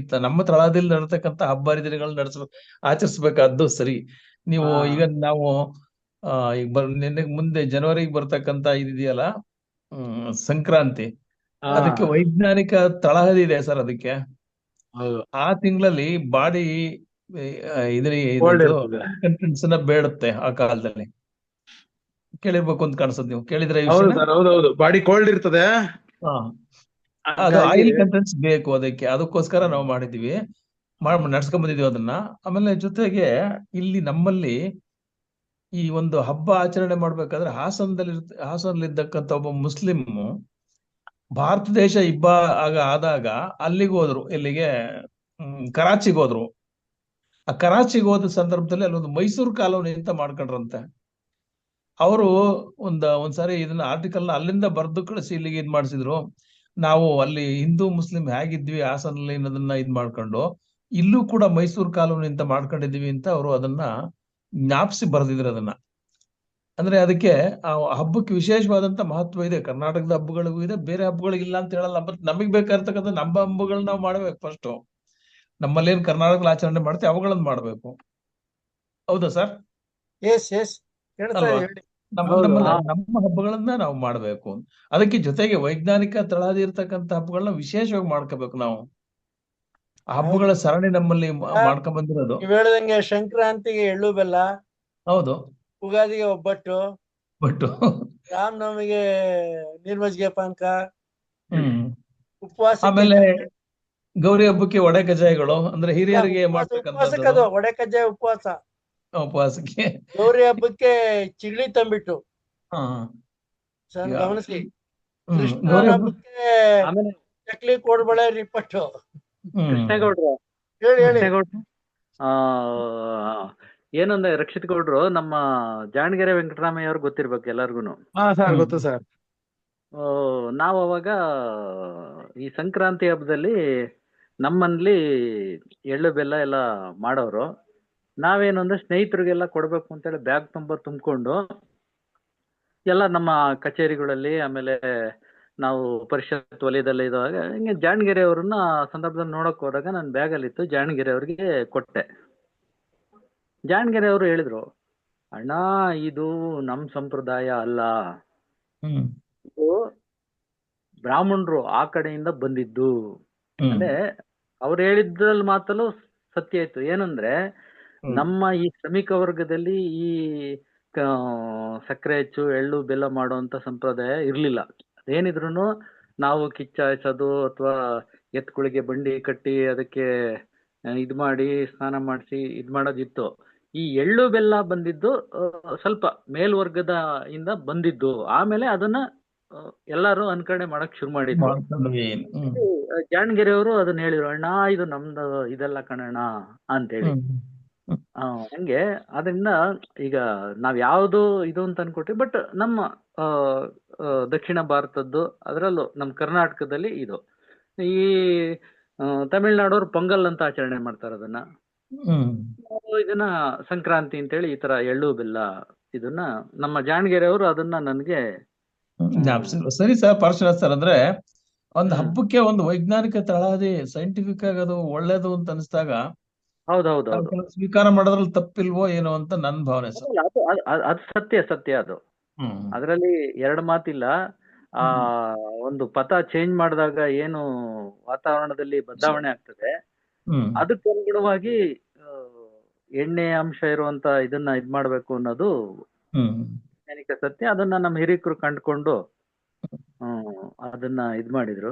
ನಮ್ಮ ತಳದಲ್ಲಿ ನಡ್ತಕ್ಕಂತ ಹಬ್ಬ ಹರಿದಿನಗಳನ್ನ ಆಚರಿಸ್ಬೇಕಾದ್ದು ಸರಿ. ನೀವು ಈಗ ನಾವು ಈಗ ನಿನ್ನೆ ಮುಂದೆ ಜನವರಿಗೆ ಬರ್ತಕ್ಕಂತ ಇದೆಯಲ್ಲ ಸಂಕ್ರಾಂತಿ, ಅದಕ್ಕೆ ವೈಜ್ಞಾನಿಕ ತಳಹದಿ ಇದೆ ಸರ್. ಅದಕ್ಕೆ ಆ ತಿಂಗಳಲ್ಲಿ ಬಾಡಿ ಕಂಟೆಂಟ್ಸ್ ಬೇಡುತ್ತೆ. ಆ ಕಾಲದಲ್ಲಿ ಕೇಳಿರ್ಬೇಕು ಅಂತ ಕಾಣಿಸುತ್ತೆ. ನೀವು ಕೇಳಿದ್ರೆ ಹೌದೌದು, ಬಾಡಿ ಕೋಲ್ಡ್ ಇರ್ತದೆ. ಅದು ಆಯಿಲ್ ಕಂಟೆಂಟ್ಸ್ ಬೇಕು ಅದಕ್ಕೋಸ್ಕರ ನಾವು ಮಾಡಿದೀವಿ, ನಡ್ಸ್ಕೊಂಡ್ ಬಂದಿದೀವಿ ಅದನ್ನ. ಆಮೇಲೆ ಜೊತೆಗೆ ಇಲ್ಲಿ ನಮ್ಮಲ್ಲಿ ಈ ಒಂದು ಹಬ್ಬ ಆಚರಣೆ ಮಾಡ್ಬೇಕಾದ್ರೆ ಹಾಸನಲ್ಲಿದ್ದಕ್ಕಂತ ಒಬ್ಬ ಮುಸ್ಲಿಂ ಭಾರತ ದೇಶ ಆದಾಗ ಅಲ್ಲಿಗೆ ಹೋದ್ರು. ಎಲ್ಲಿಗೆ? ಕರಾಚಿಗೆ ಹೋದ್ರು. ಆ ಕರಾಚಿಗೆ ಹೋದ ಸಂದರ್ಭದಲ್ಲಿ ಅಲ್ಲೊಂದು ಮೈಸೂರು ಕಾಲೋನಿ ಅಂತ ಮಾಡ್ಕೊಂಡ್ರಂತೆ. ಅವರು ಒಂದ್ಸಾರಿ ಇದನ್ನ ಆರ್ಟಿಕಲ್ನ ಅಲ್ಲಿಂದ ಬರ್ದು ಕಳಿಸಿ ಇಲ್ಲಿಗೆ ಇದ್ ಮಾಡಿಸಿದ್ರು. ನಾವು ಅಲ್ಲಿ ಹಿಂದೂ ಮುಸ್ಲಿಂ ಹೇಗಿದ್ವಿ ಹಾಸನಲ್ಲಿ ಅನ್ನೋದನ್ನ ಇದ್ ಮಾಡ್ಕೊಂಡು ಇಲ್ಲೂ ಕೂಡ ಮೈಸೂರು ಕಾಲೋನಿ ಅಂತ ಮಾಡ್ಕೊಂಡಿದೀವಿ ಅಂತ ಅವರು ಅದನ್ನ ಜ್ಞಾಪಿಸಿ ಬರ್ದಿದ್ರು ಅದನ್ನ. ಅಂದ್ರೆ ಅದಕ್ಕೆ ಆ ಹಬ್ಬಕ್ಕೆ ವಿಶೇಷವಾದಂತ ಮಹತ್ವ ಇದೆ. ಕರ್ನಾಟಕದ ಹಬ್ಬಗಳಿಗೂ ಇದೆ, ಬೇರೆ ಹಬ್ಬಗಳಿಗಿಲ್ಲ ಅಂತ ಹೇಳಲ್ಲ. ಬಟ್ ನಮಗ್ ಬೇಕಾಗಿರ್ತಕ್ಕಂಥ ನಮ್ಮ ಹಬ್ಬಗಳನ್ನ ನಾವು ಮಾಡ್ಬೇಕು. ಫಸ್ಟ್ ನಮ್ಮಲ್ಲಿ ಏನ್ ಕರ್ನಾಟಕದಲ್ಲಿ ಆಚರಣೆ ಮಾಡ್ತೀವಿ ಅವುಗಳನ್ನ ಮಾಡ್ಬೇಕು. ಹೌದಾ ಸರ್? ನಮ್ಮ ಹಬ್ಬಗಳನ್ನ ನಾವು ಮಾಡ್ಬೇಕು. ಅದಕ್ಕೆ ಜೊತೆಗೆ ವೈಜ್ಞಾನಿಕ ತಳಹದಿ ಇರ್ತಕ್ಕಂಥ ಹಬ್ಬಗಳನ್ನ ವಿಶೇಷವಾಗಿ ಮಾಡ್ಕೋಬೇಕು ನಾವು. ಆ ಹಬ್ಬಗಳ ಸರಣಿ ನಮ್ಮಲ್ಲಿ ಮಾಡ್ಕೊಂಡ್ ಬಂದಿರೋದು. ಹೇಳ್ದಂಗೆ ಸಂಕ್ರಾಂತಿಗೆ ಎಳ್ಳು ಬೆಲ್ಲ, ಹೌದು. ಉಗಾದಿಗೆ ಒಬ್ಬಟ್ಟು, ರಾಮನವಮಿಗೆ ನೀರ್ಮಜ್ಜಿಗೆ ಪಾನಕ, ಉಪವಾಸ, ಆಮೇಲೆ ಗೌರಿ ಹಬ್ಬಕ್ಕೆ ಒಡೆ ಕಜ್ಜಾಯಗಳು, ಅಂದ್ರೆ ಹಿರಿಯರಿಗೆ ಮಾಡ್ತಕ್ಕಂಥದ್ದು. ಒಡೆ ಕಜ್ಜಾಯ ಉಪವಾಸಕ್ಕೆ. ಗೌರಿ ಹಬ್ಬಕ್ಕೆ ಚಿಗಳಿ ತಂಬಿಟ್ಟು ಗಮನಿಸಿ. ಕೃಷ್ಣ ಹಬ್ಬಕ್ಕೆ ಚಕ್ಲಿ ಕೋಡ್ಬಳೆ ನಿಪ್ಪಟ್ಟು. ಕೃಷ್ಣೇಗೌಡ್ರು ಏನಂದ್ರೆ ರಕ್ಷಿತ್ ಗೌಡ್ರು ನಮ್ಮ ಜಾಣಗೆರೆ ವೆಂಕಟರಾಮಯ್ಯ ಅವ್ರು ಗೊತ್ತಿರ್ಬೇಕು ಎಲ್ಲಾರ್ಗುನು. ಗೊತ್ತು ಸರ್. ನಾವು ಅವಾಗ ಈ ಸಂಕ್ರಾಂತಿ ಹಬ್ಬದಲ್ಲಿ ನಮ್ಮಲ್ಲಿ ಎಳ್ಳು ಬೆಲ್ಲ ಎಲ್ಲ ಮಾಡೋರು. ನಾವೇನು ಅಂದ್ರೆ ಸ್ನೇಹಿತರಿಗೆಲ್ಲ ಕೊಡ್ಬೇಕು ಅಂತೇಳಿ ಬ್ಯಾಗ್ ತುಂಬಿಕೊಂಡು ಎಲ್ಲ ನಮ್ಮ ಕಚೇರಿಗಳಲ್ಲಿ, ಆಮೇಲೆ ನಾವು ಪರಿಷತ್ ವಲಯದಲ್ಲಿ ಇರುವಾಗ ಹಿಂಗೆ ಜಾಣಗೆರೆ ಅವ್ರನ್ನ ಸಂದರ್ಭದಲ್ಲಿ ನೋಡಕ್ ಹೋದಾಗ ನನ್ನ ಬ್ಯಾಗಲ್ಲಿತ್ತು, ಜಾಣಗೆರೆ ಅವ್ರಿಗೆ ಕೊಟ್ಟೆ. ಜಾಣಗೆರೆ ಅವರು ಹೇಳಿದ್ರು, ಅಣ್ಣ ಇದು ನಮ್ ಸಂಪ್ರದಾಯ ಅಲ್ಲ, ಇದು ಬ್ರಾಹ್ಮಣರು ಆ ಕಡೆಯಿಂದ ಬಂದಿದ್ದು. ಅಂದ್ರೆ ಅವ್ರು ಹೇಳಿದ್ರಲ್ಲಿ ಮಾತಲ್ಲೂ ಸತ್ಯ ಇತ್ತು. ಏನಂದ್ರೆ ನಮ್ಮ ಈ ಶ್ರಮಿಕ ವರ್ಗದಲ್ಲಿ ಈ ಸಕ್ಕರೆ ಹೆಚ್ಚು ಎಳ್ಳು ಬೆಲ್ಲ ಮಾಡುವಂತ ಸಂಪ್ರದಾಯ ಇರ್ಲಿಲ್ಲ. ಅದೇನಿದ್ರು ನಾವು ಕಿಚ್ಚಾಯಿಸೋದು ಅಥವಾ ಎತ್ತುಗಳಿಗೆ ಬಂಡಿ ಕಟ್ಟಿ ಅದಕ್ಕೆ ಇದ್ ಮಾಡಿ ಸ್ನಾನ ಮಾಡಿಸಿ ಇದ್ ಮಾಡೋದಿತ್ತು. ಈ ಎಳ್ಳು ಬೆಲ್ಲ ಬಂದಿದ್ದು ಸ್ವಲ್ಪ ಮೇಲ್ವರ್ಗದ ಇಂದ ಬಂದಿದ್ದು. ಆಮೇಲೆ ಅದನ್ನ ಎಲ್ಲಾರು ಅನ್ಕರಣೆ ಮಾಡಕ್ ಶುರು ಮಾಡಿದ್ರು. ಜಾಣಗೆರೆ ಅವರು ಅದನ್ನ ಹೇಳಿದ್ರು, ಅಣ್ಣ ಇದು ನಮ್ದು ಇದೆಲ್ಲ ಕಣಣ್ಣ ಅಂತೇಳಿ. ಹಂಗೆ ಅದರಿಂದ ಈಗ ನಾವ್ ಯಾವ್ದು ಇದು ಅಂತ ಅನ್ಕೊಟ್ರಿ, ಬಟ್ ನಮ್ಮ ದಕ್ಷಿಣ ಭಾರತದ್ದು ಅದರಲ್ಲೂ ನಮ್ ಕರ್ನಾಟಕದಲ್ಲಿ ಇದು. ಈ ತಮಿಳ್ನಾಡವ್ರು ಪೊಂಗಲ್ ಅಂತ ಆಚರಣೆ ಮಾಡ್ತಾರೆ ಅದನ್ನ. ಇದನ್ನ ಸಂಕ್ರಾಂತಿ ಅಂತೇಳಿ ಈ ತರ ಎಳ್ಳು ಬೆಲ್ಲ ಇದನ್ನ ನಮ್ಮ ಜಾಣಗೆರೆ ಅವರು ಅದನ್ನ ನನ್ಗೆ ಸರಿ ಸರ್. ಪಾರ್ಶ್ವನಾಥ್ ಸರ್, ಅಂದ್ರೆ ಒಂದು ಹಬ್ಬಕ್ಕೆ ಒಂದು ವೈಜ್ಞಾನಿಕ ತಳಹದಿ ಸೈಂಟಿಫಿಕ್ ಆಗಿ ಅದು ಒಳ್ಳೇದು ಅಂತ ಅನಿಸ್ದಾಗ ಹೌದೌದು ಸ್ವೀಕಾರ ಮಾಡೋದ್ರಲ್ಲಿ ತಪ್ಪಿಲ್ವೋ ಏನೋ ಅಂತ ನನ್ನ ಭಾವನೆ ಸರ್. ಅದು ಸತ್ಯ ಅದು. ಅದರಲ್ಲಿ ಎರಡು ಮಾತಿಲ್ಲ. ಒಂದು ಪಥ ಚೇಂಜ್ ಮಾಡಿದಾಗ ಏನು ವಾತಾವರಣದಲ್ಲಿ ಬದಲಾವಣೆ ಆಗ್ತದೆ, ಅದಕ್ಕೆ ಅನುಗುಣವಾಗಿ ಎಣ್ಣೆ ಅಂಶ ಇರುವಂತ ಇದನ್ನ ಇದ್ ಮಾಡ್ಬೇಕು ಅನ್ನೋದು ವೈಜ್ಞಾನಿಕ ಸತ್ಯ. ಅದನ್ನ ನಮ್ಮ ಹಿರಿಕರು ಕಂಡುಕೊಂಡು ಅದನ್ನ ಇದ್ ಮಾಡಿದ್ರು.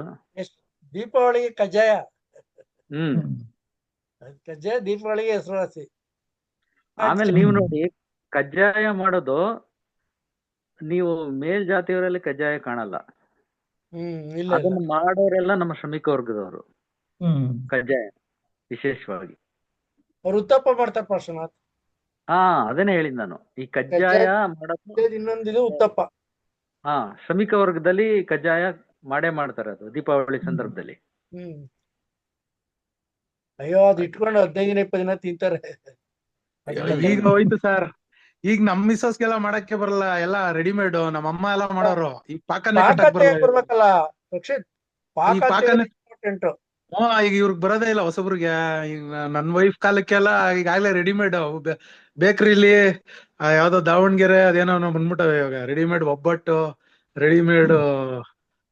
ದೀಪಾವಳಿಗೆ ಕಜ್ಜಾಯ, ಕಜ್ಜಾಯ ದೀಪಾವಳಿಗೆ ಹೆಸರುವಾಸಿ. ಆಮೇಲೆ ನೀವು ನೋಡಿ, ಕಜ್ಜಾಯ ಮಾಡೋದು ನೀವು ಮೇಲ್ಜಾತಿಯವರಲ್ಲಿ ಕಜ್ಜಾಯ ಕಾಣಲ್ಲ. ಅದನ್ನ ಮಾಡೋರೆಲ್ಲ ನಮ್ಮ ಶ್ರಮಿಕ ವರ್ಗದವರು ಕಜ್ಜಾಯ ವಿಶೇಷವಾಗಿ. ಅವ್ರು ಉತ್ತಪ್ಪ ಮಾಡ್ತಾರೆ ಪಾರ್ಶ್ವನಾಥ್. ಅದನ್ನೇ ಹೇಳಿದ್ ನಾನು. ಈ ಕಜ್ಜಾಯ ಮಾಡೋದು ಇನ್ನೊಂದಿದು ಉತ್ತಪ್ಪ. ಶ್ರಮಿಕ ವರ್ಗದಲ್ಲಿ ಕಜ್ಜಾಯ ಮಾಡೇ ಮಾಡ್ತಾರೆ, ಅದು ದೀಪಾವಳಿ ಸಂದರ್ಭದಲ್ಲಿ. ಅಯ್ಯೋ, ಅದು ಇಟ್ಕೊಂಡು 15-20 ದಿನ ತಿಂತಾರೆ. ಈಗ ಹೋಯ್ತು ಸರ್. ಈಗ ನಮ್ ಮಿಸ್ಸಸ್ಗೆಲ್ಲ ಮಾಡಕ್ಕೆ ಬರಲ್ಲ, ಎಲ್ಲ ರೆಡಿಮೇಡ್. ನಮ್ಮ ಅಮ್ಮ ಎಲ್ಲ ಮಾಡೋರು. ಈಗ ಪಾಕನೆ ಬರ್ಬೇಕಲ್ಲ ರಕ್ಷಿತ್, ಈಗ ಇವ್ರಿಗೆ ಬರೋದೇ ಇಲ್ಲ ಹೊಸಬ್ರಿಗೆ. ಈಗ ನನ್ ವೈಫ್ ಕಾಲಕ್ಕೆಲ್ಲ ಈಗಾಗ್ಲೇ ರೆಡಿಮೇಡ್ ಬೇಕರಿಲಿ ಯಾವ್ದೋ ದಾವಣಗೆರೆ ಅದೇನೋ ಬಂದ್ಬಿಟ್ಟವೆ ಇವಾಗ. ರೆಡಿಮೇಡ್ ಒಬ್ಬಟ್ಟು, ರೆಡಿಮೇಡ್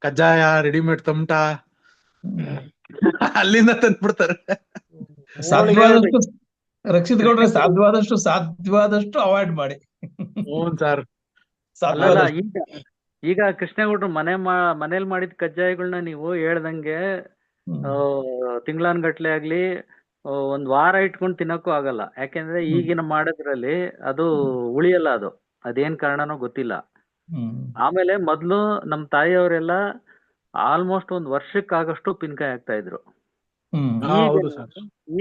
ಕಜ್ಜಾಯ, ರೆಡಿಮೇಡ್ ತಮಟ ಅಲ್ಲಿಂದ ತಂದ್ಬಿಡ್ತಾರೆ. ರಕ್ಷಿತ್ ಗೌಡ್ರೆ, ಸಾಧ್ಯವಾದಷ್ಟು ಅವಾಯ್ಡ್ ಮಾಡಿ. ಸರ್. ಈಗ ಕೃಷ್ಣೇಗೌಡ್ರು ಮನೇಲಿ ಮಾಡಿದ ಕಜ್ಜಾಯಗಳನ್ನ ನೀವು ಹೇಳ್ದಂಗೆ ತಿಂಗಳಾನ್ಗಟ್ಲೆ ಆಗ್ಲಿ ಒಂದ್ ವಾರ ಇಟ್ಕೊಂಡು ತಿನ್ನಕ್ಕೂ ಆಗಲ್ಲ. ಯಾಕೆಂದ್ರೆ ಈಗಿನ ಮಾಡೋದ್ರಲ್ಲಿ ಅದು ಉಳಿಯಲ್ಲ. ಅದೇನ್ ಕಾರಣನೋ ಗೊತ್ತಿಲ್ಲ. ಆಮೇಲೆ ಮೊದ್ಲು ನಮ್ ತಾಯಿಯವರೆಲ್ಲ ಆಲ್ಮೋಸ್ಟ್ ಒಂದ್ ವರ್ಷಕ್ಕಾಗಷ್ಟು ಉಪ್ಪಿನಕಾಯಿ ಹಾಕ್ತಾ ಇದ್ರು.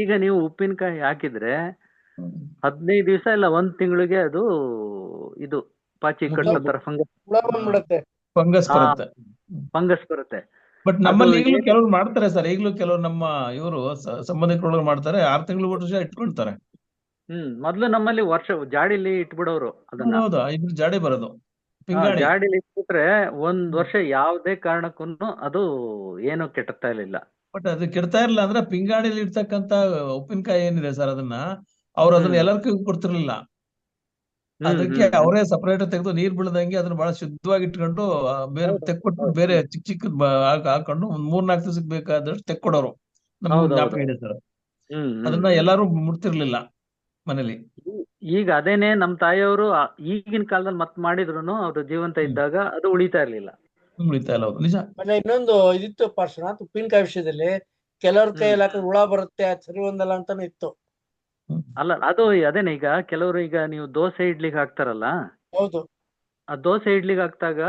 ಈಗ ನೀವು ಉಪ್ಪಿನಕಾಯಿ ಹಾಕಿದ್ರೆ 15 ದಿವಸ ಇಲ್ಲ 1 ತಿಂಗಳಿಗೆ ಅದು ಇದು ಪಾಚಿ ಕಟ್ಟೋ ಫಂಗಸ್ ಬರುತ್ತೆ. ಬಟ್ ನಮ್ಮಲ್ಲಿ ಈಗಲೂ ಕೆಲವ್ರು ಮಾಡ್ತಾರೆ ಸರ್. ಈಗಲೂ ಕೆಲವ್ರು ನಮ್ಮ ಇವರು ಸಂಬಂಧಿಕರೊಳಗೆ ಮಾಡ್ತಾರೆ. 6 ತಿಂಗಳು ವರ್ಷ ಇಟ್ಕೊಳ್ತಾರೆ. ಮೊದ್ಲು ನಮ್ಮಲ್ಲಿ ವರ್ಷ ಜಾಡಿಲಿ ಇಟ್ಬಿಡೋರು ಅದನ್ನ. ಹೌದಾ? ಇದ್ರ ಜಾಡಿ ಬರೋದು ಜಾಡಿಲಿ ಇಟ್ಬಿಟ್ರೆ 1 ವರ್ಷ ಯಾವ್ದೇ ಕಾರಣಕ್ಕೂ ಅದು ಏನು ಕೆಟ್ಟತಾ ಇರ್ಲಿಲ್ಲ. ಬಟ್ ಅದು ಕೆಡ್ತಾ ಇರಲಿಲ್ಲ ಅಂದ್ರೆ ಪಿಂಗಾಣಿಲಿ ಇರ್ತಕ್ಕಂತ ಉಪ್ಪಿನಕಾಯಿ ಏನಿದೆ ಸರ್, ಅದನ್ನ ಅವ್ರು ಅದನ್ನ ಎಲ್ಲರಿಗೂ ಕೊಡ್ತಿರ್ಲಿಲ್ಲ. ಅದಕ್ಕೆ ಅವರೇ ಸಪರೇಟ್ ತೆಗೆದು ನೀರ್ ಬೀಳದಂಗೆ ಅದನ್ನ ಬಹಳ ಶುದ್ಧವಾಗಿ ಇಟ್ಕೊಂಡು ಬೇರೆ ತೆಕ್ಕೊಟ್ಟು ಬೇರೆ ಚಿಕ್ಕ ಚಿಕ್ಕ ಹಾಕೊಂಡು 3-4 ದಿವಸಕ್ಕೆ ಬೇಕಾದಷ್ಟು ತೆಕ್ಕೊಡೋರು. ನಮ್ಗೆ ಜ್ಞಾಪಕ ಇದೆ ಸರ್. ಅದನ್ನ ಎಲ್ಲಾರು ಮುಟ್ತಿರ್ಲಿಲ್ಲ ಮನೇಲಿ. ಈಗ ಅದೇನೆ ನಮ್ ತಾಯಿಯವರು ಈಗಿನ ಕಾಲದಲ್ಲಿ ಮತ್ ಮಾಡಿದ್ರು ಅವ್ರು ಜೀವಂತ ಇದ್ದಾಗ ಅದು ಉಳಿತಾ ಇರ್ಲಿಲ್ಲ. ನಿಜ. ಇನ್ನೊಂದು ಇದಿತ್ತು ಪಾರ್ಶ್ವನಾಥ್, ಉಪ್ಪಿನಕಾಯಿ ವಿಷಯದಲ್ಲಿ ಕೆಲವ್ರ ಕೈಯಲ್ಲಿ ಹಾಕಿದ್ರೆ ಹುಳ ಬರುತ್ತೆ, ಅದು ಸರಿ ಒಂದಲ್ಲ ಅಂತಾನೆ ಇತ್ತು. ಅಲ್ಲ, ಅದು ಅದೇನೆ. ಈಗ ಕೆಲವರು ಈಗ ನೀವು ದೋಸೆ ಇಡ್ಲಿಗೆ ಹಾಕ್ತಾರಲ್ಲ, ಹೌದು, ಆ ದೋಸೆ ಇಡ್ಲಿಗೆ ಹಾಕ್ತಾಗ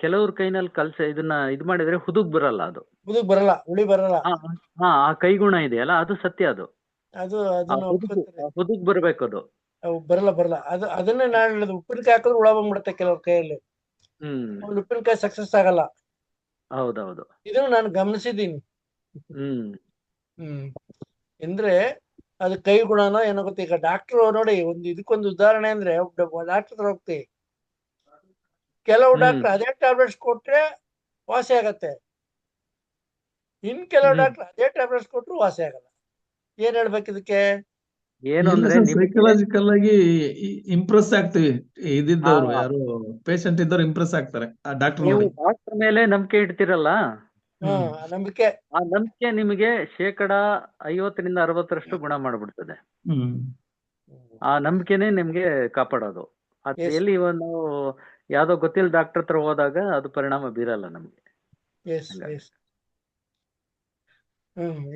ಕೆಲವ್ರ ಕೈನಲ್ಲಿ ಇದನ್ನ ಇದ್ ಮಾಡಿದ್ರೆ ಹುದುಗ್ ಬರಲ್ಲ. ಅದು ಹುದುಗ್ ಬರಲ್ಲ, ಹುಳಿ ಬರಲ್ಲ. ಆ ಕೈಗುಣ ಇದೆಯಲ್ಲ, ಅದು ಸತ್ಯ. ಅದು ಹುದುಗ್ ಬರ್ಬೇಕು. ಅದು ಬರಲ್ಲ. ಅದನ್ನೇ ನಾನು ಹೇಳಿದ್ದು, ಉಪ್ಪಿನಕಾಯಿ ಹಾಕಿದ್ರೆ ಹುಳ ಬಂದ್ಬಿಡುತ್ತೆ ಕೆಲವ್ರ ಕೈಯಲ್ಲಿ. ಉಪ್ಪಿನಕಾಯಿ ಸಕ್ಸಸ್ ಆಗಲ್ಲ. ಹೌದೌದು, ಇದನ್ನು ನಾನು ಗಮನಿಸಿದ್ದೀನಿ. ಅಂದ್ರೆ ಅದು ಕೈ ಗುಣನೋ ಏನೋ ಗೊತ್ತ. ಈಗ ಡಾಕ್ಟರ್ ನೋಡಿ, ಇದಕ್ಕೊಂದು ಉದಾಹರಣೆ ಅಂದ್ರೆ, ಡಾಕ್ಟರ್ ಹೋಗ್ತಿ, ಕೆಲವು ಡಾಕ್ಟರ್ ಅದೇ ಟ್ಯಾಬ್ಲೆಟ್ಸ್ ಕೊಟ್ರೆ ವಾಸಿ ಆಗತ್ತೆ, ಕೆಲವು ಡಾಕ್ಟರ್ ಅದೇ ಟ್ಯಾಬ್ಲೆಟ್ಸ್ ಕೊಟ್ರು ವಾಸಿ ಆಗಲ್ಲ. ಏನ್ ಹೇಳ್ಬೇಕು ಇದಕ್ಕೆ? ಏನು ಅಂದ್ರೆ ನಿಮಗೆ ಸೈಕಲಾಜಿಕಲ್ ಆಗಿ ಇಂಪ್ರೆಸ್ ಆಗ್ತೀವಿ. ಆ, ಇದ್ದಿದ್ದವ್ರು ಯಾರು ಪೇಷಂಟ್ ಇದ್ದವ್ರು ಇಂಪ್ರೆಸ್ ಆಗ್ತಾರೆ ಆ ಡಾಕ್ಟರ್ ನೀವು ನೋಡಿ. ಡಾಕ್ಟರ್ ಮೇಲೆ ನಂಬಿಕೆ ಇಡ್ತಿರಲ್ಲ, ಹ್ಮ್. ನಂಬಿಕೆ. ಆ ನಂಬಿಕೆ ನಿಮಗೆ 50% 60% ಗುಣ ಮಾಡ್ಬಿಡ್ತದೆ. ಹ್ಮ್. ಆ ನಂಬಿಕೆನೇ ನಿಮ್ಗೆ ಕಾಪಾಡೋದು. ಅದು Yes. ಎಲ್ಲಿ ಒಂದು ಯಾವ್ದೋ ಗೊತ್ತಿಲ್ಲ ಡಾಕ್ಟರ್ ಹತ್ರ ಹೋದಾಗ ಅದು ಪರಿಣಾಮ ಬೀರಲ್ಲ ನಮ್ಗೆ. ಎಸ್ ಹಂಗಾಗಿ. ಎಸ್.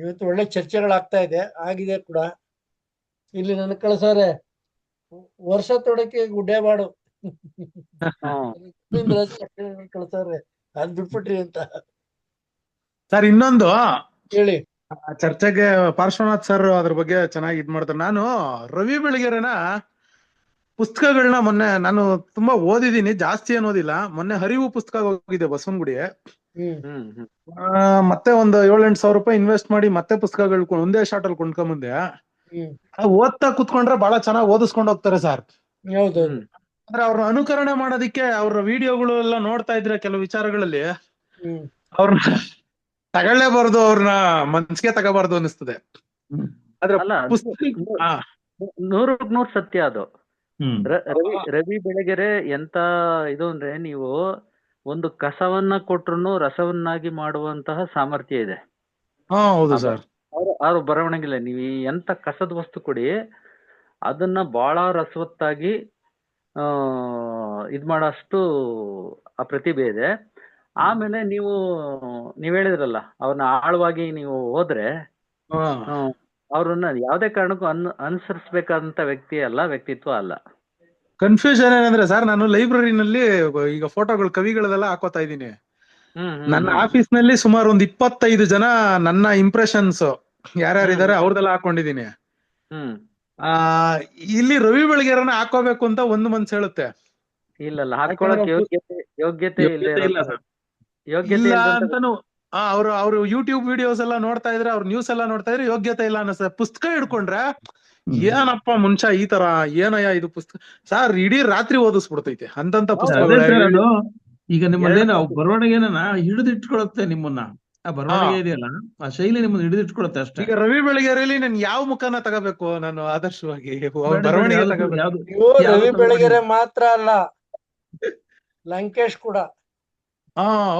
ಇವತ್ತು ಒಳ್ಳೆ ಚರ್ಚೆಗಳಾಗ್ತಾ ಇದೆ, ಆಗಿದೆ ಕೂಡ. ಇಲ್ಲಿ ನನ್ನ ಕಳ್ಸವ್ರೆ ವರ್ಷ ತೊಡಕೆ ಗುಡ್ಡೆಬಾಡು ಕಳ್ಸವ್ರೆ, ಅದ್ ಬಿಟ್ಬಿಟ್ರಿ ಅಂತ ಸರ್ ಇನ್ನೊಂದು ಹೇಳಿ. ಚರ್ಚೆಗೆ ಪಾರ್ಶ್ವನಾಥ್ ಸರ್ ಅದ್ರ ಬಗ್ಗೆ ಚೆನ್ನಾಗಿ ಇದ್ ಮಾಡ್ತಾರೆ. ನಾನು ರವಿ ಬೆಳಗೆರೆನ ಪುಸ್ತಕಗಳನ್ನ ಮೊನ್ನೆ ನಾನು ತುಂಬಾ ಓದಿದೀನಿ, ಜಾಸ್ತಿ ಏನ್ ಓದಿಲ್ಲ. ಮೊನ್ನೆ ಹರಿವು ಪುಸ್ತಕ ಹೋಗಿದೆ ಬಸವನಗುಡಿ. ಮತ್ತೆ ಒಂದು 7-8 ಸಾವಿರ ರೂಪಾಯಿ ಇನ್ವೆಸ್ಟ್ ಮಾಡಿ ಮತ್ತೆ ಪುಸ್ತಕಗಳು ಒಂದೇ ಶಾರ್ಟ್ ಅಲ್ಲಿ ಕೊಂಡ್ಕೊಂಬಂದೆ. ಓದ್ತಾ ಕುತ್ಕೊಂಡ್ರೆ ಬಹಳ ಚೆನ್ನಾಗಿ ಓದಿಸ್ಕೊಂಡು ಹೋಗ್ತಾರೆ ಸರ್. ಹೌದೌದು. ಅಂದ್ರೆ ಅವ್ರನ್ನ ಅನುಕರಣೆ ಮಾಡೋದಿಕ್ಕೆ ಅವ್ರ ವಿಡಿಯೋಗಳು ಎಲ್ಲ ನೋಡ್ತಾ ಇದ್ರೆ ಕೆಲವು ವಿಚಾರಗಳಲ್ಲಿ ಅವ್ರನ್ನ ತಗೊಳ್ಳೇಬಾರ್ದು, ಅವ್ರನ್ನ ಮನ್ಸಿಗೆ ತಗೋಬಾರ್ದು ಅನಿಸ್ತದೆ. ಆದ್ರೆ ಅಲ್ಲ, ಪುಸ್ತಕ 100% ಸತ್ಯ ಅದು. ರವಿ ಬೆಳಗೆರೆ ಎಂತ ಇದು ಅಂದ್ರೆ, ನೀವು ಒಂದು ಕಸವನ್ನ ಕೊಟ್ರು ರಸವನ್ನಾಗಿ ಮಾಡುವಂತಹ ಸಾಮರ್ಥ್ಯ ಇದೆ. ಹೌದು ಸರ್. ಅವ್ರು ಬರವಣಿಗೆಲ್ಲ ನೀವು ಎಂತ ಕಸದ ವಸ್ತು ಕೊಡಿ, ಅದನ್ನ ಬಹಳ ರಸವತ್ತಾಗಿ ಇದ್ ಮಾಡೋಷ್ಟು ಆ ಪ್ರತಿಭೆ ಇದೆ. ಆಮೇಲೆ ನೀವ್ ಹೇಳಿದ್ರಲ್ಲ, ಅವ್ರನ್ನ ಆಳವಾಗಿ ನೀವು ಹೋದ್ರೆ ಅವ್ರನ್ನ ಯಾವ್ದೇ ಕಾರಣಕ್ಕೂ ಅನುಸರಿಸಬೇಕಾದಂತ ವ್ಯಕ್ತಿತ್ವ ಅಲ್ಲ. ಕನ್ಫ್ಯೂಷನ್ ಏನಂದ್ರೆ ಸರ್, ನಾನು ಲೈಬ್ರರಿನಲ್ಲಿ ಈಗ ಫೋಟೋಗಳು ಕವಿಗಳದೆಲ್ಲ ಹಾಕೋತಾ ಇದ್ದೀನಿ. ನನ್ನ ಆಫೀಸ್ ನಲ್ಲಿ ಸುಮಾರು ಒಂದು 25 ಜನ ನನ್ನ ಇಂಪ್ರೆಷನ್ಸ್ ಯಾರ್ಯಾರಿದ್ದಾರೆ ಅವ್ರದೆಲ್ಲ ಹಾಕೊಂಡಿದೀನಿ. ಇಲ್ಲಿ ರವಿ ಬೆಳಗೆರೆನ ಹಾಕೋಬೇಕು ಅಂತ ಒಂದು ಮನ್ಸು ಹೇಳುತ್ತೆ. ಇಲ್ಲ ಹಾಕೊಳ್ಳಕ್ ಯೋಗ್ಯತೆ ಇಲ್ಲ ಅಂತಾನು. ಅವ್ರು ಯೂಟ್ಯೂಬ್ ವಿಡಿಯೋಸ್ ಎಲ್ಲ ನೋಡ್ತಾ ಇದ್ರೆ, ಅವ್ರ ನ್ಯೂಸ್ ಎಲ್ಲ ನೋಡ್ತಾ ಇದ್ರೆ ಯೋಗ್ಯತೆ ಇಲ್ಲ ಅನ್ಸುತ್ತೆ. ಪುಸ್ತಕ ಹಿಡ್ಕೊಂಡ್ರೆ ಏನಪ್ಪ ಮನುಷ್ಯ ಈ ತರ ಏನಯ್ಯ ಇದು ಪುಸ್ತಕ ಸರ್, ಇಡೀ ರಾತ್ರಿ ಓದಿಸ್ಬಿಡ್ತೈತೆ ಅಂತಂತ ಪುಸ್ತಕಗಳು. ಈಗ ನಿಮ್ಮಲ್ಲೇನ ಬರವಣಿಗೆನ ಹಿಡಿದಿಟ್ಕೊಳತ್ತೆ ನಿಮ್ಮನ್ನ, ಆ ಬರವಣಿಗೆ ಇದೆಯಲ್ಲ ಆ ಶೈಲಿ ನಿಮ್ಮನ್ನ ಹಿಡಿದಿಟ್ಕೊಳತ್ತೆ ಅಷ್ಟೇ. ಈಗ ರವಿ ಬೆಳಗೆರೆಯಲ್ಲಿ ನಾನು ಯಾವ ಮುಖನ ತಗೋಬೇಕು ನಾನು ಆದರ್ಶವಾಗಿ ಬರವಣಿಗೆ ತಗೋಬೇಕು? ರವಿ ಬೆಳಗೆರೆ ಮಾತ್ರ ಅಲ್ಲ, ಲಂಕೇಶ್ ಕೂಡ.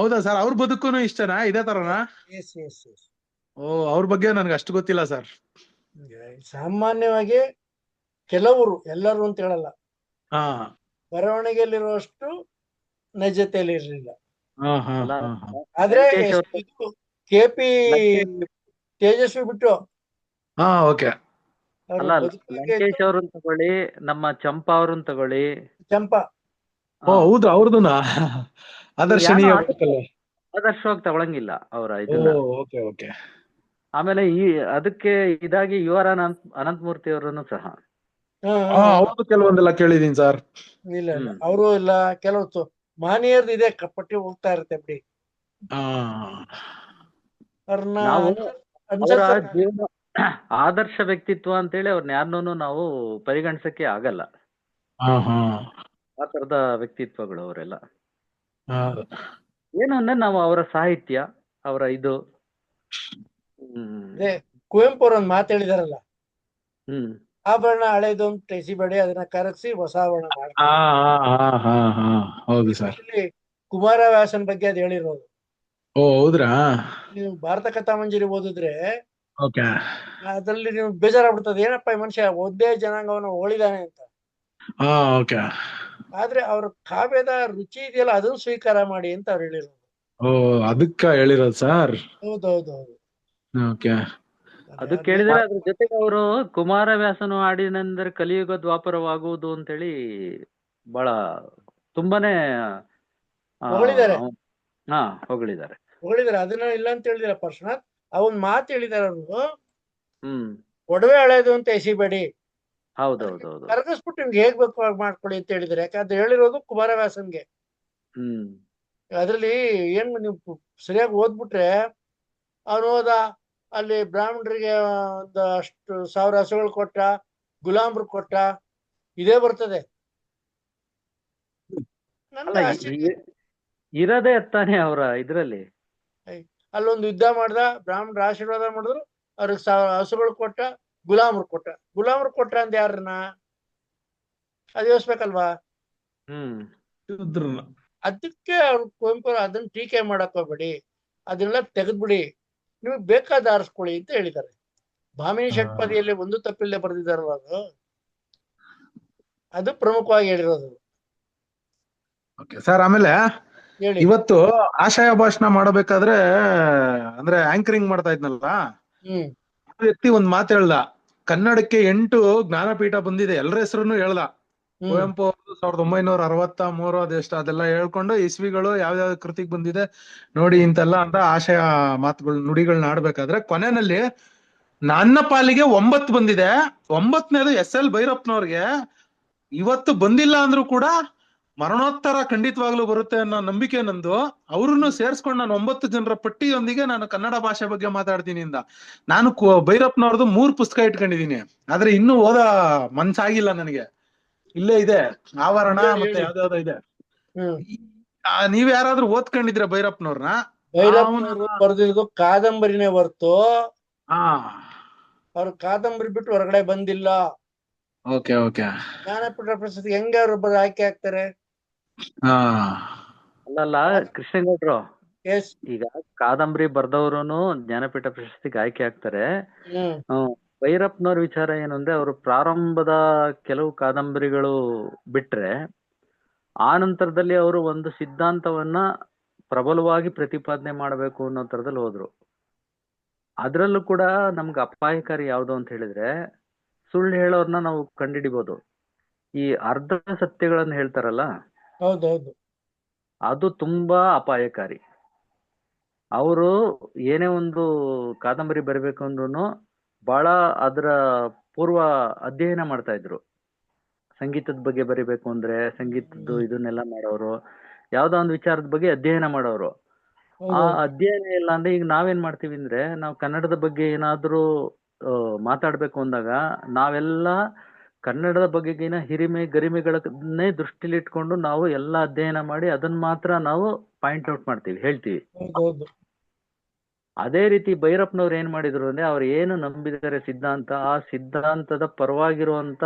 ಹೌದಾ ಸರ್? ಅವ್ರ ಬದುಕುನು ಇಷ್ಟನಾ ಇದೇ ತರನಾ? ಅವ್ರ ಬಗ್ಗೆ ನನ್ಗೆ ಅಷ್ಟು ಗೊತ್ತಿಲ್ಲ ಸರ್. ಸಾಮಾನ್ಯವಾಗಿ ಕೆಲವರು, ಎಲ್ಲರೂ ಅಂತ ಹೇಳಲ್ಲ, ಬರವಣಿಗೆಯಲ್ಲಿರುವಷ್ಟು ನೈಜತೆಯಲ್ಲಿ ಇರಲಿಲ್ಲ. ಆದ್ರೆ KP ತೇಜಸ್ವಿ ಬಿಟ್ಟು ಲಂಕೇಶ್ ಅವ್ರನ್ನ ತಗೊಳ್ಳಿ, ನಮ್ಮ ಚಂಪಾ ಅವ್ರನ್ನ ತಗೊಳ್ಳಿ. ಚಂಪಾ ಹೌದು, ಅವ್ರದನ್ನ ಆದರ್ಶವಾಗಿ ತಗೊಳಂಗಿಲ್ಲ ಅವರ ಇದನ್ನ. ಆಮೇಲೆ ಅದಕ್ಕೆ ಇದಾಗಿ UR ಅನಂತಮೂರ್ತಿ ಅವರನ್ನು ಸಹ ಕೆಲವೊಂದೆಲ್ಲ ಕೇಳಿದೀನಿ ಸರ್. ಇಲ್ಲ ಅವರು ಇಲ್ಲ, ಕೆಲವು ಮಾನಿಯರ್ದು ಇದೆ ಪಟ್ಟಿ ಹೋಗ್ತಾ ಇರುತ್ತೆ ಬಿಡಿ. ಅವರ ಜೀವನ ಆದರ್ಶ ವ್ಯಕ್ತಿತ್ವ ಅಂತೇಳಿ ಅವ್ರನ್ನ ಯಾರನ್ನೂ ನಾವು ಪರಿಗಣಿಸಕ್ಕೆ ಆಗಲ್ಲ. ಆ ತರದ ವ್ಯಕ್ತಿತ್ವಗಳು ಅವರೆಲ್ಲ. ಏನು ಅಂದ್ರೆ ನಾವು ಅವರ ಸಾಹಿತ್ಯ, ಅವರ ಇದು ಕುವೆಂಪು ಅವ್ರ ಒಂದು ಮಾತು ಹೇಳಿದಾರಲ್ಲ, ಆಭರಣ ಹಳೇದು ಅಂತ ಎಸಿಬೇಡಿ, ಅದನ್ನ ಕರಗಿಸಿ ಹೊಸ ಆಭರಣ ಮಾಡಿ. ಹೌದು ಸರ್. ಕುಮಾರವ್ಯಾಸನ್ ಬಗ್ಗೆ ಅದ್ ಹೇಳಿರೋದು. ಹೌದ್ರಾ? ನೀವು ಭಾರತ ಕಥಾಮಂಜರಿ ಓದಿದ್ರೆ ಅದ್ರಲ್ಲಿ ನೀವು ಬೇಜಾರಾಗ್ಬಿಡ್ತದೆ, ಏನಪ್ಪ ಈ ಮನುಷ್ಯ ಒಂದೇ ಜನಾಂಗವನ್ನು ಹೋಳಿದಾನೆ ಅಂತ. ಆದ್ರೆ ಅವ್ರ ಕಾವ್ಯದ ರುಚಿ ಇದೆಯಲ್ಲ, ಅದನ್ನು ಸ್ವೀಕಾರ ಮಾಡಿ ಅಂತ ಅವ್ರು ಹೇಳಿರೋದು. ಅದಕ್ಕ ಹೇಳಿರೋದು ಸರ್. ಹೌದೌದೌದು. ಅದು ಕೇಳಿದ್ರೆ ಅದ್ರ ಜೊತೆಗೆ ಅವರು ಕುಮಾರವ್ಯಾಸನು ಹಾಡಿನೆಂದರೆ ಕಲಿಯುಗ ದ್ವಾಪರವಾಗುವುದು ಅಂತೇಳಿ ಬಹಳ ತುಂಬಾನೇ ಹೊಗಳಿದ್ದಾರೆ. ಹೊಗಳಿದ್ದಾರೆ. ಅದನ್ನ ಇಲ್ಲ ಅಂತ ಹೇಳಿದಿರ ಪಾರ್ಶ್ವನಾಥ್. ಅವನ್ ಮಾತು ಹೇಳಿದಾರೆ ಅವರು, ಒಡವೆ ಹಳೇದು ಅಂತ ಎಸಿಬೇಡಿ, ಹೌದೌದೌದು, ಕರಗಿಸ್ಬಿಟ್ಟು ನಿಮ್ಗೆ ಹೇಗ್ ಬೇಕು ಮಾಡ್ಕೊಳ್ಳಿ ಅಂತ ಹೇಳಿದಾರೆ. ಯಾಕಂದ್ರೆ ಹೇಳಿರೋದು ಕುಮಾರವ್ಯಾಸನ್ಗೆ. ಅದ್ರಲ್ಲಿ ಏನ್ ನೀವು ಸರಿಯಾಗಿ ಓದ್ಬಿಟ್ರೆ, ಅವನು ಹೋದ ಅಲ್ಲಿ ಬ್ರಾಹ್ಮಣರಿಗೆ ಒಂದು ಅಷ್ಟು 1000 ಹಸುಗಳು ಕೊಟ್ಟ, ಗುಲಾಮ್ರು ಕೊಟ್ಟ, ಇದೇ ಬರ್ತದೆ. ಇರದೇ ತಾನೆ ಅವರ ಇದ್ರಲ್ಲಿ. ಅಲ್ಲೊಂದು ಯುದ್ಧ ಮಾಡ್ದ, ಬ್ರಾಹ್ಮಣರ ಆಶೀರ್ವಾದ ಮಾಡಿದ್ರು, ಅವ್ರಿಗೆ 1000 ಹಸುಗಳು ಕೊಟ್ಟ, ಗುಲಾಮರು ಕೊಟ್ರ ಅಂದ ಯಾರನ್ನ ಅದು ಯೋಚಿಸ್ಬೇಕಲ್ವಾ? ಶೂದ್ರನ. ಅದಕ್ಕೆ ಅವ್ರು ಕುವೆಂಪು ಅದನ್ನ ಟೀಕೆ ಮಾಡಕ್ ಹೋಗ್ಬೇಡಿ, ಅದನ್ನೆಲ್ಲ ತೆಗೆದ್ಬಿಡಿ, ನಿಮಗೆ ಬೇಕಾದ ಆರಿಸ್ಕೊಳ್ಳಿ ಅಂತ ಹೇಳಿದ್ದಾರೆ. ಭಾಮಿನಿ ಷಟ್ಪದಿಯಲ್ಲಿ ಒಂದು ತಪ್ಪಿಲ್ಲದೆ ಬರೆದಿದ್ದಾರಲ್ಲ, ಅದು ಪ್ರಮುಖವಾಗಿ ಹೇಳಿರೋದು. ಸರ್ ಆಮೇಲೆ ಹೇಳಿ. ಇವತ್ತು ಆಶಯ ಭಾಷಣ ಮಾಡಬೇಕಾದ್ರೆ ಅಂದ್ರೆ ಆಂಕರಿಂಗ್ ಮಾಡ್ತಾ ಇದ್ನಲ್ಲ, ಆ ವ್ಯಕ್ತಿ ಒಂದ್ ಮಾತು ಹೇಳ್ದ, ಕನ್ನಡಕ್ಕೆ 8 ಜ್ಞಾನಪೀಠ ಬಂದಿದೆ, ಎಲ್ಲರ ಹೆಸರನ್ನು ಹೇಳ್ದ. ಕುವೆಂಪು 1963 ಅದೆಷ್ಟು ಅದೆಲ್ಲ ಹೇಳ್ಕೊಂಡು ಇಸ್ವಿಗಳು ಯಾವ್ಯಾವ ಕೃತಿಗೆ ಬಂದಿದೆ ನೋಡಿ ಇಂತೆಲ್ಲ ಅಂತ ಆಶಯ ಮಾತುಗಳು ನುಡಿಗಳನ್ನ ಆಡ್ಬೇಕಾದ್ರೆ ಕೊನೆಯಲ್ಲಿ ನನ್ನ ಪಾಲಿಗೆ 9 ಬಂದಿದೆ. 9ನೇದು SL ಭೈರಪ್ಪನವ್ರಿಗೆ ಇವತ್ತು ಬಂದಿಲ್ಲ ಅಂದ್ರೂ ಕೂಡ ಮರಣೋತ್ತರ ಖಂಡಿತವಾಗ್ಲೂ ಬರುತ್ತೆ ಅನ್ನೋ ನಂಬಿಕೆ ನಂದು. ಅವ್ರನ್ನು ಸೇರ್ಸ್ಕೊಂಡು ನಾನು 9 ಜನರ ಪಟ್ಟಿಯೊಂದಿಗೆ ನಾನು ಕನ್ನಡ ಭಾಷೆ ಬಗ್ಗೆ ಮಾತಾಡ್ತೀನಿ ಇಂದ. ನಾನು ಭೈರಪ್ಪನವ್ರದ್ದು 3 ಪುಸ್ತಕ ಇಟ್ಕೊಂಡಿದೀನಿ, ಆದ್ರೆ ಇನ್ನೂ ಓದ ಮನ್ಸಾಗಿಲ್ಲ ನನಗೆ. ಇಲ್ಲೇ ಇದೆ ಆವರಣ ಮತ್ತೆ ಯಾವ್ದಾವ್ದೋ ಇದೆ. ನೀವ್ ಯಾರಾದ್ರೂ ಓದ್ಕೊಂಡಿದ್ರೆ ಭೈರಪ್ಪನವ್ರನ್ನ? ಭೈರಪ್ಪನವರು ಬರೆದಿರೋದು ಕಾದಂಬರಿನೇ ಹೊರ್ತು ಅವ್ರ ಕಾದಂಬರಿ ಬಿಟ್ಟು ಹೊರಗಡೆ ಬಂದಿಲ್ಲ. Okay okay. ಜ್ಞಾನಪೀಠ ಪ್ರಶಸ್ತಿ ಹೆಂಗ ಅವ್ರು ಆಯ್ಕೆ ಆಗ್ತಾರೆ? ಅಲ್ಲಲ್ಲ ಕೃಷ್ಣೇಗೌಡ್ರು, ಈಗ ಕಾದಂಬರಿ ಬರ್ದವ್ರುನು ಜ್ಞಾನಪೀಠ ಪ್ರಶಸ್ತಿಗೆ ಆಯ್ಕೆ ಆಗ್ತಾರೆ. ಭೈರಪ್ಪನವ್ರ ವಿಚಾರ ಏನು ಅಂದ್ರೆ, ಅವರು ಪ್ರಾರಂಭದ ಕೆಲವು ಕಾದಂಬರಿಗಳು ಬಿಟ್ರೆ ಆ ನಂತರದಲ್ಲಿ ಅವರು ಒಂದು ಸಿದ್ಧಾಂತವನ್ನ ಪ್ರಬಲವಾಗಿ ಪ್ರತಿಪಾದನೆ ಮಾಡಬೇಕು ಅನ್ನೋ ತರದಲ್ಲಿ ಹೋದ್ರು. ಅದ್ರಲ್ಲೂ ಕೂಡ ನಮ್ಗೆ ಅಪಾಯಕಾರಿ ಯಾವ್ದು ಅಂತ ಹೇಳಿದ್ರೆ, ಸುಳ್ಳು ಹೇಳೋರ್ನ ನಾವು ಕಂಡಿಡಿಬಹುದು. ಈ ಅರ್ಧ ಸತ್ಯಗಳನ್ನ ಹೇಳ್ತಾರಲ್ಲ, ಹೌದೌದು, ಅದು ತುಂಬಾ ಅಪಾಯಕಾರಿ. ಅವರು ಏನೇ ಒಂದು ಕಾದಂಬರಿ ಬರಿಬೇಕು ಅಂದ್ರೂ ಬಹಳ ಅದರ ಪೂರ್ವ ಅಧ್ಯಯನ ಮಾಡ್ತಾ ಇದ್ರು. ಸಂಗೀತದ ಬಗ್ಗೆ ಬರಿಬೇಕು ಅಂದ್ರೆ ಸಂಗೀತದ್ದು ಇದನ್ನೆಲ್ಲ ಮಾಡೋರು, ಯಾವ್ದೋ ಒಂದು ವಿಚಾರದ ಬಗ್ಗೆ ಅಧ್ಯಯನ ಮಾಡೋರು. ಆ ಅಧ್ಯಯನ ಇಲ್ಲ ಅಂದ್ರೆ ಈಗ ನಾವೇನ್ ಮಾಡ್ತೀವಿ ಅಂದ್ರೆ, ನಾವು ಕನ್ನಡದ ಬಗ್ಗೆ ಏನಾದ್ರೂ ಮಾತಾಡ್ಬೇಕು ಅಂದಾಗ ನಾವೆಲ್ಲ ಕನ್ನಡದ ಬಗೆಗಿನ ಹಿರಿಮೆ ಗರಿಮೆಗಳನ್ನೇ ದೃಷ್ಟಿಲಿಟ್ಕೊಂಡು ನಾವು ಎಲ್ಲ ಅಧ್ಯಯನ ಮಾಡಿ ಅದನ್ನ ಮಾತ್ರ ನಾವು ಪಾಯಿಂಟ್ ಔಟ್ ಮಾಡ್ತೀವಿ, ಹೇಳ್ತೀವಿ. ಅದೇ ರೀತಿ ಭೈರಪ್ಪನವ್ರು ಏನ್ ಮಾಡಿದ್ರು ಅಂದ್ರೆ, ಅವ್ರು ಏನು ನಂಬಿದ್ದಾರೆ ಸಿದ್ಧಾಂತ, ಆ ಸಿದ್ಧಾಂತದ ಪರವಾಗಿರುವಂತ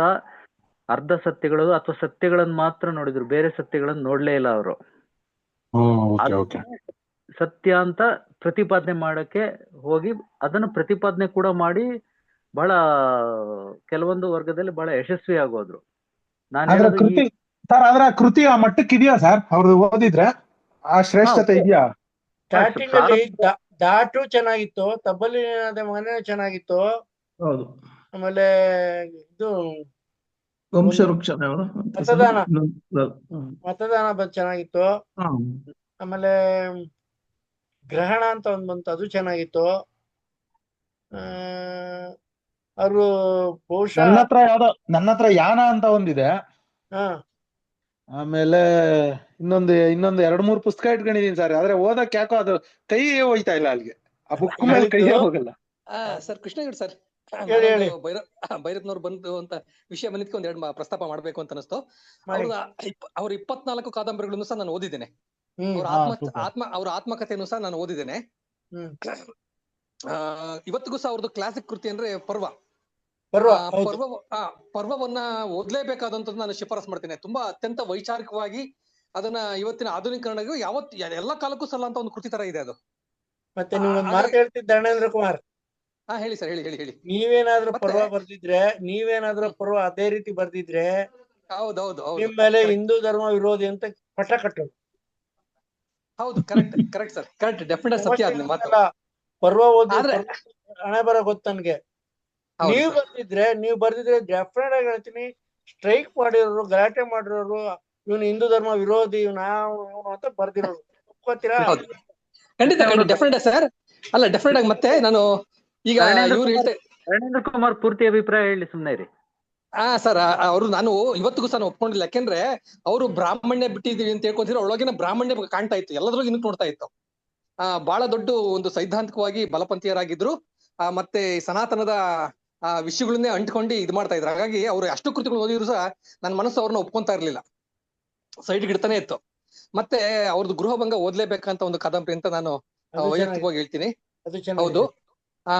ಅರ್ಧ ಸತ್ಯಗಳು ಅಥವಾ ಸತ್ಯಗಳನ್ನ ಮಾತ್ರ ನೋಡಿದ್ರು, ಬೇರೆ ಸತ್ಯಗಳನ್ನ ನೋಡ್ಲೇ ಇಲ್ಲ ಅವರು. ಸತ್ಯ ಅಂತ ಪ್ರತಿಪಾದನೆ ಮಾಡಕ್ಕೆ ಹೋಗಿ ಅದನ್ನು ಪ್ರತಿಪಾದನೆ ಕೂಡ ಮಾಡಿ ಬಹಳ ಕೆಲವೊಂದು ವರ್ಗದಲ್ಲಿ ಬಹಳ ಯಶಸ್ವಿ ಆಗೋದ್ರು. ಅದರ ಕೃತಿ ಆ ಮಟ್ಟಕ್ಕಿದೆಯಾ ಸರ್? ಅವ್ರದ್ದು ಓದಿದ್ರೆ ಆ ಶ್ರೇಷ್ಠತೆ ಇದೆಯಾ? ಸ್ಟಾರ್ಟಿಂಗ್ ಅಲ್ಲಿ ದಾಟು ಚೆನ್ನಾಗಿತ್ತು, ತಬ್ಬಲಿ ಮನೆ ಚೆನ್ನಾಗಿತ್ತು. ಹೌದು. ಆಮೇಲೆ ಇದು ಮತದಾನ ಚೆನ್ನಾಗಿತ್ತು. ಆಮೇಲೆ ಗ್ರಹಣ ಅಂತ ಒಂದ್ ಬಂತು, ಅದು ಚೆನ್ನಾಗಿತ್ತು. ಅವರು ಬಹುಶಃ ನನ್ನ ಹತ್ರ ಯಾನ ಅಂತ ಒಂದಿದೆ. ಆಮೇಲೆ ಇನ್ನೊಂದು 2-3 ಪುಸ್ತಕ ಇಟ್ಕೊಂಡಿದೀನಿ ಸರ್, ಆದ್ರೆ ಓದಕ್ ಯಾಕೋ ಅದು ಕೈ ಹೋಯ್ತಾ ಇಲ್ಲ ಅಲ್ಲಿಗೆ, ಆ ಬುಕ್ ಮೇಲೆ ಕೈ ಹೋಗಲ್ಲ. ಸರ್ ಕೃಷ್ಣೇಗೌಡ ಸರ್, ಭೈರಪ್ಪನವ್ರು ಬಂದು ಅಂತ ವಿಷಯ ಬಂದಿದ್ಕೆ 2 ಪ್ರಸ್ತಾಪ ಮಾಡ್ಬೇಕು ಅಂತ ಅನಿಸ್ತು. ಅವ್ರ 24 ಕಾದಂಬರಿಗಳನ್ನು ಸಹ ನಾನು ಓದಿದ್ದೇನೆ. ಅವ್ರ ಆತ್ಮಕಥೆಯನ್ನು ಸಹ ನಾನು ಓದಿದ್ದೇನೆ. ಇವತ್ತಿಗೂ ಸಹ ಅವ್ರದ್ದು ಕ್ಲಾಸಿಕ್ ಕೃತಿ ಅಂದ್ರೆ ಪರ್ವವನ್ನ ಓದ್ಲೇಬೇಕಾದಂತದ್ದು ನಾನು ಶಿಫಾರಸ್ ಮಾಡ್ತೇನೆ. ತುಂಬಾ ಅತ್ಯಂತ ವೈಚಾರಿಕವಾಗಿ ಅದನ್ನ ಇವತ್ತಿನ ಆಧುನೀಕರಣಗೂ ಎಲ್ಲ ಕಾಲಕ್ಕೂ ಸಲ್ಲ ಅಂತ ಒಂದು ಕೃತಿ ತರ ಇದೆ ಅದು. ಮತ್ತೆ ನೀವು ಮಾತಾಡ್ತಿದ್ದ ಧರ್ಮೇಂದ್ರ ಕುಮಾರ್, ಹೇಳಿ ಸರ್, ಹೇಳಿ. ನೀವೇನಾದ್ರೂ ಪರ್ವ ಅದೇ ರೀತಿ ಬರ್ದಿದ್ರೆ ಹೌದೌದು ನಿಮ್ ಮೇಲೆ ಹಿಂದೂ ಧರ್ಮ ವಿರೋಧಿ ಅಂತ ಪಟ ಕಟ್ಟೋದು. ಹೌದು, ಕರೆಕ್ಟ್ ಸರ್, ಕರೆಕ್ಟ್, ಡೆಫಿನೆಟ್ ಸತ್ಯ ಅದ್ ಮಾತು. ಪರ್ವ ಓದಿದ್ರೆ ಹಣೆ ಬರ ಗೊತ್ತ ನನ್ಗೆ. ನೀವು ಬರ್ದಿದ್ರೆ ಡೆಫಿನೆಟ್ ಆಗಿ ಹೇಳ್ತೀನಿ, ಸ್ಟ್ರೈಕ್ ಮಾಡಿರೋರು, ಗಲಾಟೆ ಮಾಡಿರೋರು, ಇವನು ಹಿಂದೂ ಧರ್ಮ ವಿರೋಧಿ, ಇವನು ಅಂತ ಬರ್ದಿರೋರು ಒಪ್ಕೋತೀರಾ? ಖಂಡಿತ ಡೆಫಿನೆಟ್ ಸರ್. ಅಲ್ಲ ಡೆಫಿನೆಟ್ ಆಗಿ. ಮತ್ತೆ ನಾನು ಈಗ ರಣೇಂದ್ರ ಕುಮಾರ್ ಪೂರ್ತಿ ಅಭಿಪ್ರಾಯ ಹೇಳಿ, ಸುಮ್ನೆ ಇರಿ. ಸರ್, ನಾನು ಇವತ್ತಿಗೂ ಸಹ ಒಪ್ಕೊಂಡಿಲ್ಲ. ಯಾಕೆಂದ್ರೆ ಅವರು ಬ್ರಾಹ್ಮಣ್ಯ ಬಿಟ್ಟಿದೀವಿ ಅಂತ ಹೇಳ್ಕೊಂತಿರೋ ಒಳಗಿನ ಬ್ರಾಹ್ಮಣ್ಯ ಕಾಣ್ತಾ ಇತ್ತು, ಎಲ್ಲದ್ರೊಳಗೆ ಇನ್ನೂ ನೋಡ್ತಾ ಇತ್ತು. ಬಹಳ ದೊಡ್ಡ ಒಂದು ಸೈದ್ಧಾಂತಿಕವಾಗಿ ಬಲಪಂಥೀಯರಾಗಿದ್ರು. ಮತ್ತೆ ಸನಾತನದ ವಿಷಯಗಳನ್ನೇ ಅಂಟ್ಕೊಂಡು ಇದು ಮಾಡ್ತಾ ಇದ್ರು. ಹಾಗಾಗಿ ಅವ್ರು ಅಷ್ಟು ಕೃತಿಗಳು ಓದಿದ್ರು ಸಹ ನನ್ನ ಮನಸ್ಸು ಅವ್ರನ್ನ ಒಪ್ಕೊಂತಾ ಇರ್ಲಿಲ್ಲ, ಸೈಡ್ ಗಿಡ್ತಾನೆ ಇತ್ತು. ಮತ್ತೆ ಅವ್ರದ್ದು ಗೃಹಭಂಗ ಓದ್ಲೇಬೇಕಂತ ಒಂದು ಕಾದಂಬರಿ ಅಂತ ನಾನು ವೈಯಕ್ತಿಕವಾಗಿ ಹೇಳ್ತೀನಿ. ಹೌದು,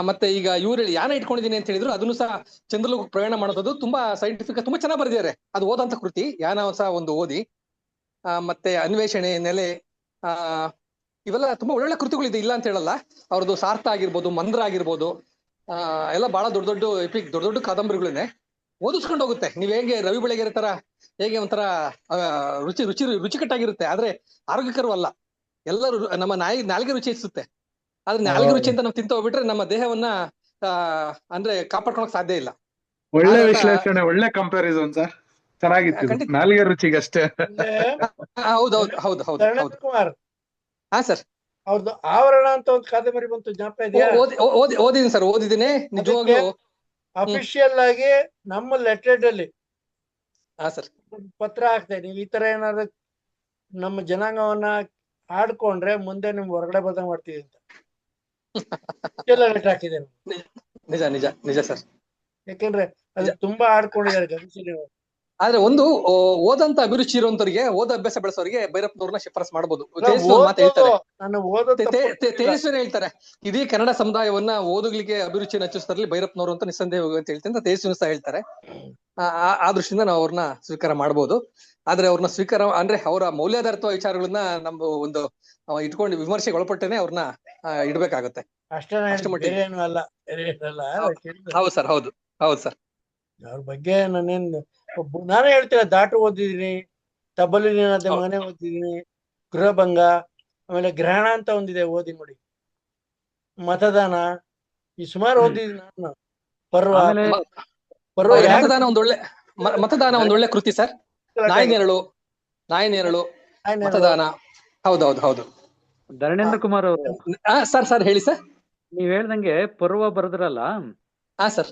ಮತ್ತೆ ಈಗ ಇವ್ರು ಯಾನ ಇಟ್ಕೊಂಡಿದ್ದೀನಿ ಅಂತ ಹೇಳಿದ್ರು, ಅದನ್ನು ಸಹ ಚಂದ್ರಲೋಕ ಪ್ರಯಾಣ ಮಾಡೋದು ತುಂಬಾ ಸೈಂಟಿಫಿಕ್ ತುಂಬಾ ಚೆನ್ನಾಗಿ ಬರೆದಿದ್ದಾರೆ. ಅದು ಓದಂತ ಕೃತಿ, ಯಾನ ಸಹ ಒಂದು ಓದಿ. ಮತ್ತೆ ಅನ್ವೇಷಣೆ, ನೆಲೆ, ಇವೆಲ್ಲ ತುಂಬಾ ಒಳ್ಳೊಳ್ಳೆ ಕೃತಿಗಳಿದೆ, ಇಲ್ಲ ಅಂತ ಹೇಳಲ್ಲ. ಅವ್ರದ್ದು ಸಾರ್ಥ ಆಗಿರ್ಬೋದು, ಮಂದ್ರ ಆಗಿರ್ಬೋದು, ಎಲ್ಲ ಬಹಳ ದೊಡ್ಡ ದೊಡ್ಡ ಎಪಿಕ್, ದೊಡ್ಡ ದೊಡ್ಡ ಕಾದಂಬರಿಗಳನ್ನೇ ಓದಿಸ್ಕೊಂಡು ಹೋಗುತ್ತೆ. ನೀವ್ ಹೇಗೆ ರವಿ ಬೆಳಗೆರೆ ತರ ಹೇಗೆ ಒಂಥರ ರುಚಿಕಟ್ಟಾಗಿರುತ್ತೆ, ಆದ್ರೆ ಆರೋಗ್ಯಕರವಲ್ಲ. ಎಲ್ಲರೂ ನಮ್ಮ ನಾಲಿಗೆ ರುಚಿ ಹೆಚ್ಚಿಸುತ್ತೆ, ಆದ್ರೆ ನಾಲಿಗೆ ರುಚಿ ಅಂತ ನಾವು ತಿಂತ ಹೋಗ್ಬಿಟ್ರೆ ನಮ್ಮ ದೇಹವನ್ನ ಅಂದ್ರೆ ಕಾಪಾಡ್ಕೊಳಕ್ ಸಾಧ್ಯ ಇಲ್ಲ. ಒಳ್ಳೆ ವಿಶ್ಲೇಷಣೆ, ಒಳ್ಳೆ ಕಂಪ್ಯಾರಿಸನ್ ಸರ್, ಚೆನ್ನಾಗಿತ್ತು. ನಾಲಿಗೆ ರುಚಿಗೆ ಅಷ್ಟೇ. ಹೌದೌದು ಹೌದು ಹೌದು ಕುಮಾರ್. ಹಾ ಸರ್, ಅವ್ರದ್ದು ಆವರಣ ಅಂತ ಒಂದು ಕಾದಂಬರಿ ಬಂತು, ಜ್ಞಾಪಕ ಇದೆಯಾ? ಓದಿದ್ದೀನಿ ಸರ್, ಓದಿದ್ದೀನಿ ನಿಜವಾಗ್ಲೂ. ಅಫಿಷಿಯಲ್ ಆಗಿ ನಮ್ಮ ಲೆಟರ್ಡ್ ಅಲ್ಲಿ ಹಾ ಸರ್ ಪತ್ರ ಹಾಕ್ತೇನೆ, ನೀವು ಈ ತರ ಏನಾದ್ರು ನಮ್ಮ ಜನಾಂಗವನ್ನ ಆಡ್ಕೊಂಡ್ರೆ ಮುಂದೆ ನಿಮ್ ಹೊರಗಡೆ ಬರ್ದಂಗ್ ಮಾಡ್ತೀವಿ ಅಂತ ಲೆಟರ್ ಹಾಕಿದ್ದೇನೆ. ನಿಜ ನಿಜ ನಿಜ ಸರ್, ಯಾಕೆಂದ್ರೆ ಅದು ತುಂಬಾ ಆಡ್ಕೊಂಡಿದ್ದಾರೆ ಗಮನಿಸಿ. ಆದ್ರೆ ಒಂದು ಓದಂತ ಅಭಿರುಚಿ ಇರುವಂತವ್ರಿಗೆ, ಓದ ಅಭ್ಯಾಸ ಬೆಳೆಸೋರಿಗೆ ಭೈರಪ್ಪನವ್ರನ್ನ ಶಿಫಾರಸ್ ಮಾಡಬಹುದು. ತೇಜಸ್ವಿನ ಹೇಳ್ತಾರೆ, ಇಡೀ ಕನ್ನಡ ಸಮುದಾಯವನ್ನ ಓದುಗಳಿಗೆ ಅಭಿರುಚಿಯನ್ನು ಹೆಚ್ಚಿಸ್ತಾರಲ್ಲಿ ಭೈರಪ್ಪನವರು ಅಂತ ನಿಸ್ಸಂದೇಹ ಅಂತ ಹೇಳ್ತೀನಿ. ತೇಜಸ್ವಿನ ಸಹ ಹೇಳ್ತಾರೆ. ಆ ದೃಷ್ಟಿಯಿಂದ ನಾವು ಅವ್ರನ್ನ ಸ್ವೀಕಾರ ಮಾಡಬಹುದು. ಆದ್ರೆ ಅವ್ರನ್ನ ಸ್ವೀಕಾರ ಅಂದ್ರೆ ಅವರ ಮೌಲ್ಯಾಧಾರಿತ ವಿಚಾರಗಳನ್ನ ನಮ್ಮ ಒಂದು ಇಟ್ಕೊಂಡು ವಿಮರ್ಶೆಗೆ ಒಳಪಟ್ಟೇನೆ ಅವ್ರನ್ನ ಇಡ್ಬೇಕಾಗತ್ತೆ. ಅಷ್ಟೇ ಮಟ್ಟಿಗೆ ಹೌದು ಸರ್, ಹೌದು ಹೌದು ಸರ್. ಅವ್ರ ಬಗ್ಗೆ ನಾನೇ ಹೇಳ್ತೀರ, ದಾಟು ಓದಿದೀನಿ, ತಬಲಿನ ಮನೆ ಓದಿದೀನಿ, ಗೃಹಭಂಗ, ಆಮೇಲೆ ಗ್ರಹಣ ಅಂತ ಒಂದಿದೆ ಓದಿ ನೋಡಿ, ಮತದಾನ, ಈ ಸುಮಾರು ಓದಿದೀನಿ ನಾನು. ಪರ್ವ ಮತದಾನ ಒಂದೊಳ್ಳೆ ಕೃತಿ ಸರ್. ನಾಯಿನೇರಳು, ಮತದಾನ. ಹೌದೌದು ಹೌದು. ಧರಣೇಂದ್ರ ಕುಮಾರ್ ಅವರು ಸರ್ ಹೇಳಿ ಸರ್. ನೀವ್ ಹೇಳ್ದಂಗೆ ಪರ್ವ ಬರೆದ್ರಲ್ಲ. ಹಾ ಸರ್.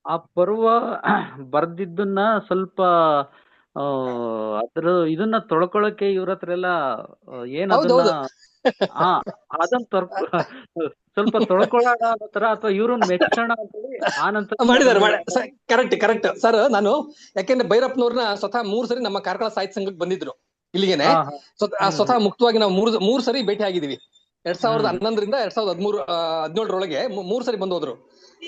ಆ ಪರ್ವ ಬರ್ದಿದ್ದನ್ನ ಸ್ವಲ್ಪ ಅದ್ರ ಇದನ್ನ ತೊಳ್ಕೊಳಕ್ಕೆ ಇವ್ರ ಹತ್ರ ಎಲ್ಲ ಏನದನ್ನ ಅದನ್ನ ಸ್ವಲ್ಪ ತೊಳ್ಕೊಳ್ಳೋಣ ತರ, ಅಥವಾ ಇವ್ರನ್ನ ಮೆಚ್ಚೋಣ ಅಂತೇಳಿ ಆನಂತರ ಮಾಡಿದ್ದಾರೆ. Correct sir. ನಾನು ಯಾಕೆಂದ್ರೆ ಭೈರಪ್ಪನವ್ರನ್ನ ಸ್ವತಃ 3 ಸರಿ ನಮ್ಮ ಕಾರ್ಕಳ ಸಾಹಿತ್ಯ ಸಂಘಕ್ಕೆ ಬಂದಿದ್ರು ಇಲ್ಲಿಗೆನೆ. ಸ್ವತಃ ಮುಕ್ತವಾಗಿ ನಾವು ಮೂರು ಸರಿ ಭೇಟಿ ಆಗಿದೀವಿ. 2011ರಿಂದ 2017ರೊಳಗೆ 3 ಸರಿ ಬಂದು ಹೋದ್ರು.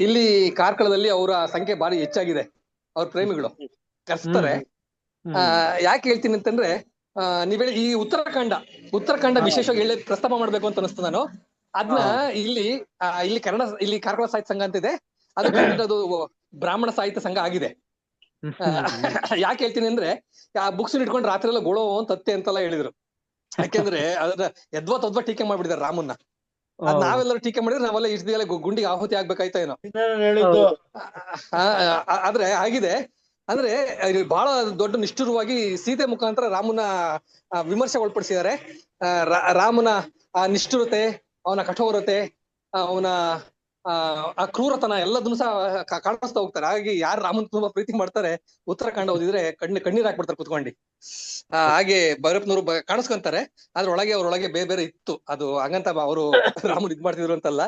ಇಲ್ಲಿ ಕಾರ್ಕಳದಲ್ಲಿ ಅವರ ಸಂಖ್ಯೆ ಬಾರಿ ಹೆಚ್ಚಾಗಿದೆ, ಅವ್ರ ಪ್ರೇಮಿಗಳು ಕರ್ಸ್ತಾರೆ. ಯಾಕೆ ಹೇಳ್ತೀನಿ ಅಂತಂದ್ರೆ, ನೀವ್ ಹೇಳಿ ಈ ಉತ್ತರಾಖಂಡ ವಿಶೇಷವಾಗಿ ಹೇಳಿ ಪ್ರಸ್ತಾಪ ಮಾಡ್ಬೇಕು ಅಂತ ಅನಿಸ್ತು ನಾನು. ಅದನ್ನ ಇಲ್ಲಿ ಕಾರ್ಕಳ ಸಾಹಿತ್ಯ ಸಂಘ ಅಂತಿದೆ, ಅದು ಬ್ರಾಹ್ಮಣ ಸಾಹಿತ್ಯ ಸಂಘ ಆಗಿದೆ. ಯಾಕೆ ಹೇಳ್ತೀನಿ ಅಂದ್ರೆ, ಆ ಬುಕ್ಸ್ ಇಟ್ಕೊಂಡು ರಾತ್ರಿ ಎಲ್ಲ ಗೋಳೋ ತತ್ತೆ ಅಂತೆಲ್ಲ ಹೇಳಿದ್ರು. ಯಾಕೆಂದ್ರೆ ಅದ್ರ ಯದ್ವಾ ಟೀಕೆ ಮಾಡ್ಬಿಟ್ಟಿದ್ದಾರೆ ರಾಮನ್ನ. ನಾವೆಲ್ಲರೂ ಟೀಕೆ ಮಾಡಿದ್ರೆ ನಾವೆಲ್ಲ ಇಷ್ಟದೆಲ್ಲ ಗುಂಡಿಗೆ ಆಹುತಿ ಆಗ್ಬೇಕಾಯ್ತಾ ಏನೋ. ಆದ್ರೆ ಆಗಿದೆ ಅಂದ್ರೆ ಬಹಳ ದೊಡ್ಡ ನಿಷ್ಠುರವಾಗಿ ಸೀತೆ ಮುಖಾಂತರ ರಾಮನ ವಿಮರ್ಶೆ ಒಳಪಡಿಸಿದ್ದಾರೆ. ರಾಮನ ಆ ನಿಷ್ಠುರತೆ, ಅವನ ಕಠೋರತೆ, ಅವನ ಆ ಕ್ರೂರತನ ಎಲ್ಲದನ್ನು ಸಹ ಕಾಣಿಸ್ತಾ ಹೋಗ್ತಾರೆ. ಹಾಗೆ ಯಾರು ರಾಮನ್ ತುಂಬಾ ಪ್ರೀತಿ ಮಾಡ್ತಾರೆ, ಉತ್ತರಾಖಂಡ ಓದಿದ್ರೆ ಕಣ್ಣೀರ್ ಹಾಕ್ಬಿಡ್ತಾರೆ ಕುತ್ಕೊಂಡು. ಹಾಗೆ ಭೈರಪ್ಪನವರು ಕಾಣಿಸ್ಕೊಂತಾರೆ. ಆದ್ರೆ ಅವ್ರೊಳಗೆ ಬೇರೆ ಇತ್ತು. ಅದು ಹಂಗಂತ ಅವರು ರಾಮನ್ ಇದ್ ಮಾಡ್ತಿದ್ರು ಅಂತಲ್ಲ.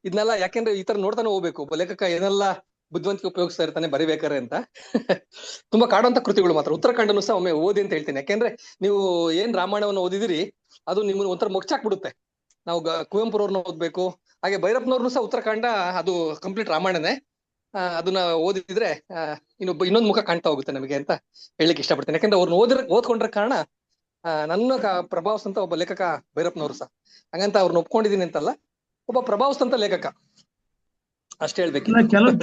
ಇದನ್ನೆಲ್ಲ ಯಾಕೆಂದ್ರೆ ಈ ತರ ನೋಡ್ತಾನೆ ಹೋಗ್ಬೇಕು, ಲೇಖಕ ಏನೆಲ್ಲ ಬುದ್ಧಿವಂತಿಕೆ ಉಪಯೋಗಿಸ್ತಾ ಇರ್ತಾನೆ ಬರಿಬೇಕಾರೆ ಅಂತ. ತುಂಬಾ ಕಾಡುವಂತ ಕೃತಿಗಳು ಮಾತ್ರ. ಉತ್ತರಾಖಂಡನು ಸಹ ಒಮ್ಮೆ ಓದಿ ಅಂತ ಹೇಳ್ತೀನಿ. ಯಾಕೆಂದ್ರೆ ನೀವು ಏನ್ ರಾಮಾಯಣವನ್ನು ಓದಿದಿರಿ ಅದು ನಿಮ್ಮನ್ನ ಒಂಥರ ಮೊಗ್ಚಾಕ್ಬಿಡುತ್ತೆ. ನಾವು ಕುವೆಂಪುರವ್ರನ್ನ ಓದ್ಬೇಕು. ಹಾಗೆ ಭೈರಪ್ಪನವ್ರನ್ನು ಸಹ ಉತ್ತರಾಖಂಡ ಅದು ಕಂಪ್ಲೀಟ್ ರಾಮಾಯಣನೇ. ಅದನ್ನ ಓದಿದ್ರೆ ಇನ್ನೊಂದು ಮುಖ ಕಾಣ್ತಾ ಹೋಗುತ್ತೆ ನಮಗೆ ಅಂತ ಹೇಳಲಿಕ್ಕೆ ಇಷ್ಟಪಡ್ತೇನೆ. ಯಾಕಂದ್ರೆ ಅವ್ರನ್ನ ಓದ್ಕೊಂಡ್ರ ಕಾರಣ ನನ್ನ ಪ್ರಭಾವಿಸಿದಂತ ಒಬ್ಬ ಲೇಖಕ ಭೈರಪ್ಪನವರು ಸಹ. ಹಂಗಂತ ಅವ್ರನ್ನ ಒಪ್ಕೊಂಡಿದೀನಿ ಅಂತಲ್ಲ, ಒಬ್ಬ ಪ್ರಭಾವಿಸಿದಂತ ಲೇಖಕ ಅಷ್ಟೇ ಹೇಳ್ಬೇಕು.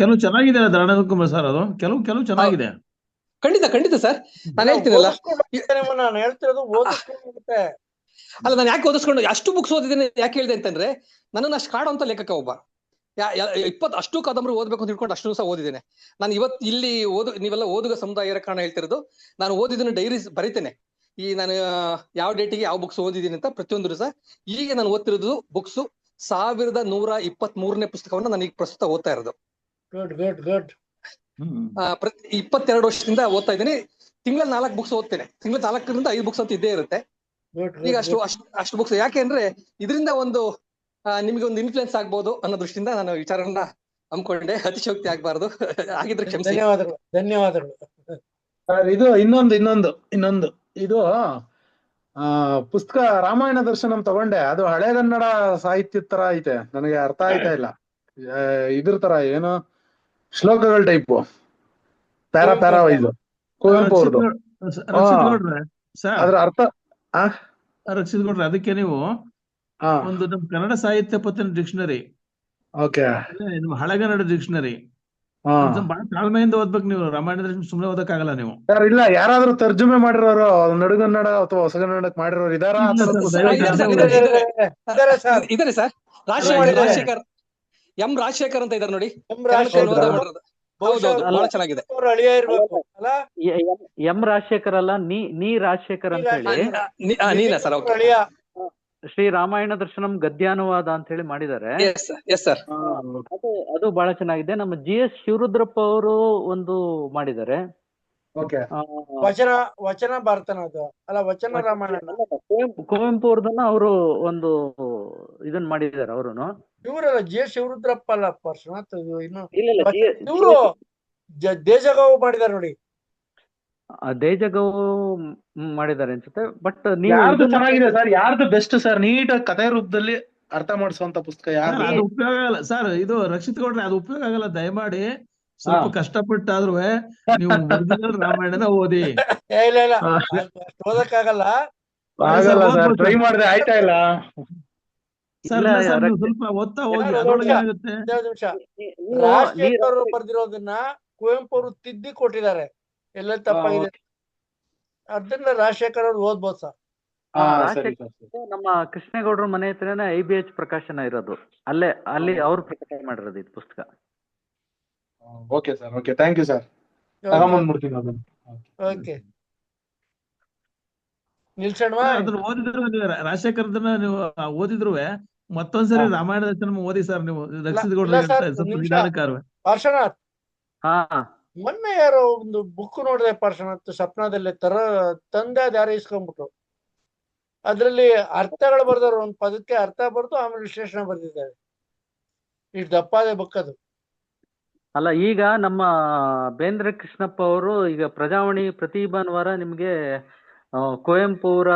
ಕೆಲವು ಚೆನ್ನಾಗಿದೆ ಧರಣೇಂದ್ರ ಕುಮಾರ್ ಸರ್, ಅದು ಕೆಲವು ಚೆನ್ನಾಗಿದೆ. ಖಂಡಿತ ಸರ್, ನಾನು ಹೇಳ್ತೀನಲ್ಲ. ನಾನು ಹೇಳ್ತಿರೋದು ಅಲ್ಲ, ನಾನು ಯಾಕೆ ಓದಿಸ್ಕೊಂಡು ಅಷ್ಟು ಬುಕ್ಸ್ ಓದಿದ್ದೇನೆ ಯಾಕೆ ಹೇಳಿದೆ ಅಂತಂದ್ರೆ, ನನ್ನನ್ನು ಅಷ್ಟು ಕಾಡುವಂತ ಲೇಖಕ ಒಬ್ಬ. 20 ಅಷ್ಟು ಕಾದಂಬರಿ ಓದ್ಬೇಕು ಅಂತ ತಿಳ್ಕೊಂಡು ಅಷ್ಟು ಸಹ ಓದಿದ್ದೇನೆ ನಾನು. ಇಲ್ಲಿ ನೀವೆಲ್ಲ ಓದುಗ ಸಮುದಾಯ ಕಾರಣ ಹೇಳ್ತಿರೋದು. ನಾನು ಓದಿದ್ದನ್ನು ಡೈರೀಸ್ ಬರೀತೇನೆ. ನಾನು ಯಾವ ಡೇಟಿಗೆ ಯಾವ ಬುಕ್ಸ್ ಓದಿದ್ದೀನಿ ಅಂತ ಪ್ರತಿಯೊಂದು ಸಹ. ಈಗ ನಾನು ಓದ್ತಿರೋದು ಬುಕ್ಸ್ 1123ನೇ ಪುಸ್ತಕವನ್ನ ನಾನು ಈಗ ಪ್ರಸ್ತುತ ಓದ್ತಾ ಇರೋದು. 22 ವರ್ಷದಿಂದ ಓದ್ತಾ ಇದ್ದೀನಿ. ತಿಂಗಳಲ್ಲಿ 4 ಬುಕ್ಸ್ ಓದ್ತೇನೆ. ತಿಂಗಳ 4ರಿಂದ 5 ಬುಕ್ಸ್ ಅಂತ ಇದ್ದೇ ಇರುತ್ತೆ. ಈಗ ಅಷ್ಟು ಬುಕ್ಸ್. ಯಾಕೆ ಅಂದ್ರೆ ಇದರಿಂದ ಒಂದು ನಿಮ್ಗೆ ಒಂದು ಇನ್ಫ್ಲುಯೆನ್ಸ್ ಆಗ್ಬಹುದು ಅನ್ನೋ ದೃಷ್ಟಿಯಿಂದ ನಾನು ವಿಚಾರವನ್ನ ಹಮ್ಮಿಕೊಂಡೆ. ಅತಿಶಯೋಕ್ತಿ ಆಗ್ಬಾರ್ದು, ಆಗಿದ್ರೆ ಕ್ಷಮಿಸಿ. ಧನ್ಯವಾದಗಳು. ಇದು ಇನ್ನೊಂದು ಇದು ಪುಸ್ತಕ ರಾಮಾಯಣ ದರ್ಶನಂ ತಗೊಂಡೆ. ಅದು ಹಳೆಗನ್ನಡ ಸಾಹಿತ್ಯದ ತರ ಐತೆ, ನನಗೆ ಅರ್ಥ ಆಯ್ತಾ ಇಲ್ಲ. ಇದ್ರ ತರ ಏನು ಶ್ಲೋಕಗಳ ಟೈಪ್ ಪ್ಯಾರಾ ಕುವೆಂಪು ಪ್ಯಾರಾ ಅವ್ರ್ದ? ವೈಸ್ ಕುವೆಂಪು ರಕ್ಷಿತ್ ಅವ್ರದ್ದು. ರಕ್ಷಿತ್ ಗೌಡ್ರೆ ಸರ್, ಅದ್ರ ಅರ್ಥ ಆ ರಕ್ಷಿತ್ ಗೌಡ್ರೆ ಅದಕ್ಕೆ ನೀವು ಹಾ ಒಂದು ನಮ್ ಕನ್ನಡ ಸಾಹಿತ್ಯ ಪತ್ತಿನ ಡಿಕ್ಷನರಿ, ಓಕೆ ನಿಮ್ಮ ಹಳೆಗನ್ನಡ ಡಿಕ್ಷನರಿ ಹಾ ಬಹಳ ತಾಳ್ಮೆಯಿಂದ ಓದ್ಬೇಕು ನೀವು. ರಾಮಾಯಣದ ಸುಮ್ಮನೆ ಓದಕ್ಕಾಗಲ್ಲ ನೀವು. ಸರ್ ಇಲ್ಲ, ಯಾರಾದ್ರೂ ತರ್ಜುಮೆ ಮಾಡಿರೋರು ನಡುಗನ್ನಡ ಅಥವಾ ಹೊಸಗನ್ನಡಕ್ಕೆ ಮಾಡಿರೋರು ಇದಾರ ಆ ಇಲ್ಲ ಥರದ ಸರ್, ಪುಸ್ತಕ? ದಯವಿಟ್ಟು ಇದಾರೆ ಅದೇ ಸರ್, ಓದಿ. ಇದಾರೆ ಸರ್ ಇದಾರೆ ಸರ್. ಇದಾರೆ. ರಾಜಶೇಖರ್ ಎಂ ರಾಜಶೇಖರ್ ಅಂತ ಇದಾರೆ ನೋಡಿ, ಎಂ ಕನ್ನಡಕ್ಕೆ ಅನುವಾದ ರಾಜಶೇಖರ್ ಮಾಡಿರೋದು. ಬಹುಶಃ ಹೌದೌದು, ಅವ್ರು ಬಹಳ ಚೆನ್ನಾಗಿದೆ. ಅವ್ರ ಅಳಿಯ ಇರ್ಬೇಕು ಅಲ್ಲ? ಎಂ ರಾಜಶೇಖರ್ ಅಲ್ಲ, ನೀ ರಾಜಶೇಖರ್ ಅಂತ ಹೇಳಿ ನೀನಾ ಸರ್? ಅವ್ರ ಓಕೆ, ಅಳಿಯ. ಶ್ರೀ ರಾಮಾಯಣ ದರ್ಶನಂ ಗದ್ಯಾನುವಾದ ಅಂತ ಹೇಳಿ ಮಾಡಿದ್ದಾರೆ. Yes sir. ಅದು ಬಹಳ ಚೆನ್ನಾಗಿದೆ. ನಮ್ಮ GS ಶಿವರುದ್ರಪ್ಪ ಅವರು ಒಂದು ಮಾಡಿದ್ದಾರೆ. ಓಕೆ ವಚನ ಭಾರತನ ಅದು ಅಲ್ಲ, ವಚನ ರಾಮಾಯಣ. ಕುವೆಂಪು ಅವ್ರದನ್ನ ಅವರು ಒಂದು ಇದನ್ನ ಮಾಡಿದ್ದಾರೆ ಅವರುನು. ಇವರಲ್ಲ ಶಿವರುದ್ರಪ್ಪ ಅಲ್ಲ ಪರ್ಶನಾಥ್, ಇನ್ನು ಇಲ್ಲ ಇವರು ದೇಜಗಾವ್ ಮಾಡಿದಾರೆ ನೋಡಿ. ದೇಜಗೌ ಮಾಡಿದ್ದಾರೆ ಅನ್ಸುತ್ತೆ. ಬಟ್ ನೀವು ಯಾರ್ದು ಚೆನ್ನಾಗಿದೆ ಸರ್? ಯಾರ್ದು ಬೆಸ್ಟ್ ಸರ್? ನೀಟಾಗಿ ಕಥೆ ರೂಪದಲ್ಲಿ ಅರ್ಥ ಮಾಡಿಸುವಂತ ಪುಸ್ತಕ ಯಾರ್ದು? ಅದು ಉಪಯೋಗ ಆಗಲ್ಲ ಸರ್. ಇದು ರಕ್ಷಿತ್ ಗೌಡ್ರೆ ಅದು ಉಪಯೋಗ ಆಗಲ್ಲ. ದಯಮಾಡಿ ಸ್ವಲ್ಪ ಕಷ್ಟಪಟ್ಟಾದ್ರೂ ನೀವು ಒರಿಜಿನಲ್ ರಾಮಾಯಣನ ಓದಿ. ಇಲ್ಲ ಅಷ್ಟು ಓದಕ್ಕಾಗಲ್ಲ. ಆಗಲ್ಲ ಸರ್, ಟ್ರೈ ಮಾಡಿದೆ ಆಯ್ತಾ ಇಲ್ಲ. ಸರ್ ನೀವು ಸ್ವಲ್ಪ ಓದ್ತಾ ಹೋಗಿ, ಅದ್ರೊಳಗೆ ಏನಾಗುತ್ತೆ. ನಿಮಿಷ, ರಾಜಶೇಖರ್ ಅವರು ಬರ್ದಿರೋದನ್ನ ಕುವೆಂಪು ಅವರು ತಿದ್ದಿ ಕೊಟ್ಟಿದ್ದಾರೆ. ಎಲ್ಲ ತಪ್ಪಾಗಿದೆ, ಅದನ್ನ ರಾಜಶೇಖರ್ ಅವ್ರು ಓದ್ಬೋದು ಸರ್. ನಮ್ಮ ಕೃಷ್ಣೇಗೌಡರ ಮನೆ ಹತ್ರನೇ IBH ಪ್ರಕಾಶನ ಇರೋದು, ಅಲ್ಲಿ ಅವ್ರು ಪ್ರಕಟ ಮಾಡಿರೋದು ಇದು ಪುಸ್ತಕ. Okay sir, okay, thank you sir. ತಗೊಂಡ್ಬಿಡ್ತೀನಿ ಅದನ್ನ. ಓಕೆ, ನಿಲ್ಸಣ್ವಾ? ಅದನ್ನ ಓದಿದ್ರು ನೀವು ರಾಜಶೇಖರ್ದನ್ನ ನೀವು ಓದಿದ್ರು ಮತ್ತೊಂದ್ಸರಿ ರಾಮಾಯಣ ದರ್ಶನ ಓದಿ ಸರ್ ನೀವು. ರಕ್ಷಿತ್ ಗೌಡ್ರ ಸ್ವಲ್ಪ ನಿಧಾನಕಾರ. ಪಾರ್ಶ್ವನಾಥ್, ಹಾ, ಮೊನ್ನೆ ಯಾರೋ ಒಂದು ಬುಕ್ ನೋಡಿದೆ ಪಾರ್ಶ್ವನಾಥ್, ಸ್ವಪ್ನದಲ್ಲಿ ತಂದೆ ಅದ್ ಯಾರೋ ಇಸ್ಕೊಂಡ್ಬಿಟ್ರು. ಅದ್ರಲ್ಲಿ ಅರ್ಥಗಳು ಬರ್ದವ್ರು, ಒಂದ್ ಪದಕ್ಕೆ ಅರ್ಥ ಬರ್ದು ಆಮೇಲೆ ವಿಶ್ಲೇಷಣೆ ಬರ್ದಿದ್ದಾರೆ. ಇಷ್ಟು ದಪ್ಪಾದೆ ಬುಕ್ ಅದು. ಅಲ್ಲ, ಈಗ ನಮ್ಮ ಬೇಂದ್ರ ಕೃಷ್ಣಪ್ಪ ಅವರು ಈಗ ಪ್ರಜಾವಾಣಿ ಪ್ರತಿ ಭಾನುವಾರ ನಿಮ್ಗೆ ಕುವೆಂಪು ಅವರ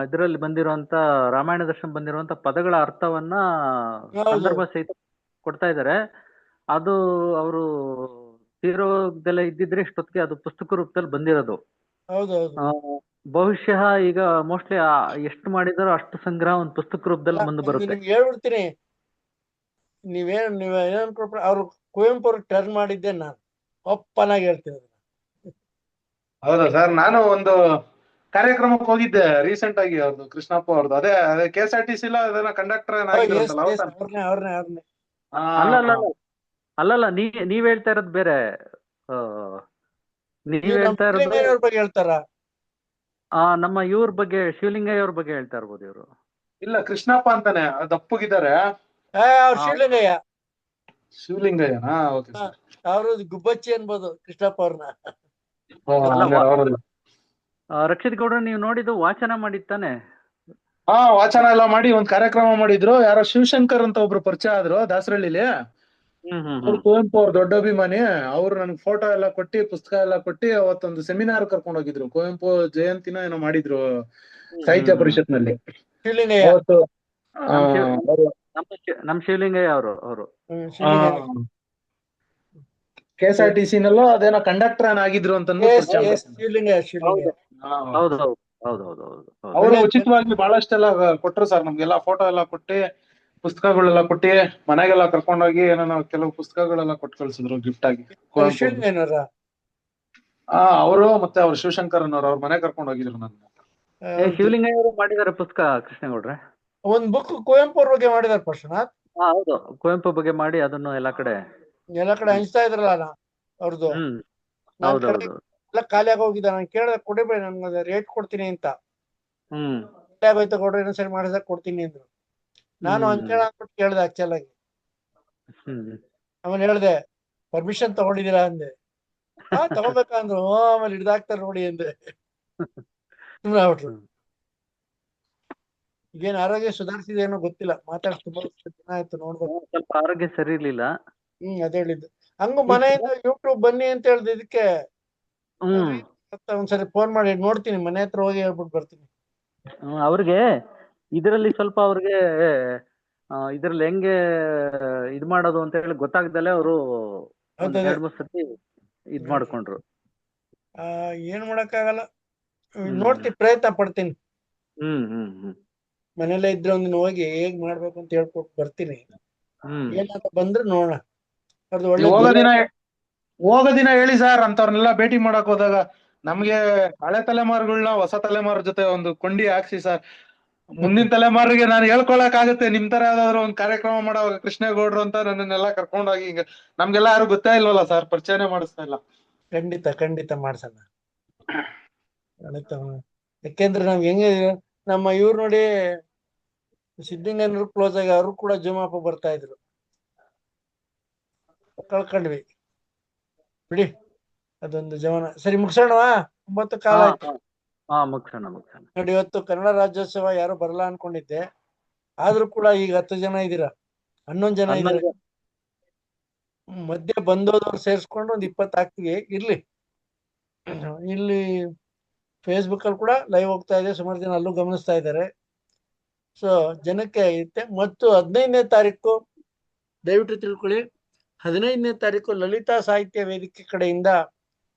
ಇದರಲ್ಲಿ ಬಂದಿರುವಂತ ರಾಮಾಯಣ ದರ್ಶನ ಬಂದಿರುವಂತ ಪದಗಳ ಅರ್ಥವನ್ನ ಸಂದರ್ಭ ಸಹಿತ ಕೊಡ್ತಾ ಇದ್ದಾರೆ. ಅದು ಅವರು ತೀರೋದೆಲ್ಲ ಇದ್ದಿದ್ರೆ ಇಷ್ಟೊತ್ತಿಗೆ ಅದು ಪುಸ್ತಕ ರೂಪದಲ್ಲಿ ಬಂದಿರೋದು. ಬಹುಶಃ ಈಗ ಮೋಸ್ಟ್ಲಿ ಎಷ್ಟು ಮಾಡಿದಾರೋ ಅಷ್ಟು ಸಂಗ್ರಹ ಒಂದು ಪುಸ್ತಕ ರೂಪದಲ್ಲಿ ಬಂದು ಬರುತ್ತೆ. ನಿಮ್ಗೆ ಹೇಳ್ಬಿಡ್ತೀನಿ, ನೀವೇನ್ ಅವ್ರು ಕುವೆಂಪು ಅವ್ರಿಗೆ ಟರ್ನ್ ಮಾಡಿದ್ದೆ ನಾನು ಒಪ್ಪನಾಗಿ ಹೇಳ್ತೀನಿ. ಹೌದಾ ಸರ್? ನಾನು ಒಂದು ಕಾರ್ಯಕ್ರಮಕ್ಕೆ ಹೋಗಿದ್ದೆ ರೀಸೆಂಟ್ ಆಗಿ, ಅವ್ರದ್ದು ಕೃಷ್ಣಪ್ಪ ಅವ್ರದ್ದು. ಅದೇ KSRTC ಅದನ್ನ ಕಂಡಕ್ಟರ್ ಅಲ್ಲಲ್ಲ, ನೀವ್ ಹೇಳ್ತಾ ಇರೋದು ಬೇರೆ. ನೀವ್ ಹೇಳ್ತಾ ಇರೋದು ಹೇಳ್ತಾರ ನಮ್ಮ ಇವ್ರ ಬಗ್ಗೆ, ಶಿವಲಿಂಗಯ್ಯ ಅವ್ರ ಬಗ್ಗೆ ಹೇಳ್ತಾ ಇರ್ಬೋದು ಇವರು. ಇಲ್ಲ, ಕೃಷ್ಣಪ್ಪ ಅಂತಾನೆ ದಪ್ಪಗಿದ್ದಾರೆ. ಶಿವಲಿಂಗಯ್ಯನಾ? Okay sir. ಅವರು ಗುಬ್ಬಚ್ಚಿ ಅನ್ಬೋದು ಕೃಷ್ಣಪ್ಪ ಅವ್ರನ್ನ. ರಕ್ಷಿತ್ ಗೌಡ್ರ, ನೀವು ನೋಡಿದ್ದು ವಾಚನ ಮಾಡಿತ್ತಾನೆ? ವಾಚನ ಎಲ್ಲ ಮಾಡಿ ಒಂದ್ ಕಾರ್ಯಕ್ರಮ ಮಾಡಿದ್ರು. ಯಾರೋ ಶಿವಶಂಕರ್ ಅಂತ ಒಬ್ರು ಪರಿಚಯ ಆದ್ರು ದಾಸರಳ್ಳಿಲಿ. ಕುವೆಂಪು ಅವ್ರ ದೊಡ್ಡ ಅಭಿಮಾನಿ. ಅವ್ರು ನನ್ಗೆ ಫೋಟೋ ಎಲ್ಲ ಕೊಟ್ಟಿ, ಪುಸ್ತಕ ಎಲ್ಲ ಕೊಟ್ಟಿ ಅವತ್ತೊಂದು ಸೆಮಿನಾರ್ ಕರ್ಕೊಂಡು ಹೋಗಿದ್ರು. ಕುವೆಂಪು ಜಯಂತಿನ ಏನೋ ಮಾಡಿದ್ರು ಸಾಹಿತ್ಯ ಪರಿಷತ್ನಲ್ಲಿ. ನಮ್ ಶಿವಲಿಂಗಯ್ಯ ಅವರು KSRTC ನಲ್ಲೂ ಅದೇನೋ ಕಂಡಕ್ಟರ್ ಆಗಿದ್ರು ಅಂತ ಅವರು ಉಚಿತವಾಗಿ ಬಹಳಷ್ಟೆಲ್ಲ ಕೊಟ್ರು ಸರ್ ನಮ್ಗೆಲ್ಲ. ಫೋಟೋ ಎಲ್ಲ ಕೊಟ್ಟಿ, ಪುಸ್ತಕಗಳೆಲ್ಲ ಕೊಟ್ಟಿ, ಮನೆಗೆಲ್ಲ ಕರ್ಕೊಂಡೋಗಿ ಏನೋ ಕೆಲವು ಪುಸ್ತಕಗಳೆಲ್ಲ ಕೊಟ್ಟು ಕಳ್ಸಿದ್ರು ಗಿಫ್ಟ್ ಆಗಿ. ಅವರು ಮತ್ತೆ ಅವ್ರು ಶಿವಶಂಕರ್ ಅನ್ನೋರು ಅವ್ರ ಮನೆ ಕರ್ಕೊಂಡು ಹೋಗಿದ್ರು ನನ್ನ. ಶಿವಲಿಂಗಯ್ಯ ಅವರು ಮಾಡಿದಾರೆ ಪುಸ್ತಕ ಕೃಷ್ಣೇಗೌಡ್ರೆ. ಒಂದ್ ಬುಕ್ ಕುವೆಂಪು ಅವ್ರ ಬಗ್ಗೆ ಮಾಡಿದಾರೆ ಪರ್ಶನಾಥ್. ಹೌದು, ಕುವೆಂಪು ಬಗ್ಗೆ ಮಾಡಿ ಅದನ್ನು ಎಲ್ಲಾ ಕಡೆ ಹಂಚ್ತಾ ಇದ್ರಲ್ಲ ಅವ್ರದ್ದು. ಎಲ್ಲ ಖಾಲಿಯಾಗಿ ಹೋಗಿದ್ದ. ನಾನು ಕೇಳಿದೆ, ಕೊಡಿಬೇಡಿ ನನ್ಗೆ ರೇಟ್ ಕೊಡ್ತೀನಿ ಅಂತ. ಆಗೋಯ್ತು ಕೊಡ್ರಿ, ಇನ್ನೊಂದ್ಸರಿ ಮಾಡಿದಾಗ ಕೊಡ್ತೀನಿ ಅಂದ್ರು. ನಾನು ಹಂಚೇಳ ಅಂದ್ಬಿಟ್ಟು ಕೇಳ್ದೆ ಆಕ್ಚುಲ್ ಆಗಿ. ಆಮೇಲೆ ಹೇಳ್ದೆ, ಪರ್ಮಿಷನ್ ತಗೊಂಡಿದ್ದೀರಾ ಅಂದೆ. ತಗೋಬೇಕಂದ್ರು. ಆಮೇಲೆ ಹಿಡ್ದಾಕ್ತಾರ ನೋಡಿ ಅಂದೆ. ಸುಮ್ಮನೆ ಆಗ್ಬಿಟ್ರು. ಈಗೇನ್ ಆರೋಗ್ಯ ಸುಧಾರಿಸಿದೇನೋ ಗೊತ್ತಿಲ್ಲ. ಮಾತಾಡ್ ತುಂಬಾ ದಿನ ಆಯ್ತು, ನೋಡ್ಬೇಕು. ಸ್ವಲ್ಪ ಆರೋಗ್ಯ ಸರಿ ಇರ್ಲಿಲ್ಲ. ಅದೇ ಹೇಳಿದ್ದು. ಹಂಗು ಮನೆಯಿಂದ ಯೂಟ್ಯೂಬ್ ಬನ್ನಿ ಅಂತ ಹೇಳ್ದೆ. ಇದಕ್ಕೆ ಒಂದ್ಸರಿ ಫೋನ್ ಮಾಡಿ ನೋಡ್ತೀನಿ, ಮನೆ ಹತ್ರ ಹೋಗಿ ಹೇಳ್ಬಿಟ್ಟು ಬರ್ತೀನಿ. ಅವ್ರಿಗೆ ಇದರಲ್ಲಿ ಸ್ವಲ್ಪ ಅವ್ರಿಗೆ ಇದ್ರಲ್ಲಿ ಹೆಂಗೆ ಇದ್ ಮಾಡೋದು ಅಂತ ಹೇಳಿ ಗೊತ್ತಾಗ್ದಲೆ ಅವರು ಒಂದ್ ಹೌದದೇ 2-3 ಸತಿ ಇದ್ ಮಾಡ್ಕೊಂಡ್ರು. ಏನ್ ಮಾಡಕ್ಕಾಗಲ್ಲ. ಹ್ಮ್ ನೋಡ್ತೀನಿ, ಪ್ರಯತ್ನ ಪಡ್ತೀನಿ. ಹ್ಮ್ ಹ್ಮ್ ಹ್ಮ್ ಮನೇಲೆ ಇದ್ರೆ ಒಂದಿನ ಹೋಗಿ ಹೇಗ್ ಮಾಡ್ಬೇಕು ಅಂತ ಹೇಳ್ಕೊಟ್ಟು ಬರ್ತೀನಿ. ಹ್ಮ್ ಏನಾದ್ರು ಬಂದ್ರೆ ನೋಡೋಣ. ಅದು ನೀವು ಒಳ್ಳೆ ಹೋಗೋ ದಿನ ಹೇಳಿ ಸರ್, ಅಂತವ್ರನ್ನೆಲ್ಲ ಭೇಟಿ ಮಾಡಕ್ ಹೋದಾಗ ನಮ್ಗೆ ಹಳೆ ತಲೆಮಾರುಗಳನ್ನ ಹೊಸ ತಲೆಮಾರು ಜೊತೆ ಒಂದು ಕೊಂಡಿ ಹಾಕ್ಸಿ ಸರ್. ಮುಂದಿನ ತಲೆಮಾರಿಗೆ ನಾನು ಹೇಳ್ಕೊಳಕ್ ಆಗುತ್ತೆ. ನಿಮ್ ತರ ಯಾವ್ದಾದ್ರು ಒಂದು ಕಾರ್ಯಕ್ರಮ ಮಾಡೋವಾಗ ಕೃಷ್ಣೇಗೌಡ್ರು ಅಂತ ನನ್ನನ್ನೆಲ್ಲ ಕರ್ಕೊಂಡೋಗಿ, ಈಗ ನಮ್ಗೆಲ್ಲ ಯಾರು ಗೊತ್ತೇ ಇಲ್ವಲ್ಲ ಸರ್, ಪರಿಚಯನೇ ಮಾಡಿಸ್ತಾ ಇಲ್ಲ. ಖಂಡಿತ ಖಂಡಿತ ಮಾಡ್ಸೋಣ. ಖಂಡಿತ. ಯಾಕೆಂದ್ರೆ ನಾವ್ ಹೆಂಗೆ ನಮ್ಮ ಇವ್ರು ನೋಡಿ, ಸಿದ್ದಿಂಗನರು ಕ್ಲೋಸ್ ಆಗಿ ಅವರು ಕೂಡ ಜುಮಾಪ ಬರ್ತಾ ಇದ್ರು, ಕಳ್ಕೊಂಡ್ವಿ ಬಿಡಿ. ಅದೊಂದು ಜೀವನ. ಸರಿ, ಮುಗಿಸೋಣವಾ? 9 ಕಾಲ ಹಾ ಆಯ್ತು. ಮುಗ್ಸೋಣ. ನೋಡಿ, ಇವತ್ತು ಕನ್ನಡ ರಾಜ್ಯೋತ್ಸವ ಯಾರು ಬರಲ್ಲ ಅನ್ಕೊಂಡಿದ್ದೆ, ಆದ್ರೂ ಕೂಡ ಈಗ 10 ಜನ ಇದ್ದೀರಾ, 11 ಜನ ಇದ್ದೀರಾ. ಮಧ್ಯೆ ಬಂದೋದವ್ರು ಸೇರಿಸ್ಕೊಂಡು ಒಂದು 20 ಆಗ್ತೀವಿ. ಇರ್ಲಿ, ಇಲ್ಲಿ ಫೇಸ್ಬುಕ್ ಅಲ್ಲಿ ಕೂಡ ಲೈವ್ ಹೋಗ್ತಾ ಇದೆ, ಸುಮಾರು ಜನ ಅಲ್ಲೂ ಗಮನಿಸ್ತಾ ಇದ್ದಾರೆ. ಸೊ ಜನಕ್ಕೆ ಐತೆ. ಮತ್ತು 15ನೇ ತಾರೀಕು ದಯವಿಟ್ಟು ತಿಳ್ಕೊಳ್ಳಿ, 15ನೇ ತಾರೀಕು ಲಲಿತಾ ಸಾಹಿತ್ಯ ವೇದಿಕೆ ಕಡೆಯಿಂದ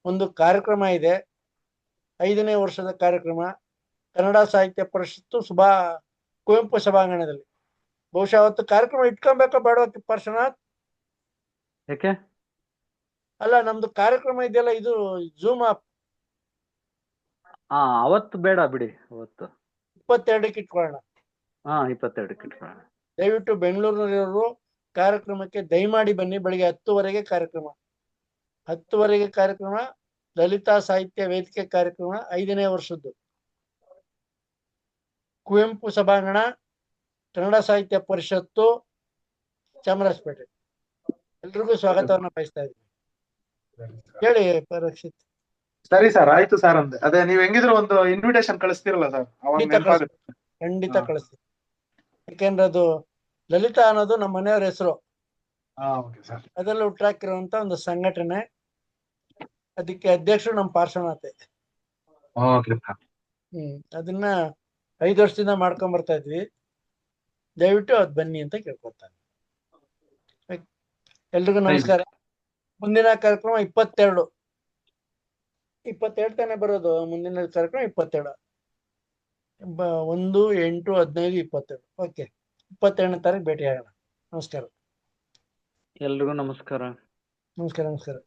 ಒಂದು ಕಾರ್ಯಕ್ರಮ ಇದೆ, 5ನೇ ವರ್ಷದ ಕಾರ್ಯಕ್ರಮ. ಕನ್ನಡ ಸಾಹಿತ್ಯ ಪರಿಷತ್ತು ಕುವೆಂಪು ಸಭಾಂಗಣದಲ್ಲಿ. ಬಹುಶಃ ಅವತ್ತು ಕಾರ್ಯಕ್ರಮ ಇಟ್ಕೊಬೇಕಾ ಬೇಡವಾ ಪಾರ್ಶ್ವನಾಥ್? ಯಾಕೆ? ಅಲ್ಲ, ನಮ್ದು ಕಾರ್ಯಕ್ರಮ ಇದೆಯಲ್ಲ, ಇದು ಝೂಮ್ ಆಪ್ ಅವತ್ತು ಬೇಡ ಬಿಡಿ, ಅವತ್ತು 22ಕ್ಕೆ ಇಟ್ಕೊಳ್ಳೋಣ. 22ಕ್ಕೆ ಇಟ್ಕೊಳ್ಳೋಣ. ದಯವಿಟ್ಟು ಬೆಂಗಳೂರಿನಲ್ಲಿರೋರು ಕಾರ್ಯಕ್ರಮಕ್ಕೆ ದಯಮಾಡಿ ಬನ್ನಿ. ಬೆಳಿಗ್ಗೆ 10:00ವರೆಗೆ ಕಾರ್ಯಕ್ರಮ. 10:00ವರೆಗೆ ಕಾರ್ಯಕ್ರಮ, ಲಲಿತಾ ಸಾಹಿತ್ಯ ವೇದಿಕೆ ಕಾರ್ಯಕ್ರಮ, 5ನೇ ವರ್ಷದ್ದು, ಕುವೆಂಪು ಸಭಾಂಗಣ, ಕನ್ನಡ ಸಾಹಿತ್ಯ ಪರಿಷತ್ತು, ಚಾಮರಾಜಪೇಟೆ. ಎಲ್ರಿಗೂ ಸ್ವಾಗತವನ್ನ ಬಯಸ್ತಾ ಇದ್ದೀನಿ. ಹೇಳಿ ರಕ್ಷಿತ್. ಸರಿ ಸರ್, ಆಯ್ತು ಸರ್. ಅದೇ ನೀವ್ ಹೆಂಗಿದ್ರು ಒಂದು ಇನ್ವಿಟೇಷನ್ ಕಳಿಸ್ತಿರಲ್ಲ ಸರ್, ಖಂಡಿತ ಕಳಿಸ್ತೀನಿ. ಯಾಕೆಂದ್ರೆ ಅದು ಲಲಿತಾ ಅನ್ನೋದು ನಮ್ಮ ಮನೆಯವ್ರ ಹೆಸರು. ಅದೆಲ್ಲ ಹುಟ್ಟಾಕಿರುವಂತ ಒಂದು ಸಂಘಟನೆ. ಅದಕ್ಕೆ ಅಧ್ಯಕ್ಷರು ನಮ್ಮ ಪಾರ್ಶ್ವನಾಥೆ. ಅದನ್ನ 5 ವರ್ಷದಿಂದ ಮಾಡ್ಕೊಂಡ್ ಬರ್ತಾ ಇದ್ವಿ. ದಯವಿಟ್ಟು ಅದ್ ಬನ್ನಿ ಅಂತ ಕೇಳ್ಕೊತಾನೆ. ಎಲ್ರಿಗೂ ನಮಸ್ಕಾರ. ಮುಂದಿನ ಕಾರ್ಯಕ್ರಮ 22 ತಾನೇ ಬರೋದು. ಮುಂದಿನ ಕಾರ್ಯಕ್ರಮ 22 1, 8, 15, 22. ಓಕೆ, 22ನೇ ತಾರೀಕು ಭೇಟಿ ಆಗೋಣ. ನಮಸ್ಕಾರ. ಎಲ್ರಿಗೂ ನಮಸ್ಕಾರ. ನಮಸ್ಕಾರ.